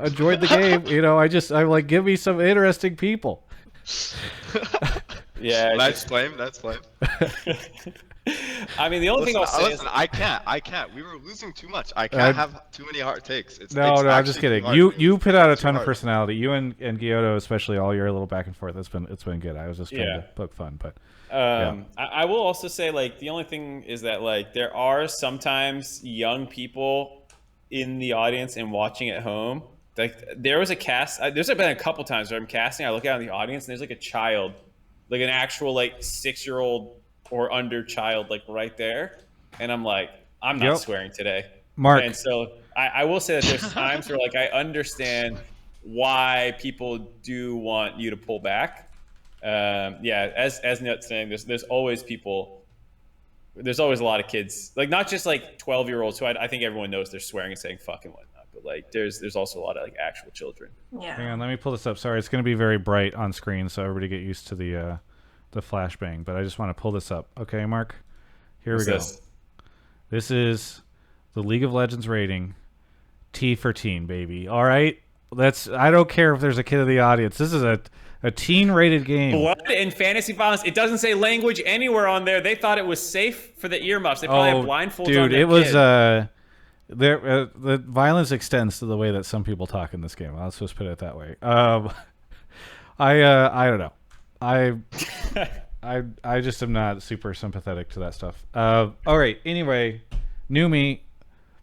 Enjoyed the game. You know, I'm like, give me some interesting people. Yeah. That's flame. I mean, the only thing I'll say is... I can't. We were losing too much. I can't have too many hard takes. No, I'm just kidding. You put out a ton of personality. You and Gyoto, especially, all your little back and forth. It's been good. I was just trying to poke fun, but... I will also say, like, the only thing is that, like, there are sometimes young people in the audience and watching at home. Like, there was a cast. There's been a couple times where I'm casting. I look out in the audience and there's like a child, like an actual like 6-year-old or under child, like right there, and I'm like, I'm not swearing today, Mark. And so I will say that there's times where like I understand why people do want you to pull back. Yeah, as Net's saying, there's always people. There's always a lot of kids, like not just like 12-year-olds who I think everyone knows they're swearing and saying fuck and whatnot, but like there's also a lot of like actual children. Yeah. Hang on, let me pull this up. Sorry, it's going to be very bright on screen, so everybody get used to the flashbang. But I just want to pull this up. Okay, Mark, here we go. This is the League of Legends rating, T for teen, baby. All right, I don't care if there's a kid in the audience. This is a teen-rated game. Blood and fantasy violence. It doesn't say language anywhere on there. They thought it was safe for the earmuffs. They probably have blindfolds dude, on. Dude, it was the violence extends to the way that some people talk in this game. I'll just put it that way. I don't know. I just am not super sympathetic to that stuff. All right. Anyway, Numi,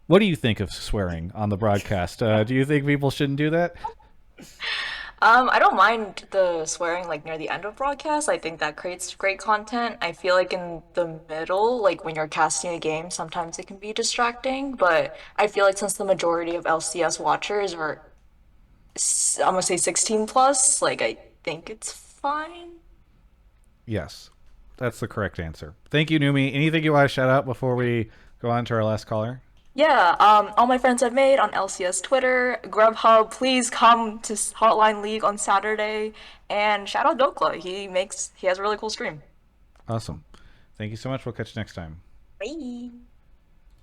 what do you think of swearing on the broadcast? Do you think people shouldn't do that? I don't mind the swearing like near the end of broadcast. I think that creates great content. I feel like in the middle, like when you're casting a game, sometimes it can be distracting. But I feel like since the majority of LCS watchers are, I'm gonna say 16 plus, like I think it's fine. Yes, that's the correct answer. Thank you, Numi. Anything you want to shout out before we go on to our last caller? Yeah, all my friends I've made on LCS Twitter, Grubhub, please come to Hotline League on Saturday, and shout out Dokla. He has a really cool stream. Awesome. Thank you so much. We'll catch you next time. Bye.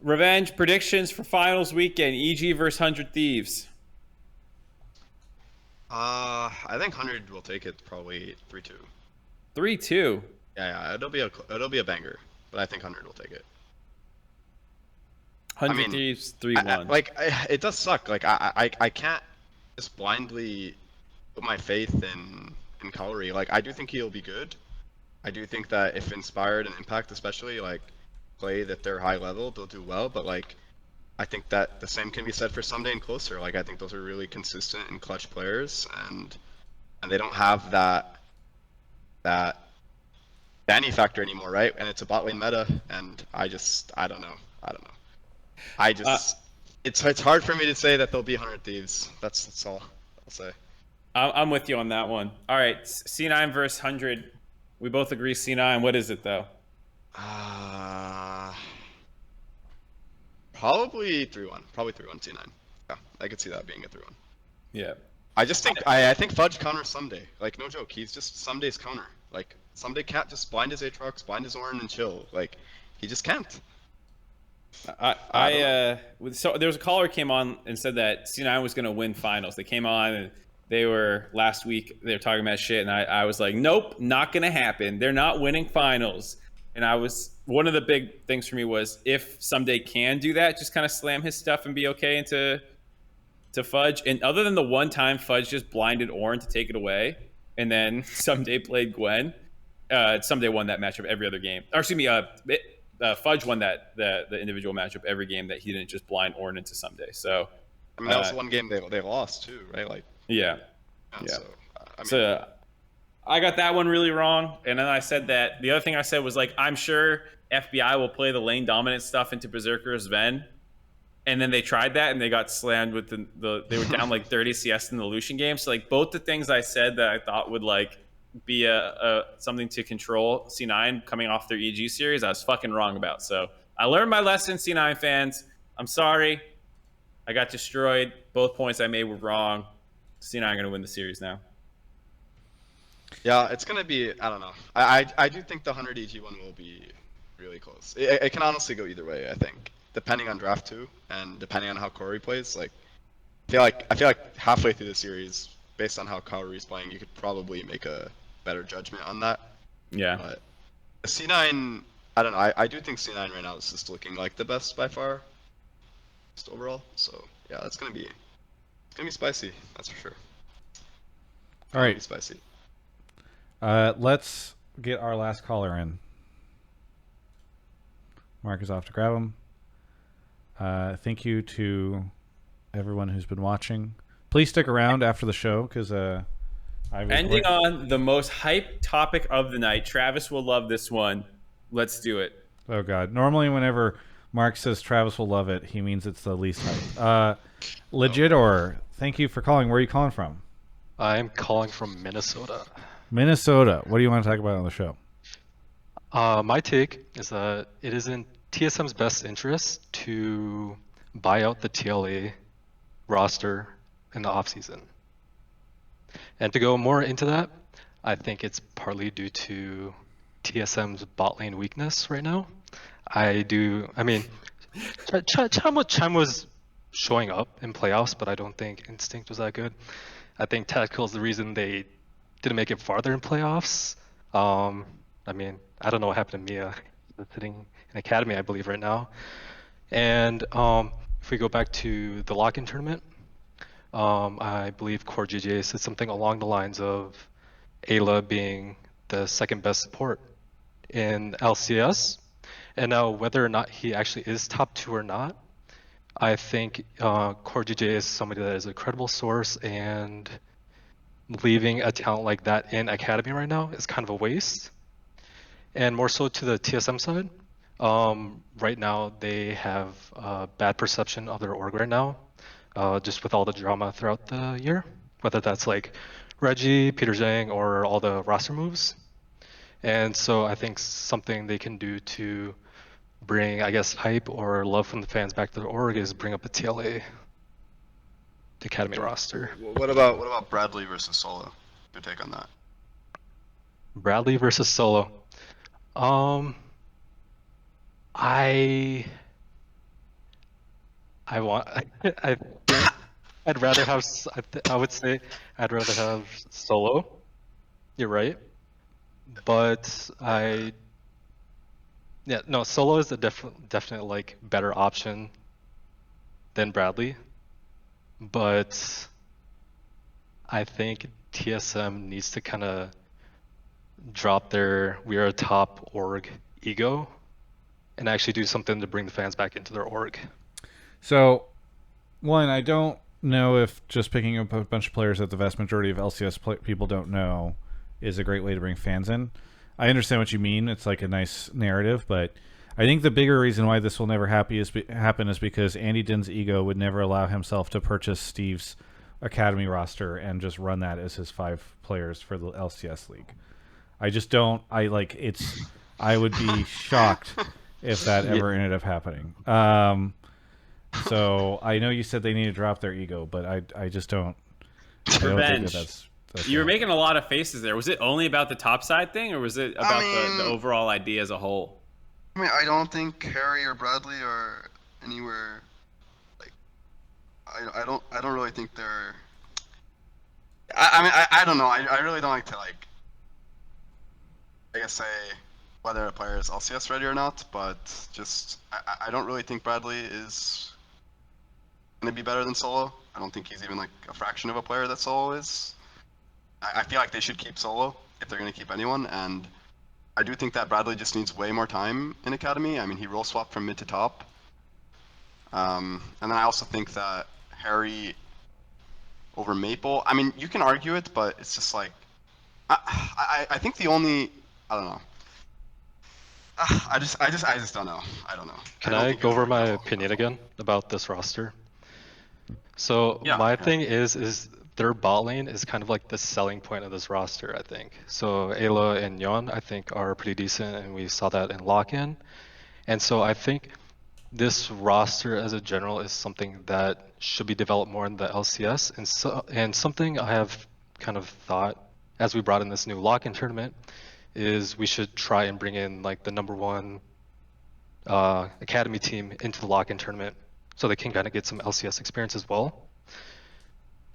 Revenge predictions for finals weekend. EG versus 100 Thieves. I think 100 will take it probably 3-2. 3-2. Yeah, it'll be a banger, but I think 100 will take it. 100 Thieves 3-1. It does suck. Like I can't just blindly put my faith in Kaori. Like I do think he'll be good. I do think that if Inspired and Impact especially like play that they're high level, they'll do well. But like I think that the same can be said for Someday and Closer. Like I think those are really consistent and clutch players, and they don't have that Danny factor anymore, right? And it's a bot lane meta, and I don't know. It's hard for me to say that they'll be 100 Thieves. That's all I'll say. I'm with you on that one. All right, C9 versus 100. We both agree C9. What is it though? Probably 3-1. Probably 3-1 C9. Yeah, I could see that being a 3-1. Yeah. I just think I think Fudge counters Someday. Like no joke, he's just Someday's counter. Like Someday can't just blind his Aatrox, blind his Ornn and chill. Like he just can't. So there was a caller who came on and said that C9 was going to win finals. They came on and they were last week. They were talking about shit, and I was like, nope, not going to happen. They're not winning finals. And one of the big things for me was if Someday can do that, just kind of slam his stuff and be okay into Fudge. And other than the one time Fudge just blinded Ornn to take it away, and then Someday played Gwen, Someday won that matchup every other game. Or excuse me, Fudge won the individual matchup every game that he didn't just blind Ornn into Someday. So I mean that was the one game they lost too, right? Like yeah. So I got that one really wrong, and then I said that the other thing I said was like I'm sure FBI will play the lane dominant stuff into Berserker's Ven, and then they tried that and they got slammed with they were down like 30 CS in the Lucian game. So like both the things I said that I thought would like be a something to control C9 coming off their EG series, I was fucking wrong about. So I learned my lesson, C9 fans. I'm sorry. I got destroyed. Both points I made were wrong. C9 are going to win the series now. Yeah, it's going to be, I don't know. I do think the 100 EG one will be really close. It can honestly go either way, I think. Depending on draft 2 and depending on how Kaori plays. Like I feel like halfway through the series, based on how Kaori's playing, you could probably make a better judgment on that. Yeah. But C9, I don't know. I do think C9 right now is just looking like the best by far, just overall. So yeah, it's gonna be spicy. That's for sure. All right. Spicy. Let's get our last caller in. Mark is off to grab him. Thank you to everyone who's been watching. Please stick around after the show because ending on the most hyped topic of the night. Travis will love this one. Let's do it. Oh God! Normally, whenever Mark says Travis will love it. He means it's the least hype. Legitor, thank you for calling. Where are you calling from? I'm calling from Minnesota. Minnesota. What do you want to talk about on the show? My take is that it is in TSM's best interest to buy out the TLA roster in the offseason. And to go more into that, I think it's partly due to TSM's bot lane weakness right now. I mean, Chime was showing up in playoffs, but I don't think Instinct was that good. I think Tactical is the reason they didn't make it farther in playoffs. I mean, I don't know what happened to Mia. She's sitting in Academy, I believe, right now. And if we go back to the lock-in tournament, I believe Core GJ said something along the lines of Ayla being the second best support in LCS. And now whether or not he actually is top 2 or not, I think Core GJ is somebody that is a credible source, and leaving a talent like that in Academy right now is kind of a waste. And more so to the TSM side, right now they have a bad perception of their org right now, just with all the drama throughout the year, whether that's like Reggie, Peter Zhang, or all the roster moves. And so I think something they can do to bring, I guess, hype or love from the fans back to the org is bring up a TLA, the Academy roster. What about Bradley versus Solo? Your take on that? Bradley versus Solo. I want. I'd rather have. I would say I'd rather have Solo. You're right, but Solo is a definite like better option than Bradley, but I think TSM needs to kind of drop their "we are a top org" ego and actually do something to bring the fans back into their org. So, one, I don't know if just picking up a bunch of players that the vast majority of LCS people don't know is a great way to bring fans in. I understand what you mean. It's like a nice narrative, but I think the bigger reason why this will never happen is because Andy Din's ego would never allow himself to purchase Steve's Academy roster and just run that as his 5 players for the LCS league. I just don't. I would be shocked if that ever ended up happening. So I know you said they need to drop their ego, but I just don't. Revenge. That's you were making a lot of faces there. Was it only about the top side thing, or was it about the overall idea as a whole? I mean, I don't think Harry or Bradley are anywhere. Like, I don't really think they're. I don't know. I really don't like to I guess say whether a player is LCS ready or not, but just I don't really think Bradley is gonna be better than Solo. I don't think he's even like a fraction of a player that Solo is. I feel like they should keep Solo if they're gonna keep anyone, and I do think that Bradley just needs way more time in Academy. I mean, he role swapped from mid to top. And then I also think that Harry over Maple, I mean, you can argue it, but it's just like, I think the only, I don't know. I just don't know. I don't know. Can I go over my opinion again about this roster? So my thing is their bot lane is kind of like the selling point of this roster, I think. So Ayla and Yon, I think, are pretty decent, and we saw that in lock-in. And so I think this roster as a general is something that should be developed more in the LCS. And something I have kind of thought as we brought in this new lock-in tournament is we should try and bring in like the #1 academy team into the lock-in tournament so they can kind of get some LCS experience as well.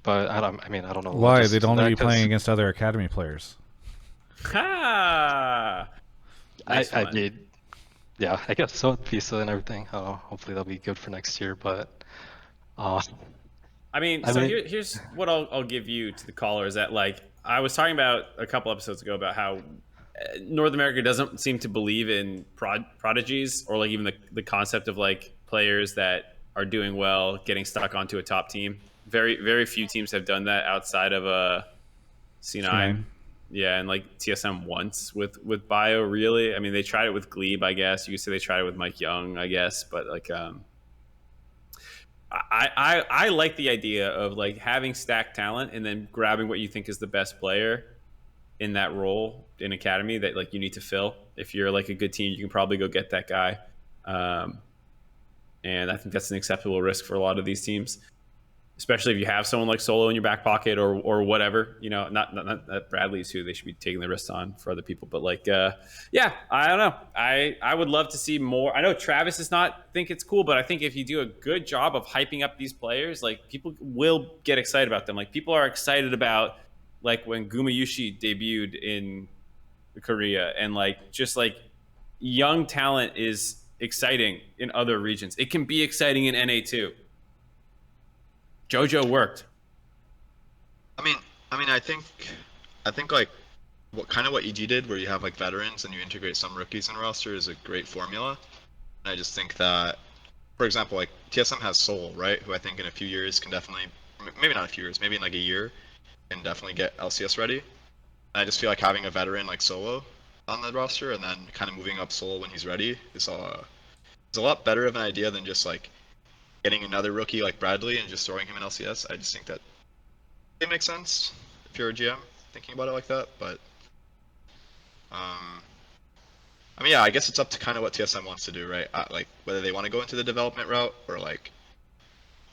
But I don't know why they'd only be playing against other academy players. Ha! Nice I guess so. Visa and everything. Hopefully that'll be good for next year. But here's what I'll give you to the caller is that like I was talking about a couple episodes ago about how North America doesn't seem to believe in prodigies or like even the concept of like players that are doing well getting stuck onto a top team. Very, very few teams have done that outside of C9. Yeah, and like TSM once with Bio, really. I mean, they tried it with Glebe, I guess. You could say they tried it with Mike Young, I guess. But like, I like the idea of like having stacked talent and then grabbing what you think is the best player in that role in academy that like you need to fill. If you're like a good team, you can probably go get that guy. And I think that's an acceptable risk for a lot of these teams, especially if you have someone like Solo in your back pocket or whatever, you know, not that Bradley's who they should be taking the risks on for other people. But like, yeah, I don't know. I would love to see more. I know Travis does not think it's cool, but I think if you do a good job of hyping up these players, like people will get excited about them. Like people are excited about like when Gumayushi debuted in Korea, and like just like young talent is exciting in other regions. It can be exciting in NA too. JoJo worked. I mean, I think like what EG did, where you have like veterans and you integrate some rookies in roster, is a great formula. And I just think that, for example, like TSM has Soul, right? Who I think in a few years can definitely, maybe not a few years, maybe in like a year, can definitely get LCS ready. And I just feel like having a veteran like Solo on the roster and then kind of moving up Soul when he's ready is a lot better of an idea than just like getting another rookie like Bradley and just throwing him in LCS. I just think that it makes sense if you're a GM thinking about it like that. But I mean, yeah, I guess it's up to kind of what TSM wants to do, right? Like whether they want to go into the development route or like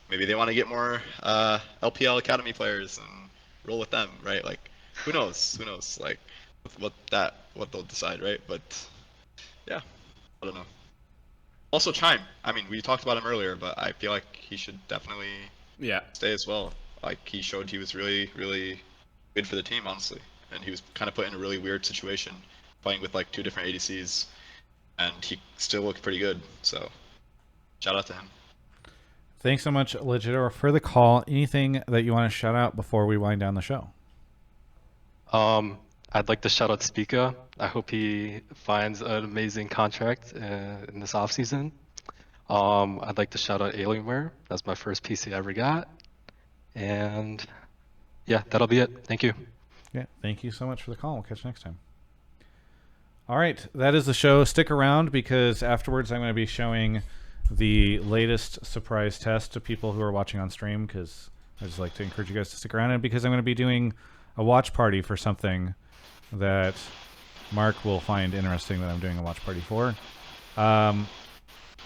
maybe they want to get more LPL Academy players and roll with them, right? Like who knows? Who knows? Like what they'll decide, right? But yeah, I don't know. Also Chime, I mean, we talked about him earlier, but I feel like he should definitely stay as well. Like he showed he was really, really good for the team, honestly, and he was kind of put in a really weird situation, playing with like 2 different ADCs, and he still looked pretty good. So shout out to him. Thanks so much, Legidor, for the call. Anything that you want to shout out before we wind down the show? I'd like to shout out Spica. I hope he finds an amazing contract in this offseason. I'd like to shout out Alienware. That's my first PC I ever got. And yeah, that'll be it. Thank you. Yeah, thank you so much for the call. We'll catch you next time. All right, that is the show. Stick around because afterwards I'm going to be showing the latest surprise test to people who are watching on stream, because I just like to encourage you guys to stick around, and because I'm going to be doing a watch party for something that Mark will find interesting that I'm doing a watch party for.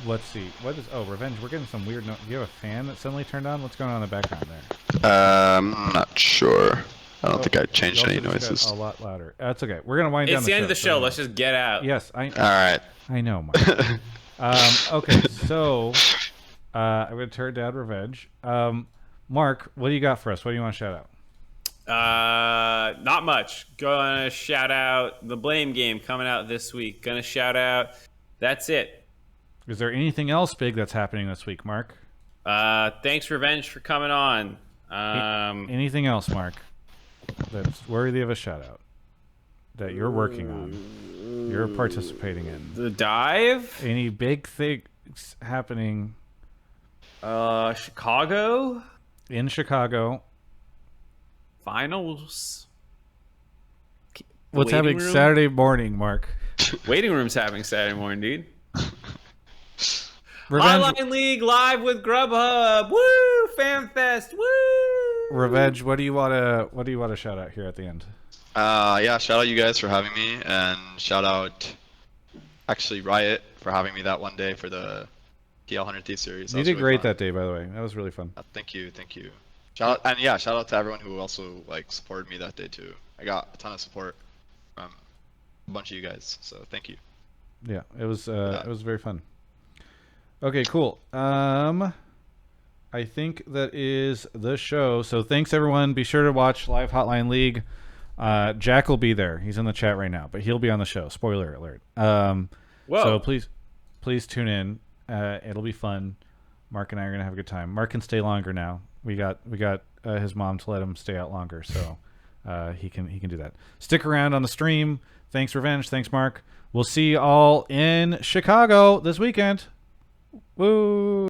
Let's see. What is... Oh, Revenge. We're getting some weird... Do you have a fan that suddenly turned on? What's going on in the background there? I'm not sure. I don't think I changed any noises. A lot louder. That's okay. We're going to wind down the show. It's the end of the show. Let's just get out. Yes. All right. I know, Mark. Okay, so I'm going to turn down Revenge. Mark, what do you got for us? What do you want to shout out? Not much. Gonna shout out the Blame Game coming out this week. Gonna shout out. That's it. Is there anything else big that's happening this week, Mark? Thanks, Revenge, for coming on. Anything else, Mark, that's worthy of a shout out that you're working on, you're participating in? The dive? Any big things happening? Chicago? In Chicago. Finals. What's happening Saturday morning, Mark? Waiting room's happening Saturday morning, dude. Revenge. Online League live with Grubhub. Woo! FanFest. Woo! Revenge. What do you want to shout out here at the end? Yeah, shout out you guys for having me, and shout out actually Riot for having me that one day for the TL 100 Thieves series. You did really great that day, by the way. That was really fun. Thank you. Shout out to everyone who also like supported me that day too. I got a ton of support from a bunch of you guys, so thank you. Yeah, it was very fun. Okay, cool. I think that is the show. So thanks everyone. Be sure to watch Live Hotline League. Jack will be there. He's in the chat right now, but he'll be on the show. Spoiler alert. So please tune in. It'll be fun. Mark and I are gonna have a good time. Mark can stay longer now. We got his mom to let him stay out longer, so he can do that. Stick around on the stream. Thanks, Revenge. Thanks, Mark. We'll see you all in Chicago this weekend. Woo!